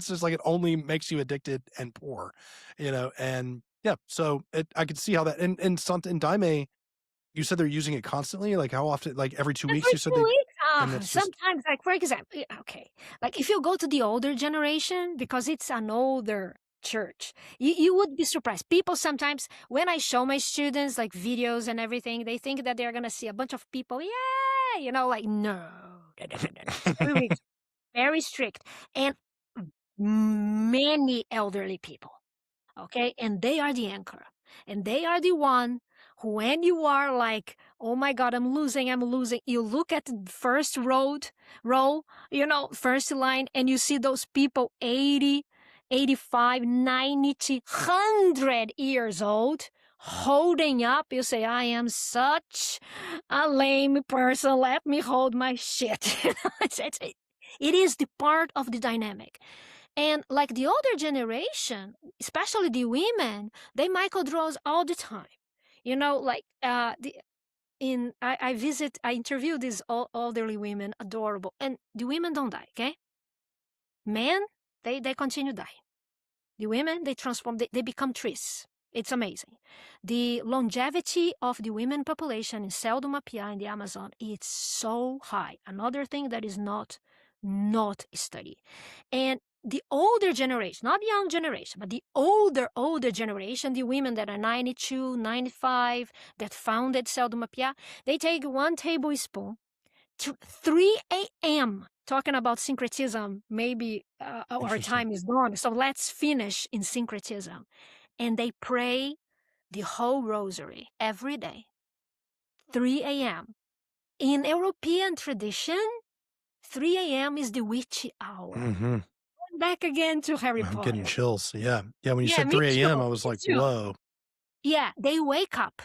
just like it only makes you addicted and poor, and yeah. So I could see how that and Santo Daime, you said they're using it constantly. Like how often? Like every 2 weeks? every You said 2 weeks. and that's just Sometimes, like for example, okay, like if you go to the older generation, because it's an older church, you would be surprised. People sometimes, when I show my students like videos and everything, they think that they're gonna see a bunch of people. Yeah, like no, no, no, no, no, no. 2 weeks, very strict, and many elderly people. Okay, and they are the anchor, and they are the one who, when you are like, oh my god, I'm losing, you look at the first row, first line, and you see those people 80, 85, 90, 100 years old holding up. You say, I am such a lame person, let me hold my shit. It is the part of the dynamic. And like the older generation, especially the women, they microdose all the time. Like I interview these elderly women, adorable, and the women don't die. Okay, men, they continue dying. The women, they transform, they become trees. It's amazing. The longevity of the women population in Seldomapia in the Amazon, it's so high. Another thing that is not studied. And the older generation, not the young generation, but the older generation, the women that are 92, 95, that founded Seldomapia, they take 1 tablespoon to 3 a.m. talking about syncretism. Maybe our interesting. time is gone, so let's finish in syncretism. And they pray the whole rosary every day, 3 a.m. In European tradition, 3 a.m. is the witchy hour. Hmm. Back again to Harry I'm getting Potter. chills. Yeah, yeah. When you Yeah, said me 3 a.m., too. I was Me like, too. whoa. Yeah, they wake up,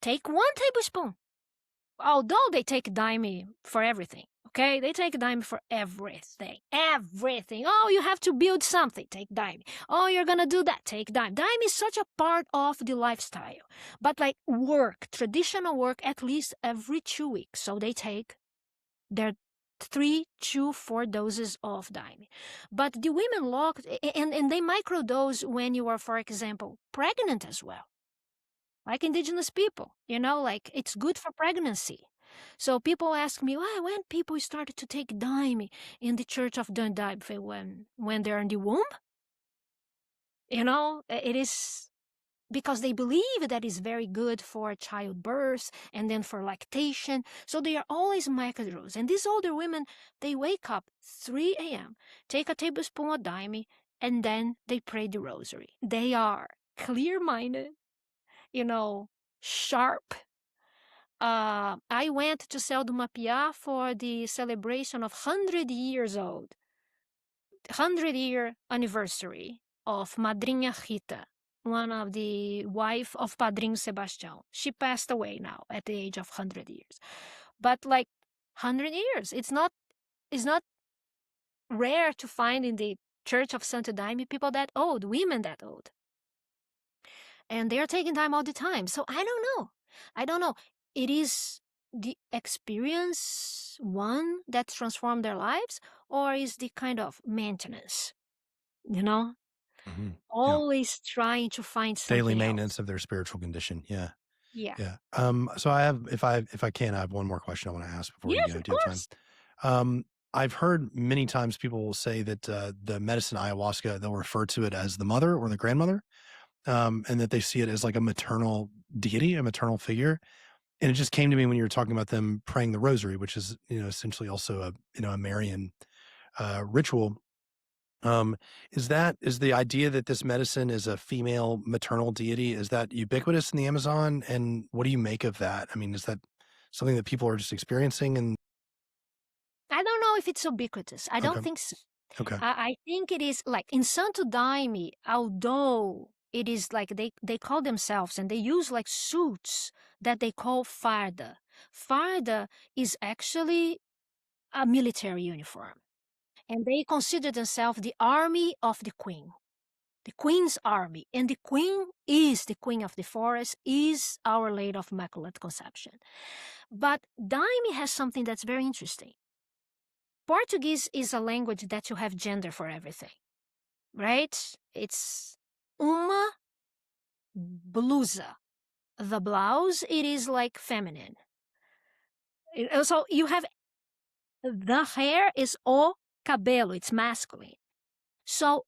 take 1 tablespoon. Although they take Daime for everything, okay? They take Daime for everything. Everything. Oh, you have to build something, take Daime. Oh, you're gonna do that, take Daime. Daime is such a part of the lifestyle. But like work, traditional work, at least every 2 weeks. So they take their 3 to 4 doses of Daime. But the women locked, and they microdose when you are, for example, pregnant as well, like indigenous people, like it's good for pregnancy. So people ask me, why, when people started to take Daime in the Church of Dundaibe, when they're in the womb, it is because they believe that is very good for childbirth and then for lactation. So they are always microdose. And these older women, they wake up 3 a.m., take a tablespoon of Daime, and then they pray the rosary. They are clear-minded, sharp. I went to Seldomapia for the celebration of 100-year anniversary of Madrinha Rita, one of the wife of Padrinho Sebastião. She passed away now at the age of 100 years. But like 100 years, it's not rare to find in the Church of Santo Daime people that old, women that old. And they're taking time all the time. So I don't know. It is the experience one that transformed their lives, or is the kind of maintenance, you know? Hmm. Yeah. Always trying to find Daily something else. maintenance of their spiritual condition. Yeah. Yeah. Yeah. So I have, if I can, I have one more question I want to ask before you Yes, go. of Do you have time? course. I've heard many times people will say that the medicine ayahuasca, they'll refer to it as the mother or the grandmother, and that they see it as like a maternal deity, a maternal figure. And it just came to me when you were talking about them praying the rosary, which is, essentially also a Marian ritual. Um, is the idea that this medicine is a female maternal deity, is that ubiquitous in the Amazon? And what do you make of that? I mean, is that something that people are just experiencing? And I don't know if it's ubiquitous. I don't okay, think so. okay, I think it is like in Santo Daime, although it is like they call themselves and they use like suits that they call farda. Farda is actually a military uniform. And they consider themselves the army of the queen, the queen's army. And the queen is the queen of the forest, is Our Lady of Immaculate Conception. But Daime has something that's very interesting. Portuguese is a language that you have gender for everything, right? It's uma blusa. The blouse, it is like feminine. So you have the hair is o cabelo, it's masculine. So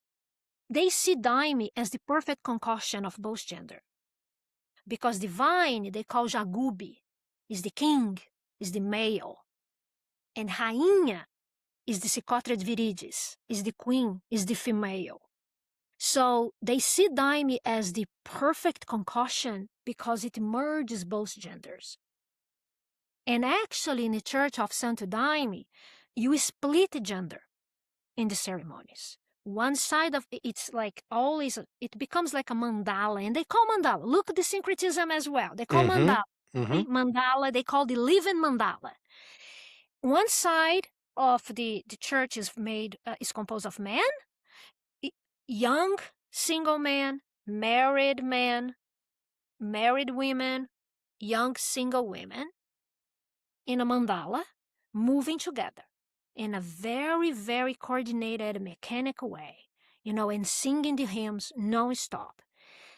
they see Daime as the perfect concoction of both gender. Because the vine, they call Jagubi, is the king, is the male. And Rainha is the Psychotrid viridis, is the queen, is the female. So they see Daime as the perfect concoction because it merges both genders. And actually, in the Church of Santo Daime, you split gender in the ceremonies. One side of it's like always, it becomes like a mandala, and they call mandala. Look at the syncretism as well. They call mandala. mm-hmm. Mandala, they call the living mandala. One side of the church is is composed of men, young single men, married women, young single women in a mandala, moving together in a very, very coordinated, mechanical way, and singing the hymns non-stop.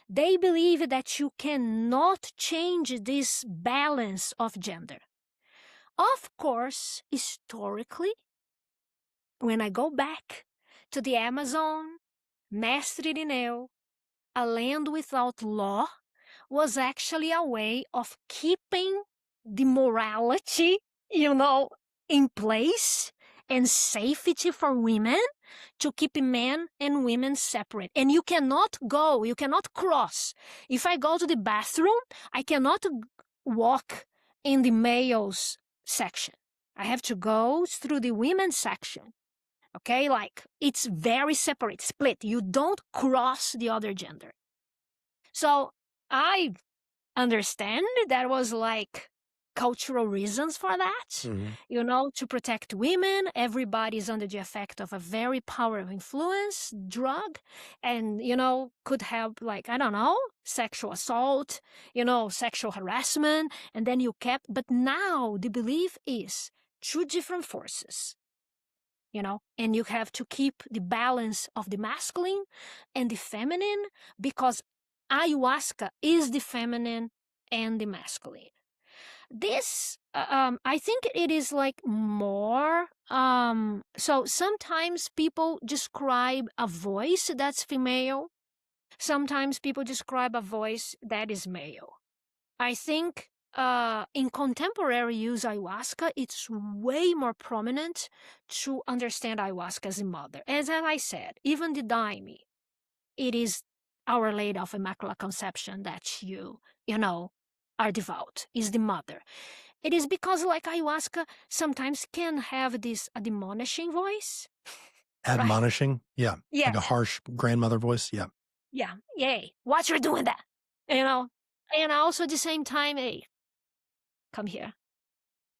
They believe that you cannot change this balance of gender. Of course, historically, when I go back to the Amazon, Mestre Irineu, a land without law, was actually a way of keeping the morality, in place and safety for women to keep men and women separate. And you cannot cross. If I go to the bathroom, I cannot walk in the males section. I have to go through the women's section. Okay, like it's very separate, split. You don't cross the other gender. So I understand there was like cultural reasons for that, to protect women. Everybody's under the effect of a very powerful influence drug and, could have like, I don't know, sexual assault, sexual harassment. And then but now the belief is two different forces. And you have to keep the balance of the masculine and the feminine because ayahuasca is the feminine and the masculine. This, I think it is like more, so sometimes people describe a voice that's female. Sometimes people describe a voice that is male. I think in contemporary use ayahuasca, it's way more prominent to understand ayahuasca as a mother. As I said, even the Daime, it is Our Lady of Immaculate Conception that are devout, is the mother. It is because like ayahuasca sometimes can have this admonishing voice. Right? Admonishing, yeah, Yes. like a harsh grandmother voice, yeah. Yeah, yay, what you're doing that, and also at the same time, hey, come here.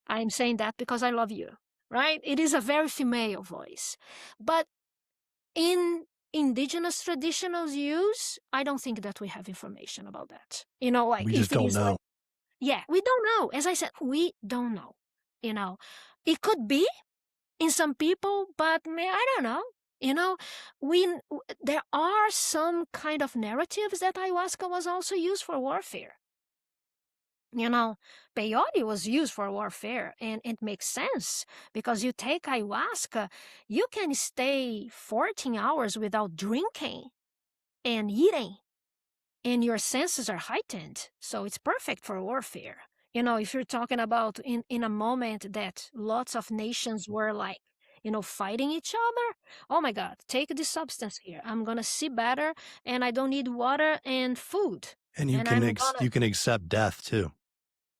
I'm saying that because I love you, right? It is a very female voice. But in indigenous traditional use, I don't think that we have information about that. Like We if just it don't is like, know. yeah, we don't know. As I said, we don't know. It could be in some people, but I don't know. There are some kind of narratives that ayahuasca was also used for warfare. You know, peyote was used for warfare, and it makes sense because you take ayahuasca, you can stay 14 hours without drinking and eating, and your senses are heightened. So it's perfect for warfare. If you're talking about in a moment that lots of nations were like, fighting each other, oh my God, take this substance here. I'm gonna see better, and I don't need water and food. And you And can I'm gonna, you can accept death too.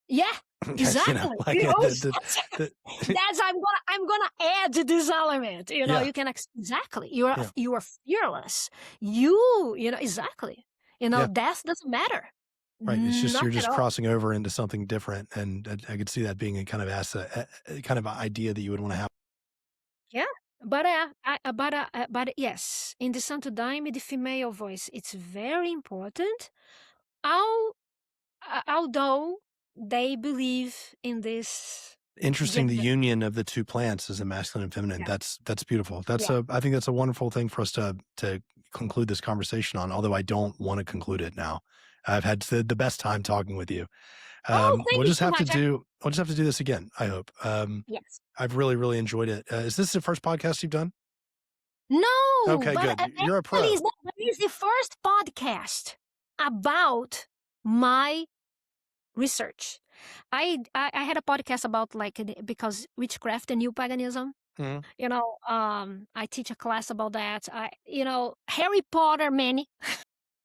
yeah, exactly. Like That's I'm gonna add this element. Yeah. You can exactly. You are Yeah. you are fearless. Exactly. Yeah. Death doesn't matter. Right. It's just Not you're at just all. crossing over into something different, and I could see that being a kind of kind of idea that you would want to have. Yeah. But yes, in the Santo Daime, the female voice, it's very important. Al- Although they believe in this Interesting, the gender. union of the two plants as a masculine and feminine. Yeah. That's beautiful. Yeah. I think that's a wonderful thing for us to conclude this conversation on, although I don't want to conclude it now. I've had the best time talking with you. Oh, thank We'll you just so have to much. do this again, I hope. Yes. I've really, really enjoyed it. Is this the first podcast you've done? No, Okay, but good. You're a pro. actually, that is the first podcast about my research. I had a podcast about because witchcraft and new paganism. Mhm. I teach a class about that. Harry Potter, many.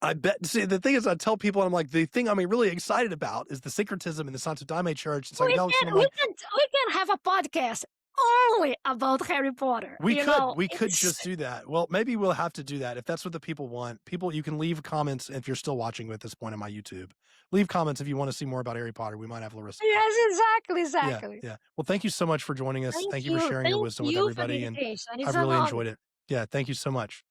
I bet. See, the thing is, I tell people, I'm like, the thing I'm really excited about is the syncretism in the Santo Daime Church and We psychedelics. And I'm can, we like, can have a podcast only about Harry Potter. we could just do that. Well, maybe we'll have to do that if that's what the people want. People, you can leave comments if you're still watching at this point on my YouTube. Leave comments if you want to see more about Harry Potter. We might have Larissa. Yes, exactly. Yeah. Well, thank you so much for joining us. Thank you for sharing your wisdom with everybody, and It's I've really enjoyed it. Yeah, thank you so much.